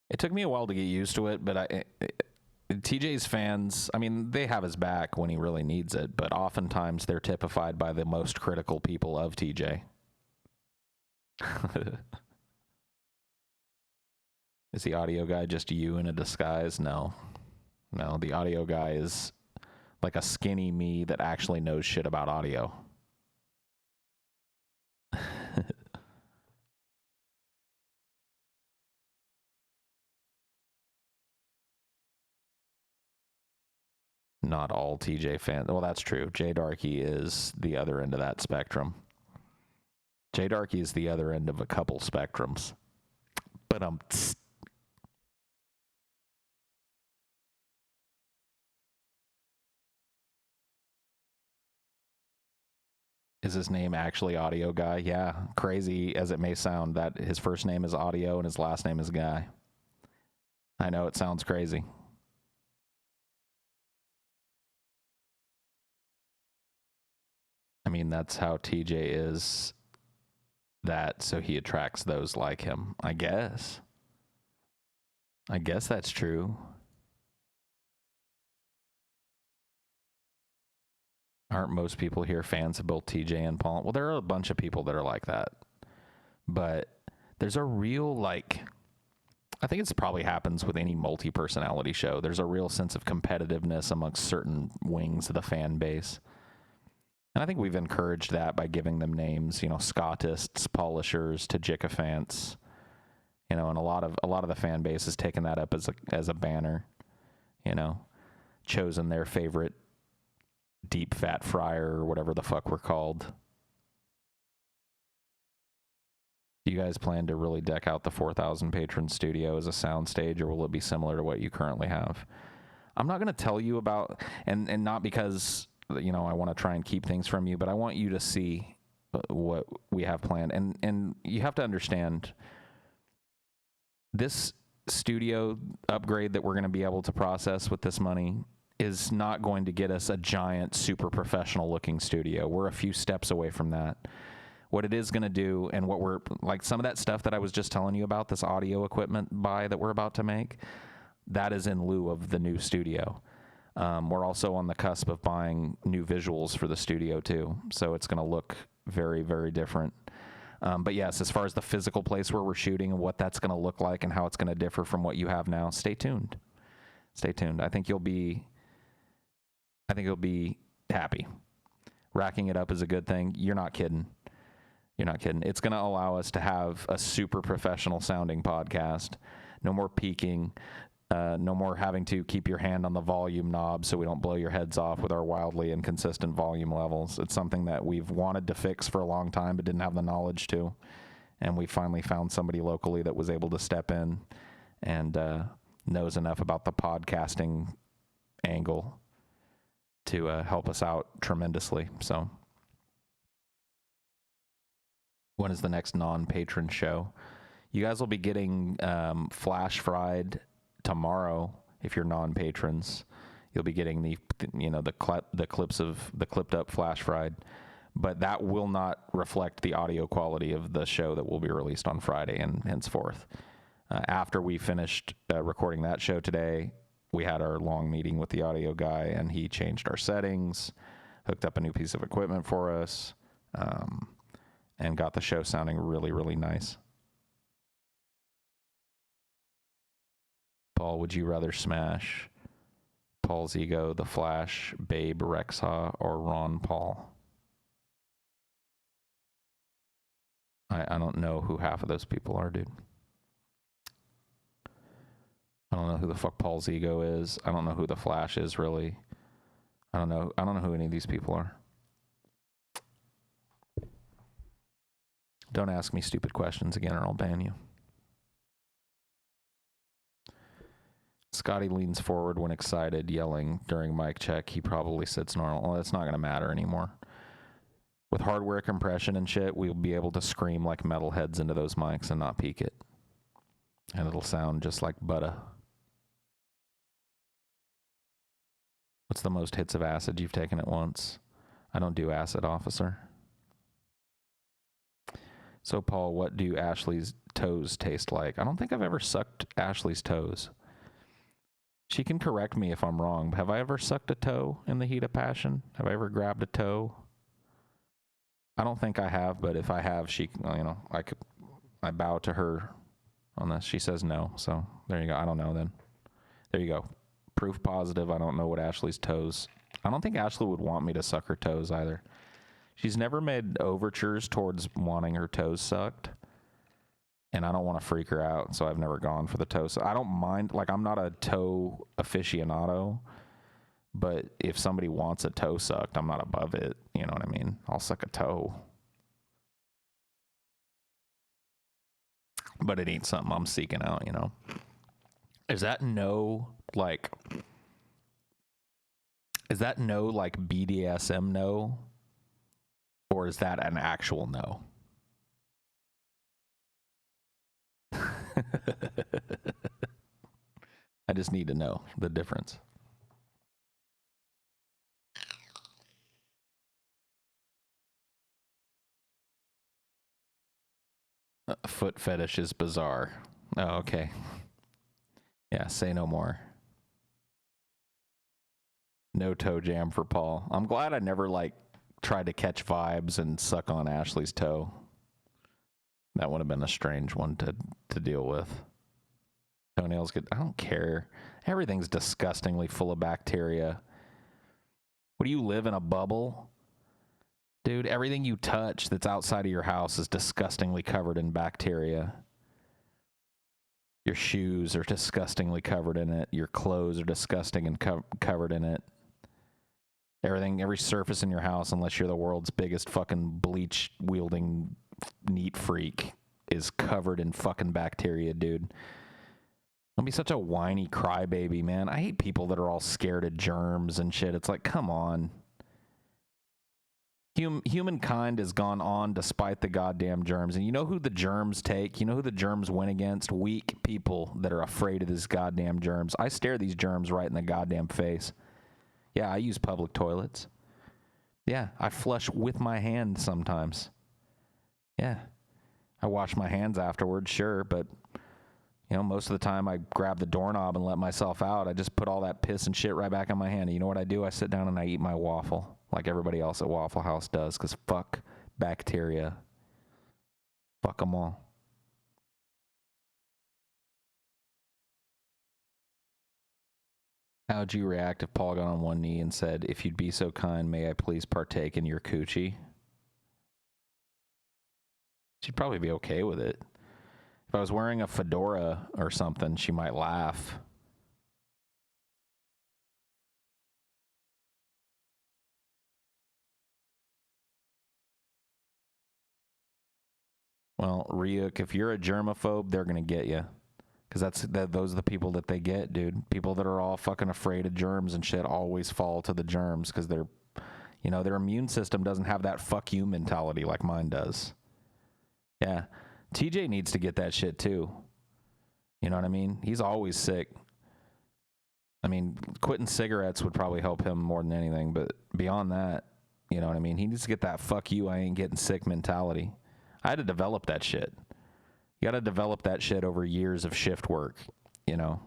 It took me a while to get used to it, but TJ's fans, I mean, they have his back when he really needs it, but oftentimes they're typified by the most critical people of TJ. Is the audio guy just you in a disguise? No. No, the audio guy is like a skinny me that actually knows shit about audio. Not all TJ fans. Well, that's true. J Darky is the other end of that spectrum. J Darky is the other end of a couple spectrums. But is his name actually Audio Guy? Yeah, crazy as it may sound, that his first name is Audio and his last name is Guy. I know it sounds crazy. I mean, that's how TJ is, so he attracts those like him, I guess. I guess that's true. Aren't most people here fans of both TJ and Paul? Well, there are a bunch of people that are like that. But there's a real, I think it probably happens with any multi-personality show. There's a real sense of competitiveness amongst certain wings of the fan base. And I think we've encouraged that by giving them names, Scottists, polishers, Tajikafants, and a lot of the fan base has taken that up as a banner, chosen their favorite deep fat fryer or whatever the fuck we're called. Do you guys plan to really deck out the 4,000 patron studio as a soundstage, or will it be similar to what you currently have? I'm not going to tell you about, and not because I want to try and keep things from you, but I want you to see what we have planned. And you have to understand, this studio upgrade that we're going to be able to process with this money is not going to get us a giant, super professional looking studio. We're a few steps away from that. What it is going to do, and what we're, some of that stuff that I was just telling you about, this audio equipment buy that we're about to make, that is in lieu of the new studio. We're also on the cusp of buying new visuals for the studio too, so it's going to look very, very different. But yes, as far as the physical place where we're shooting and what that's going to look like and how it's going to differ from what you have now, stay tuned. Stay tuned. I think you'll be happy. Racking it up is a good thing. You're not kidding. You're not kidding. It's going to allow us to have a super professional sounding podcast. No more peaking. No more having to keep your hand on the volume knob so we don't blow your heads off with our wildly inconsistent volume levels. It's something that we've wanted to fix for a long time but didn't have the knowledge to. And we finally found somebody locally that was able to step in and knows enough about the podcasting angle to help us out tremendously. So when is the next non-patron show? You guys will be getting Flash Fried tomorrow. If you're non-patrons, you'll be getting the clips of the clipped up Flash Fried, but that will not reflect the audio quality of the show that will be released on Friday and henceforth. After we finished recording that show today, we had our long meeting with the audio guy, and he changed our settings, hooked up a new piece of equipment for us, and got the show sounding really, really nice. Paul, would you rather smash Paul's Ego, The Flash, Babe Rexha, or Ron Paul? I don't know who half of those people are, dude. I don't know who the fuck Paul's Ego is. I don't know who the Flash is, really. I don't know who any of these people are. Don't ask me stupid questions again or I'll ban you. Scotty leans forward when excited, yelling during mic check. He probably sits normal. Well, that's not going to matter anymore. With hardware compression and shit, we'll be able to scream like metalheads into those mics and not peak it. And it'll sound just like butter. What's the most hits of acid you've taken at once? I don't do acid, officer. So, Paul, what do Ashley's toes taste like? I don't think I've ever sucked Ashley's toes. She can correct me if I'm wrong. Have I ever sucked a toe in the heat of passion? Have I ever grabbed a toe? I don't think I have, but if I have, she, you know, I bow to her on this. She says no, so there you go. I don't know then. There you go. Proof positive. I don't know what Ashley's toes. I don't think Ashley would want me to suck her toes either. She's never made overtures towards wanting her toes sucked, and I don't want to freak her out, so I've never gone for the toes. I don't mind, like, I'm not a toe aficionado, but if somebody wants a toe sucked, I'm not above it. You know what I mean? I'll suck a toe. But it ain't something I'm seeking out, you know? Is that no, like BDSM no? Or is that an actual no? I just need to know the difference. Foot fetish is bizarre. Oh, okay. Yeah, say no more. No toe jam for Paul. I'm glad I never, like, tried to catch vibes and suck on Ashley's toe. That would have been a strange one to deal with. Toenails get... I don't care. Everything's disgustingly full of bacteria. What do you live in a bubble? Dude, everything you touch that's outside of your house is disgustingly covered in bacteria. Your shoes are disgustingly covered in it. Your clothes are disgusting and covered in it. Every surface in your house, unless you're the world's biggest fucking bleach-wielding neat freak, is covered in fucking bacteria, dude. Don't be such a whiny crybaby, man. I hate people that are all scared of germs and shit. It's like, come on. Humankind has gone on despite the goddamn germs. And you know who the germs take? You know who the germs win against? Weak people that are afraid of these goddamn germs. I stare these germs right in the goddamn face. Yeah, I use public toilets. Yeah, I flush with my hand sometimes. Yeah. I wash my hands afterwards, sure, but you know, most of the time I grab the doorknob and let myself out. I just put all that piss and shit right back in my hand. And you know what I do? I sit down and I eat my waffle like everybody else at Waffle House does, because fuck bacteria. Fuck them all. How'd you react if Paul got on one knee and said, "If you'd be so kind, may I please partake in your coochie?" She'd probably be okay with it. If I was wearing a fedora or something, she might laugh. Well, Ryuk, if you're a germaphobe, they're going to get you. Because those are the people that they get, dude. People that are all fucking afraid of germs and shit always fall to the germs because they're, you know, their immune system doesn't have that fuck you mentality like mine does. Yeah. TJ needs to get that shit too. You know what I mean? He's always sick. I mean, quitting cigarettes would probably help him more than anything, but beyond that, you know what I mean? He needs to get that fuck you, I ain't getting sick mentality. I had to develop that shit. You got to develop that shit over years of shift work, you know.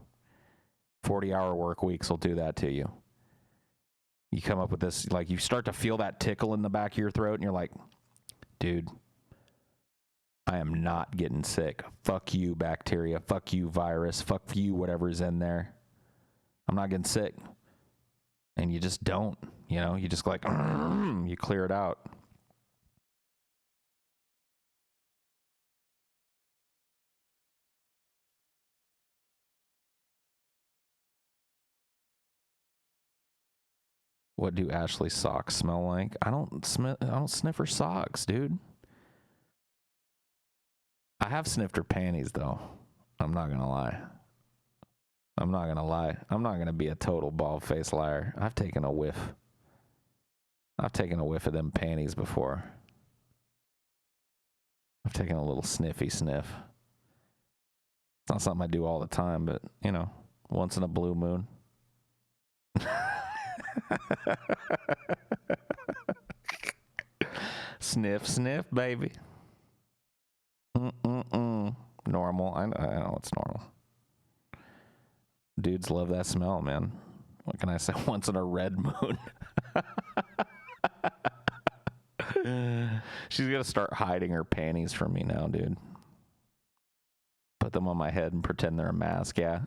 40-hour work weeks will do that to you. You come up with this, like, you start to feel that tickle in the back of your throat, and you're like, dude, I am not getting sick. Fuck you, bacteria. Fuck you, virus. Fuck you, whatever's in there. I'm not getting sick. And you just don't, you know, you just like, you clear it out. What do Ashley's socks smell like? I don't sniff her socks, dude. I have sniffed her panties, though. I'm not gonna lie. I'm not gonna be a total bald-faced liar. I've taken a whiff of them panties before. I've taken a little sniffy sniff. It's not something I do all the time, but, you know, once in a blue moon. Sniff, sniff, baby. Normal. I know it's normal. Dudes love that smell, man. What can I say? Once in a red moon. She's gonna start hiding her panties from me now, dude. Put them on my head and pretend they're a mask, yeah.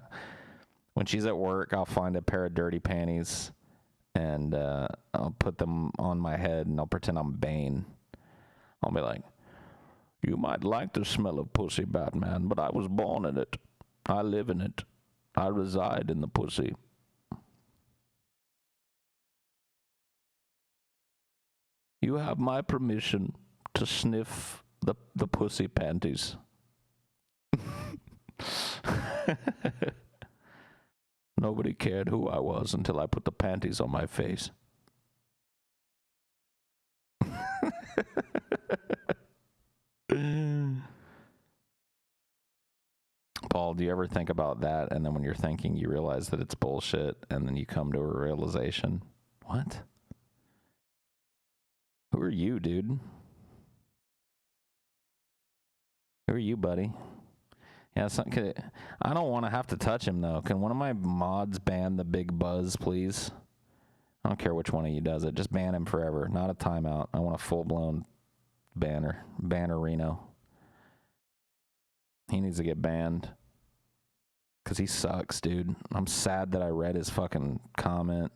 When she's at work, I'll find a pair of dirty panties and I'll put them on my head and I'll pretend I'm Bane. I'll be like, you might like the smell of pussy, Batman, but I was born in it. I live in it. I reside in the pussy. You have my permission to sniff the pussy panties. Nobody cared who I was until I put the panties on my face. Paul, do you ever think about that and then when you're thinking you realize that it's bullshit and then you come to a realization? What? Who are you, dude? Who are you, buddy? Yeah, I don't want to have to touch him, though. Can one of my mods ban the big buzz, please? I don't care which one of you does it. Just ban him forever. Not a timeout. I want a full-blown bannerino. He needs to get banned. Because he sucks, dude. I'm sad that I read his fucking comment.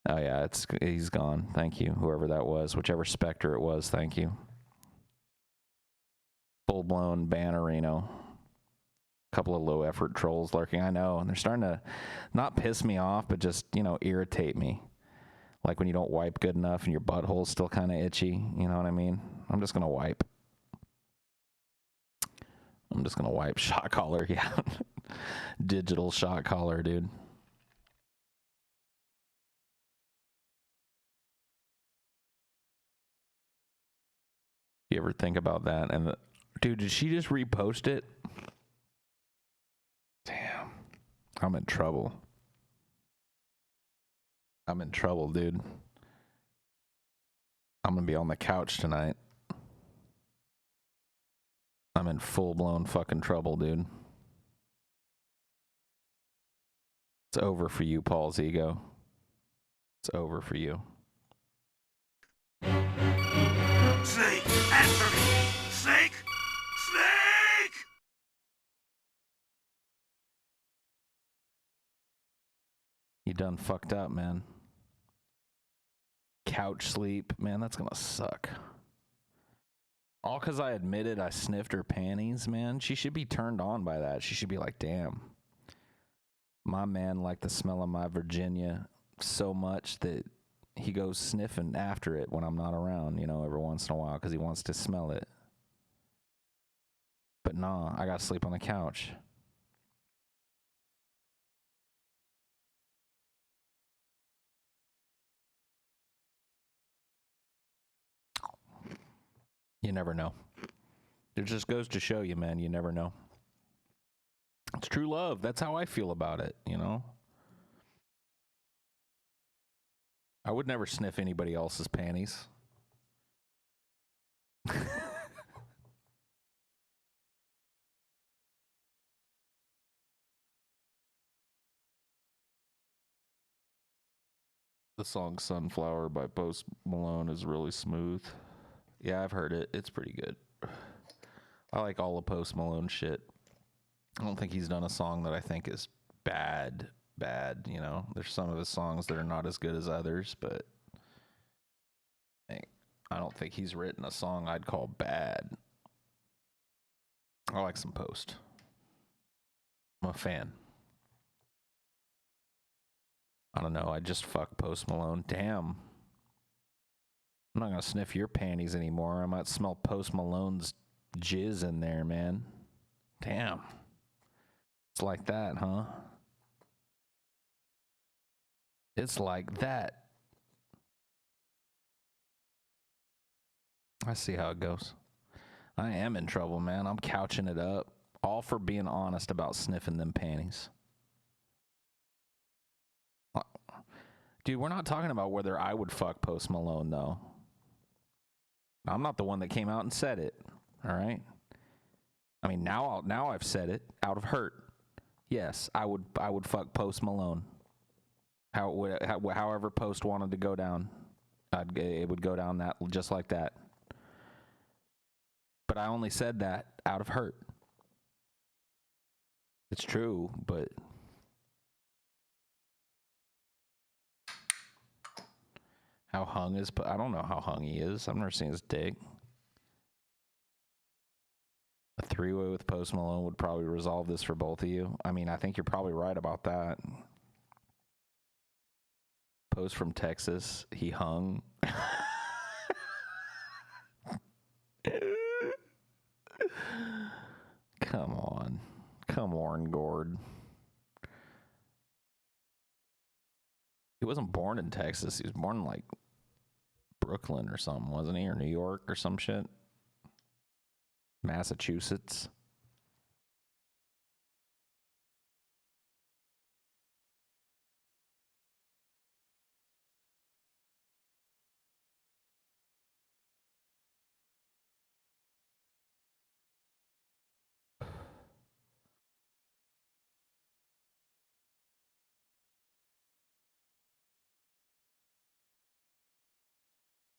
Oh, yeah, he's gone. Thank you, whoever that was. Whichever Spectre it was, thank you. Full-blown bannerino. Couple of low-effort trolls lurking, I know. And they're starting to not piss me off, but just, you know, irritate me. Like when you don't wipe good enough and your butthole's still kind of itchy. You know what I mean? I'm just going to wipe. Shot collar, yeah. Digital shot collar, dude. You ever think about that? And dude, did she just repost it? Damn. I'm in trouble. Dude. I'm gonna be on the couch tonight. I'm in full-blown fucking trouble, dude. It's over for you, Paul's ego. It's over for you. Snake, answer me! Snake! Snake! You done fucked up, man. Couch sleep, man, that's gonna suck. All because I admitted I sniffed her panties, man. She should be turned on by that. She should be like, damn. My man liked the smell of my Virginia so much that he goes sniffing after it when I'm not around, you know, every once in a while because he wants to smell it. But nah, I gotta sleep on the couch. You never know. It just goes to show you, man, you never know. It's true love. That's how I feel about it, you know? I would never sniff anybody else's panties. The song Sunflower by Post Malone is really smooth. Yeah, I've heard it. It's pretty good. I like all the Post Malone shit. I don't think he's done a song that I think is bad. You know, there's some of his songs that are not as good as others, but I don't think he's written a song I'd call bad. I like some Post. I'm a fan. I don't know. I just fuck Post Malone. Damn. I'm not going to sniff your panties anymore. I might smell Post Malone's jizz in there, man. Damn. It's like that, huh? It's like that. I see how it goes. I am in trouble, man. I'm couching it up. All for being honest about sniffing them panties. Dude, we're not talking about whether I would fuck Post Malone, though. I'm not the one that came out and said it, all right? I mean, now I've said it out of hurt. Yes, I would fuck Post Malone. However Post wanted to go down, it would go down that just like that. But I only said that out of hurt. It's true, but how hung is? I don't know how hung he is. I've never seen his dick. A three-way with Post Malone would probably resolve this for both of you. I mean, I think you're probably right about that. Post from Texas, he hung. Come on, Gord. He wasn't born in Texas. He was born in like Brooklyn or something, wasn't he? Or New York or some shit. Massachusetts.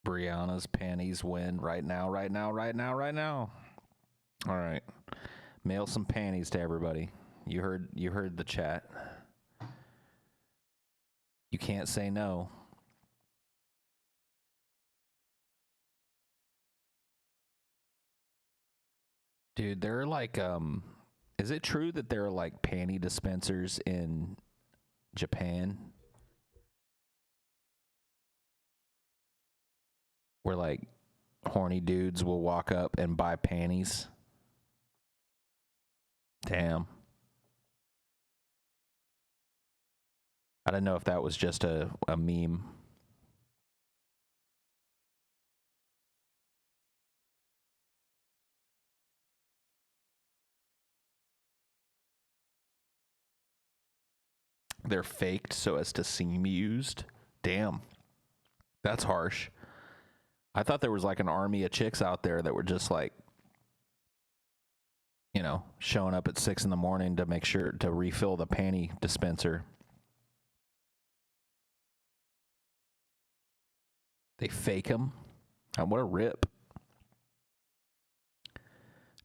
Brianna's panties win right now. All right. Mail some panties to everybody. You heard the chat. You can't say no. Dude, there are like is it true that there are like panty dispensers in Japan? Where like horny dudes will walk up and buy panties. Damn. I didn't know if that was just a meme. They're faked so as to seem used. Damn. That's harsh. I thought there was like an army of chicks out there that were just like, you know, showing up at 6 a.m. to make sure to refill the panty dispenser. They fake them. What a rip.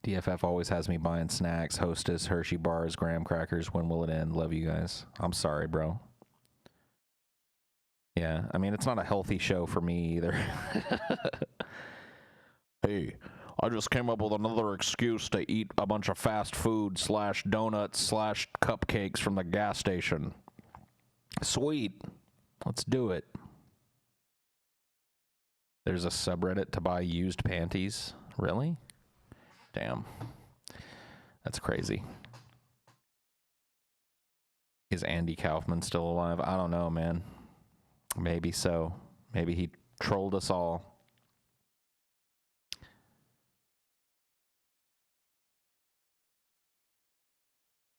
DFF always has me buying snacks, Hostess, Hershey bars, graham crackers. When will it end? Love you guys. I'm sorry, bro. Yeah, I mean, it's not a healthy show for me either. Hey, I just came up with another excuse to eat a bunch of fast food / donuts / cupcakes from the gas station. Sweet. Let's do it. There's a subreddit to buy used panties. Really? Damn. That's crazy. Is Andy Kaufman still alive? I don't know, man. Maybe so. Maybe he trolled us all.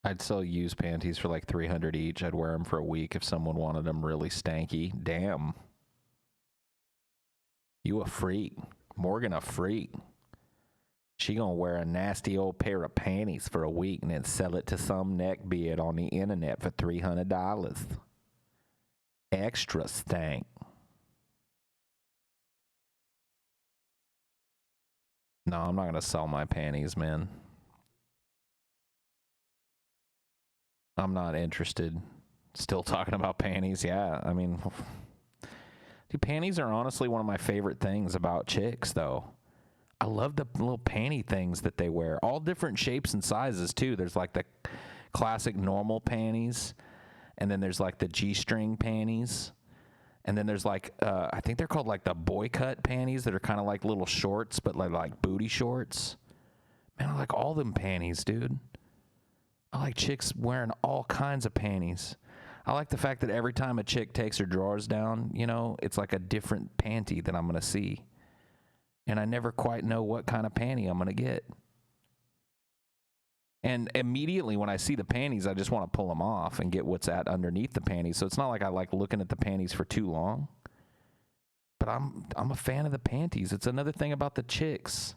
I'd sell used panties for like $300 each. I'd wear them for a week if someone wanted them really stanky. Damn. You a freak. Morgan a freak. She gonna wear a nasty old pair of panties for a week and then sell it to some neckbeard on the internet for $300. Extra stank. No, I'm not going to sell my panties, man. I'm not interested. Still talking about panties? Yeah, I mean, dude, panties are honestly one of my favorite things about chicks, though. I love the little panty things that they wear. All different shapes and sizes, too. There's like the classic normal panties, and then there's like the G-string panties. And then there's like, I think they're called like the boy cut panties that are kind of like little shorts, but like booty shorts. Man, I like all them panties, dude. I like chicks wearing all kinds of panties. I like the fact that every time a chick takes her drawers down, you know, it's like a different panty that I'm going to see. And I never quite know what kind of panty I'm going to get. And immediately when I see the panties, I just want to pull them off and get what's at underneath the panties. So it's not like I like looking at the panties for too long. But I'm a fan of the panties. It's another thing about the chicks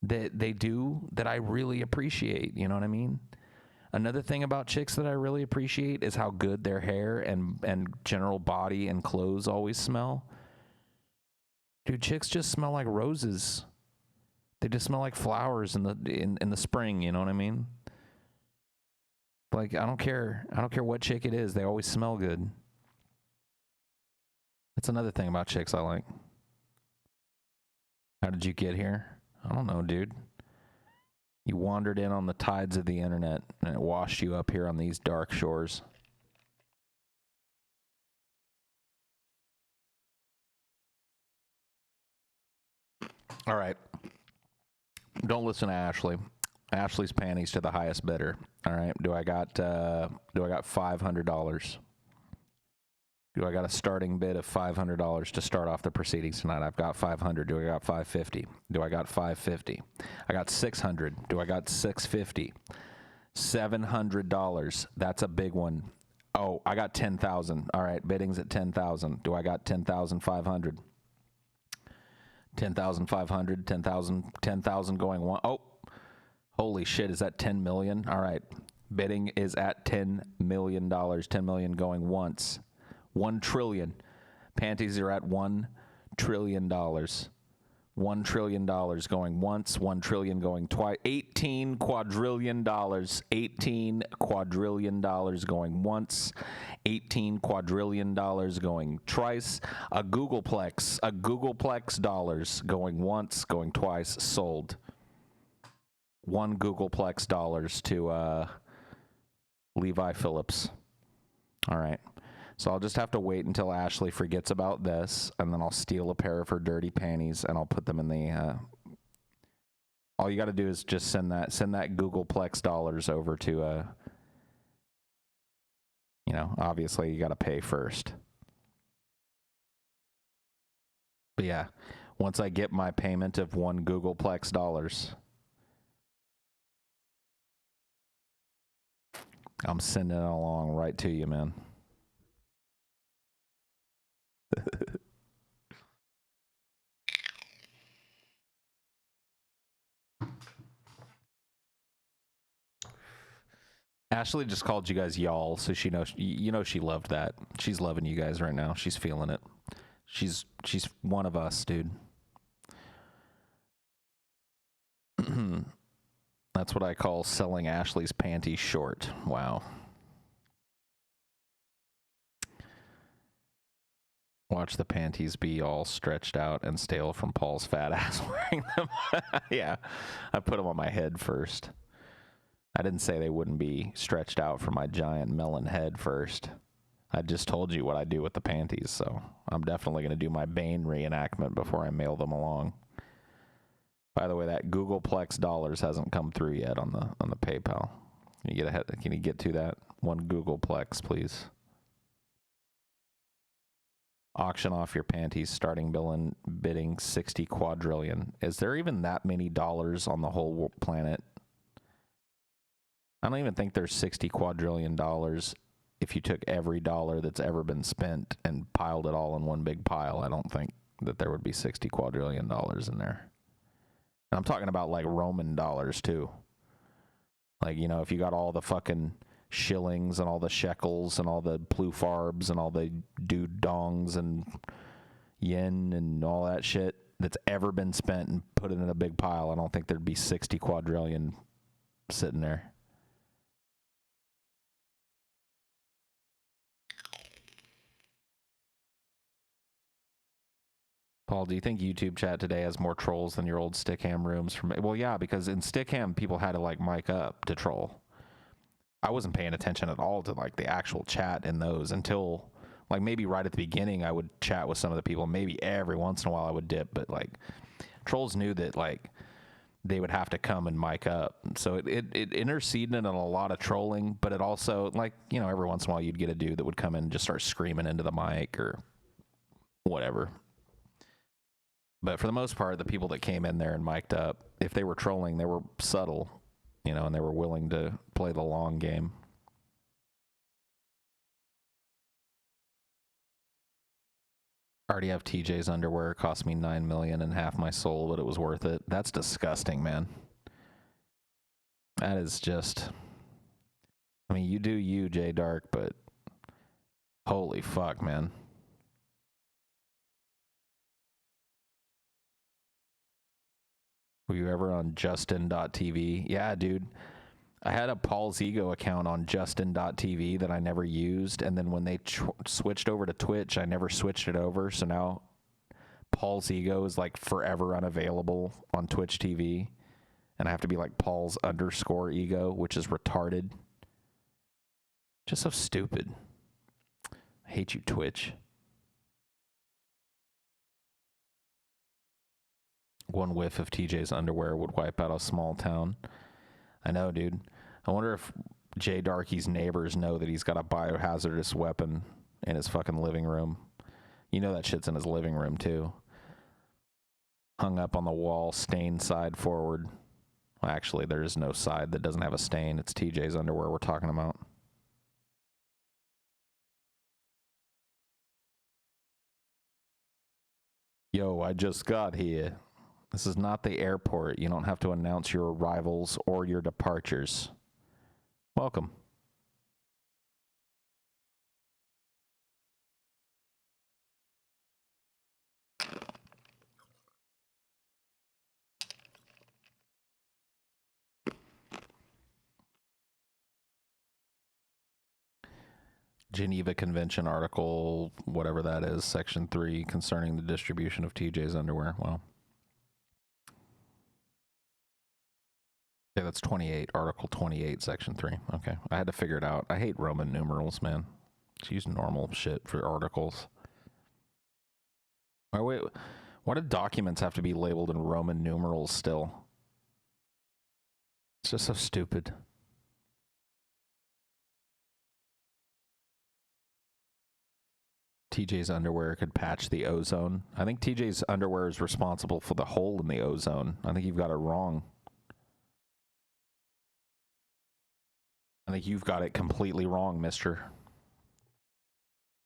that they do that I really appreciate. You know what I mean? Another thing about chicks that I really appreciate is how good their hair and general body and clothes always smell. Dude, chicks just smell like roses. They just smell like flowers in the spring, you know what I mean? Like, I don't care what chick it is, they always smell good. That's another thing about chicks I like. How did you get here? I don't know, dude. You wandered in on the tides of the internet, and it washed you up here on these dark shores. All right. Don't listen to Ashley. Ashley's panties to the highest bidder. All right. Do I got $500? Do I got a starting bid of $500 to start off the proceedings tonight? I've got $500. Do I got $550? Do I got $550? I got $600. Do I got $650? $700. That's a big one. Oh, I got $10,000. All right, bidding's at $10,000. Do I got $10,500? $10,500. $10,000 going one. Oh, holy shit! Is that $10 million? All right, bidding is at $10 million. $10 million going once. $1 trillion. Panties are at $1 trillion. $1 trillion going once, $1 trillion going twice, $18 quadrillion. $18 quadrillion going once, $18 quadrillion going twice. A Googleplex dollars going once, going twice, sold. $1 Googleplex dollars to Levi Phillips. All right. So I'll just have to wait until Ashley forgets about this, and then I'll steal a pair of her dirty panties, and I'll put them in the, all you got to do is just send that Googleplex dollars over to, you know, obviously you got to pay first. But yeah, once I get my payment of $1 Googleplex dollars, I'm sending it along right to you, man. Ashley just called you guys y'all, so she knows, you know, she loved that. She's loving you guys right now. She's feeling it. She's one of us, dude. That's what I call selling Ashley's panties short. Wow. Watch the panties be all stretched out and stale from Paul's fat ass wearing them. Yeah, I put them on my head first. I didn't say they wouldn't be stretched out from my giant melon head first. I just told you what I do with the panties, so I'm definitely going to do my Bane reenactment before I mail them along. By the way, that Googleplex dollars hasn't come through yet on the PayPal. Can you get to that? $1 Googleplex, please. Auction off your panties, starting bidding 60 quadrillion. Is there even that many dollars on the whole planet? I don't even think there's 60 quadrillion dollars. If you took every dollar that's ever been spent and piled it all in one big pile, I don't think that there would be 60 quadrillion dollars in there. And I'm talking about like Roman dollars too. Like, you know, if you got all the fucking shillings and all the shekels and all the plufarbs and all the dude dongs and yen and all that shit, that's ever been spent and put it in a big pile, I don't think there'd be 60 quadrillion sitting there. Paul, do you think YouTube chat today has more trolls than your old Stickam rooms? Well, yeah, because in Stickam, people had to, like, mic up to troll. I wasn't paying attention at all to, like, the actual chat in those until, like, maybe right at the beginning I would chat with some of the people. Maybe every once in a while I would dip, but, like, trolls knew that, like, they would have to come and mic up. So it interceded in a lot of trolling, but it also, like, you know, every once in a while you'd get a dude that would come in and just start screaming into the mic or whatever. But for the most part, the people that came in there and mic'd up, if they were trolling, they were subtle, you know, and they were willing to play the long game. I already have TJ's underwear. It cost me $9 million and half my soul, but it was worth it. That's disgusting, man. That is just... I mean, you do you, J Dark, but holy fuck, man. Were you ever on Justin.tv? Yeah, dude. I had a Paul's Ego account on Justin.tv that I never used, and then when they switched over to Twitch, I never switched it over, so now Paul's Ego is like forever unavailable on Twitch TV, and I have to be like Paul's_ego, which is retarded. Just so stupid. I hate you, Twitch. One whiff of TJ's underwear would wipe out a small town. I know, dude. I wonder if Jay Darky's neighbors know that he's got a biohazardous weapon in his fucking living room. You know that shit's in his living room, too. Hung up on the wall, stained side forward. Well, actually, there is no side that doesn't have a stain. It's TJ's underwear we're talking about. Yo, I just got here. This is not the airport. You don't have to announce your arrivals or your departures. Welcome. Geneva Convention article, whatever that is, section 3, concerning the distribution of TJ's underwear. Well, yeah, that's 28, article 28, section 3. Okay, I had to figure it out. I hate Roman numerals, man. Just use normal shit for articles. Oh, wait, why do documents have to be labeled in Roman numerals still? It's just so stupid. TJ's underwear could patch the ozone. I think TJ's underwear is responsible for the hole in the ozone. I think you've got it wrong. I think you've got it completely wrong, mister.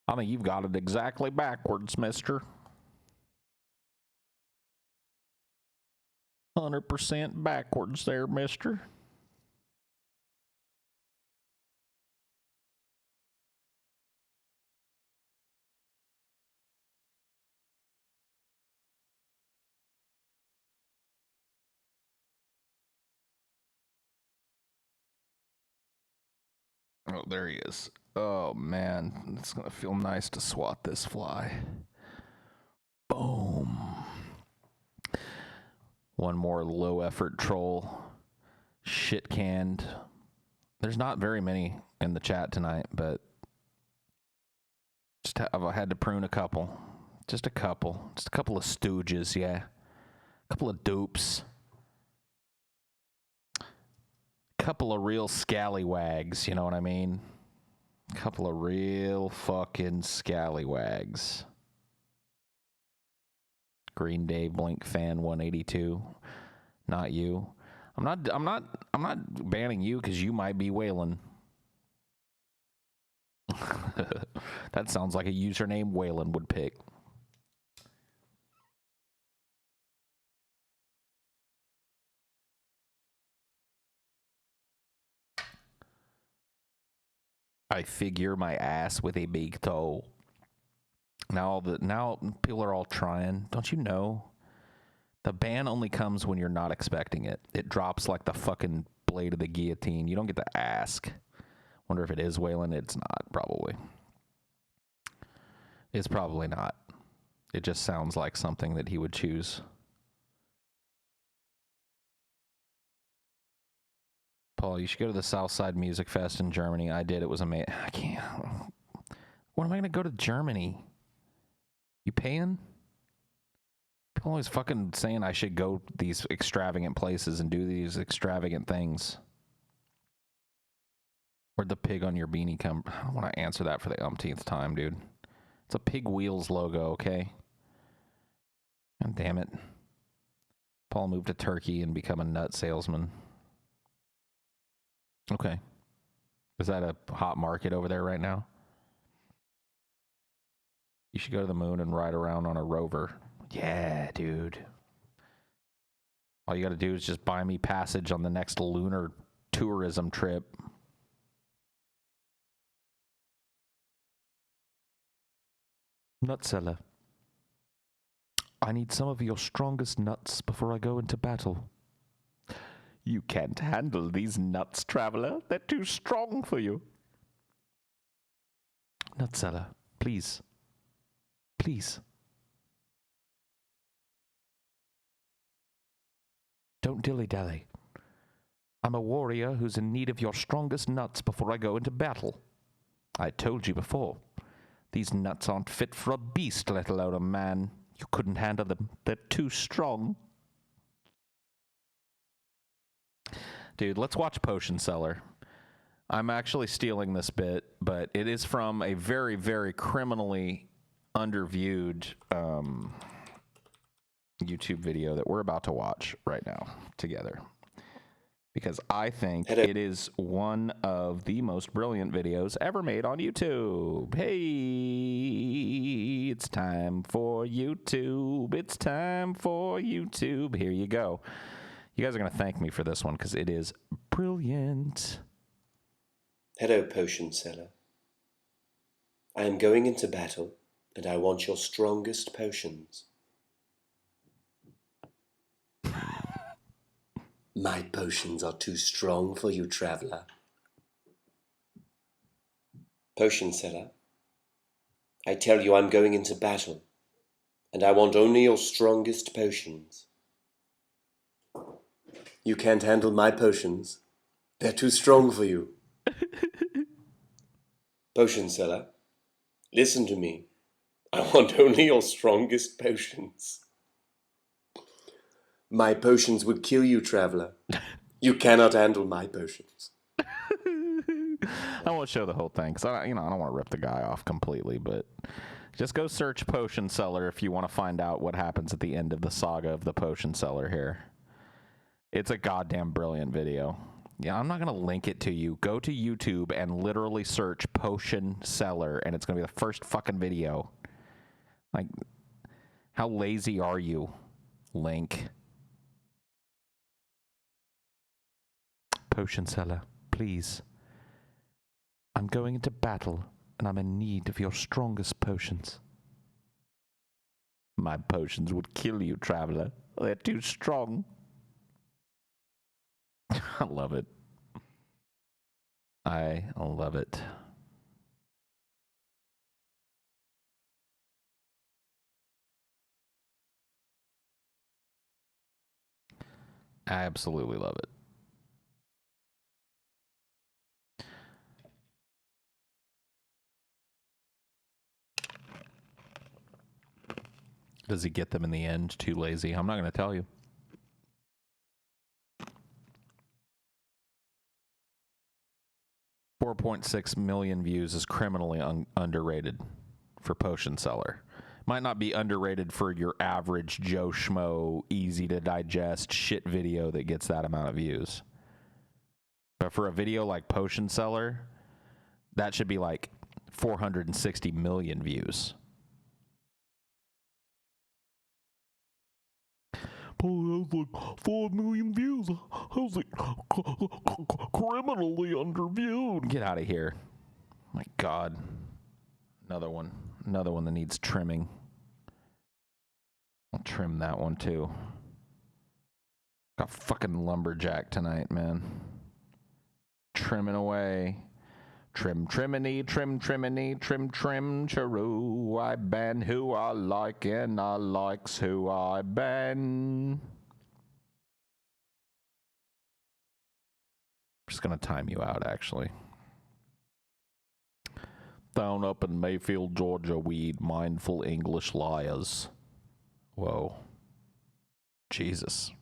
I think you've got it exactly backwards, mister. 100% backwards there, mister. Oh, there he is. Oh, man. It's going to feel nice to swat this fly. Boom. One more low-effort troll. Shit-canned. There's not very many in the chat tonight, but just I've had to prune a couple. Just a couple. Just a couple of stooges, yeah. A couple of dupes. Couple of real scallywags, you know what I mean? Couple of real fucking scallywags. Green Day Blink fan 182. Not you. I'm not banning you because you might be Waylon. That sounds like a username Waylon would pick. I figure my ass with a big toe. Now people are all trying. Don't you know? The ban only comes when you're not expecting it. It drops like the fucking blade of the guillotine. You don't get to ask. Wonder if it is Waylon. It's not, probably. It's probably not. It just sounds like something that he would choose. Paul, you should go to the Southside Music Fest in Germany. I did. It was amazing. I can't. When am I going to go to Germany? You paying? People always fucking saying I should go these extravagant places and do these extravagant things. Where'd the pig on your beanie come? I don't want to answer that for the umpteenth time, dude. It's a Pig Wheels logo, okay? God damn it. Paul moved to Turkey and become a nut salesman. Okay. Is that a hot market over there right now? You should go to the moon and ride around on a rover. Yeah, dude. All you gotta do is just buy me passage on the next lunar tourism trip. Nutseller. I need some of your strongest nuts before I go into battle. You can't handle these nuts, traveler. They're too strong for you. Nutseller, please. Please. Don't dilly-dally. I'm a warrior who's in need of your strongest nuts before I go into battle. I told you before. These nuts aren't fit for a beast, let alone a man. You couldn't handle them. They're too strong. Dude, let's watch Potion Seller. I'm actually stealing this bit, but it is from a very, very criminally underviewed YouTube video that we're about to watch right now together. Because I think it is one of the most brilliant videos ever made on YouTube. Hey, it's time for YouTube. It's time for YouTube. Here you go. You guys are going to thank me for this one because it is brilliant. Hello, Potion Seller. I am going into battle, and I want your strongest potions. My potions are too strong for you, traveler. Potion Seller, I tell you I'm going into battle, and I want only your strongest potions. You can't handle my potions. They're too strong for you. Potion Seller, listen to me. I want only your strongest potions. My potions would kill you, traveler. You cannot handle my potions. I won't show the whole thing because I don't want to rip the guy off completely, but just go search Potion Seller if you want to find out what happens at the end of the saga of the Potion Seller here. It's a goddamn brilliant video. Yeah, I'm not going to link it to you. Go to YouTube and literally search Potion Seller, and it's going to be the first fucking video. Like, how lazy are you, Link? Potion Seller, please. I'm going into battle, and I'm in need of your strongest potions. My potions would kill you, traveler. They're too strong. I love it. I love it. I absolutely love it. Does he get them in the end? Too lazy? I'm not going to tell you. $4.6 million views is criminally underrated for Potion Seller. Might not be underrated for your average Joe Schmo, easy to digest shit video that gets that amount of views. But for a video like Potion Seller, that should be like 460 million views. Paul has like 4 million views. I was like criminally underviewed. Get out of here. My God. Another one. Another one that needs trimming. I'll trim that one too. Got fucking lumberjack tonight, man. Trimming away. Trim, triminy, trim, triminy, trim, trim, charoo. I ban who I like and I likes who I ban. Just gonna time you out, actually. Down up in Mayfield, Georgia, weed mindful English liars. Whoa. Jesus.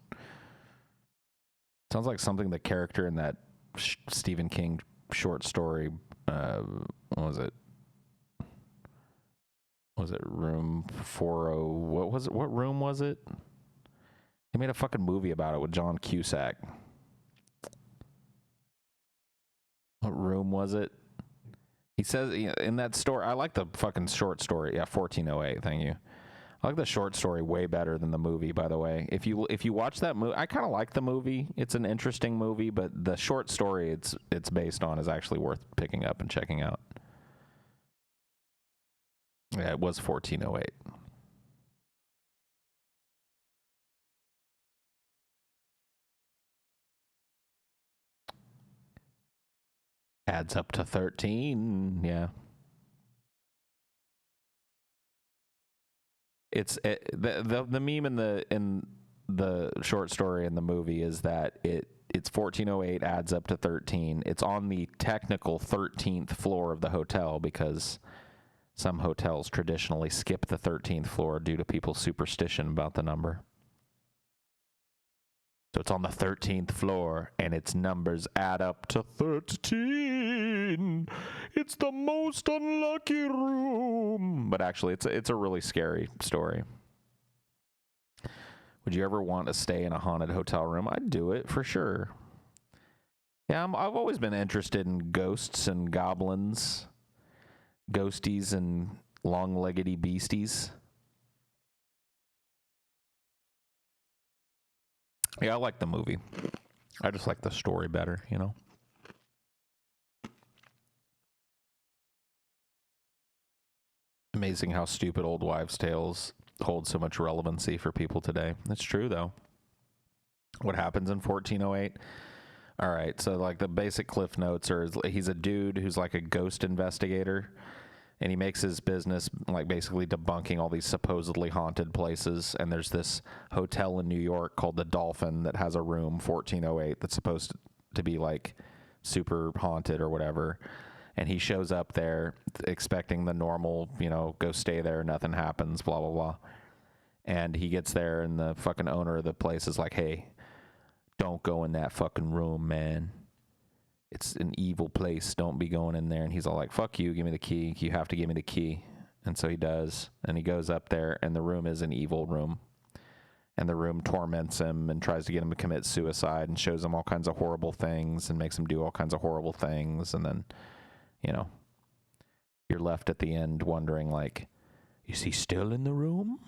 Sounds like something the character in that Stephen King short story, what was it? Was it Room 40? What was it? What room was it? He made a fucking movie about it with John Cusack. What room was it? He says in that story, I like the fucking short story. Yeah, 1408, thank you. I like the short story way better than the movie, by the way. If you watch that movie, I kind of like the movie. It's an interesting movie, but the short story it's based on is actually worth picking up and checking out. Yeah, it was 1408. Adds up to 13, yeah. It's the meme in the short story in the movie is that it's 1408 adds up to 13. It's on the technical 13th floor of the hotel because some hotels traditionally skip the 13th floor due to people's superstition about the number. So it's on the 13th floor, and its numbers add up to 13. It's the most unlucky room. But actually, it's a really scary story. Would you ever want to stay in a haunted hotel room? I'd do it for sure. Yeah, I've always been interested in ghosts and goblins, ghosties and long-leggedy beasties. Yeah, I like the movie. I just like the story better, you know? Amazing how stupid old wives' tales hold so much relevancy for people today. It's true, though. What happens in 1408? All right, so like the basic cliff notes are he's a dude who's like a ghost investigator, and he makes his business like basically debunking all these supposedly haunted places. And there's this hotel in New York called the Dolphin that has a room 1408 that's supposed to be like super haunted or whatever. And he shows up there expecting the normal, you know, go stay there, nothing happens, blah, blah, blah. And he gets there and the fucking owner of the place is like, hey, don't go in that fucking room, man. It's an evil place. Don't be going in there. And he's all like, fuck you. Give me the key. You have to give me the key. And so he does. And he goes up there, and the room is an evil room. And the room torments him and tries to get him to commit suicide and shows him all kinds of horrible things and makes him do all kinds of horrible things. And then, you know, you're left at the end wondering, like, is he still in the room?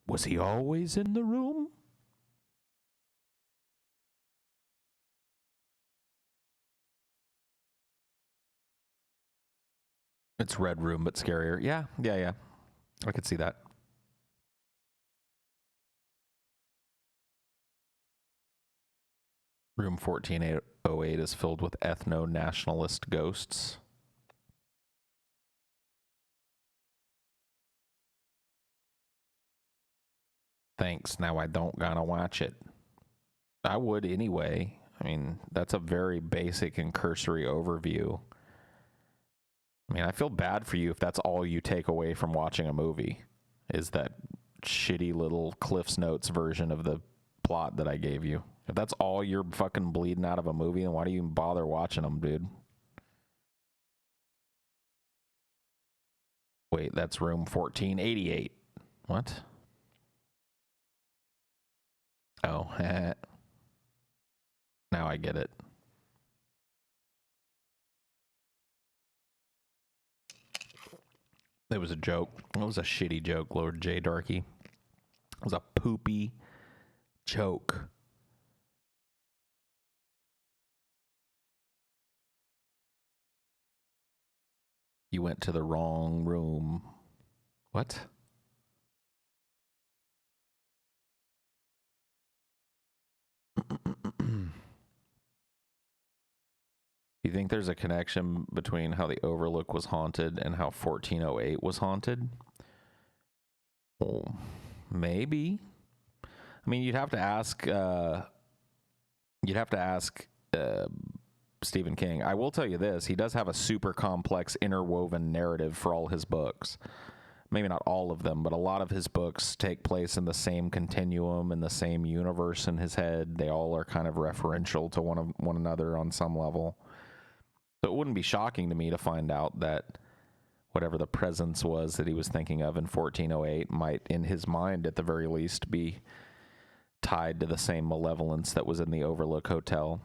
Was he always in the room? It's Red Room, but scarier. Yeah. I could see that. Room 1408 is filled with ethno-nationalist ghosts. Thanks. Now I don't gotta watch it. I would anyway. I mean, that's a very basic and cursory overview. I mean, I feel bad for you if that's all you take away from watching a movie, is that shitty little Cliff's Notes version of the plot that I gave you. If that's all you're fucking bleeding out of a movie, then why do you even bother watching them, dude? Wait, that's room 1488. What? Oh, now I get it. It was a joke. It was a shitty joke, Lord J. Darky. It was a poopy joke. You went to the wrong room. What? You think there's a connection between how the Overlook was haunted and how 1408 was haunted? Well, maybe. I mean, you'd have to ask. Stephen King. I will tell you this: he does have a super complex, interwoven narrative for all his books. Maybe not all of them, but a lot of his books take place in the same continuum, in the same universe in his head. They all are kind of referential to one another on some level. So it wouldn't be shocking to me to find out that whatever the presence was that he was thinking of in 1408 might, in his mind at the very least, be tied to the same malevolence that was in the Overlook Hotel.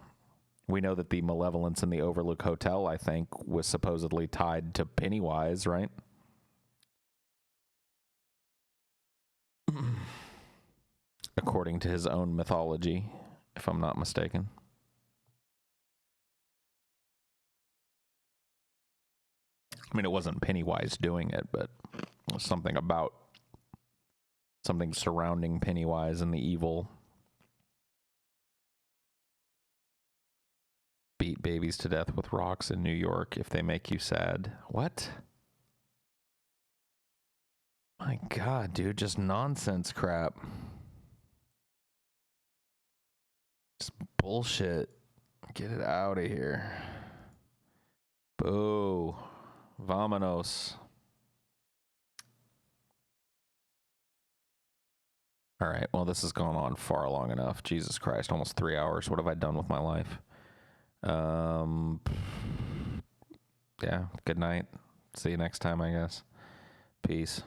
We know that the malevolence in the Overlook Hotel, I think, was supposedly tied to Pennywise, right? According to his own mythology, if I'm not mistaken. I mean, it wasn't Pennywise doing it, but it was something surrounding Pennywise and the evil. Beat babies to death with rocks in New York if they make you sad. What? My God, dude, just nonsense crap. Just bullshit. Get it out of here. Boo. Vamonos. All right, well, this has gone on far long enough. Jesus Christ, almost 3 hours. What have I done with my life? Yeah, good night. See you next time, I guess. Peace.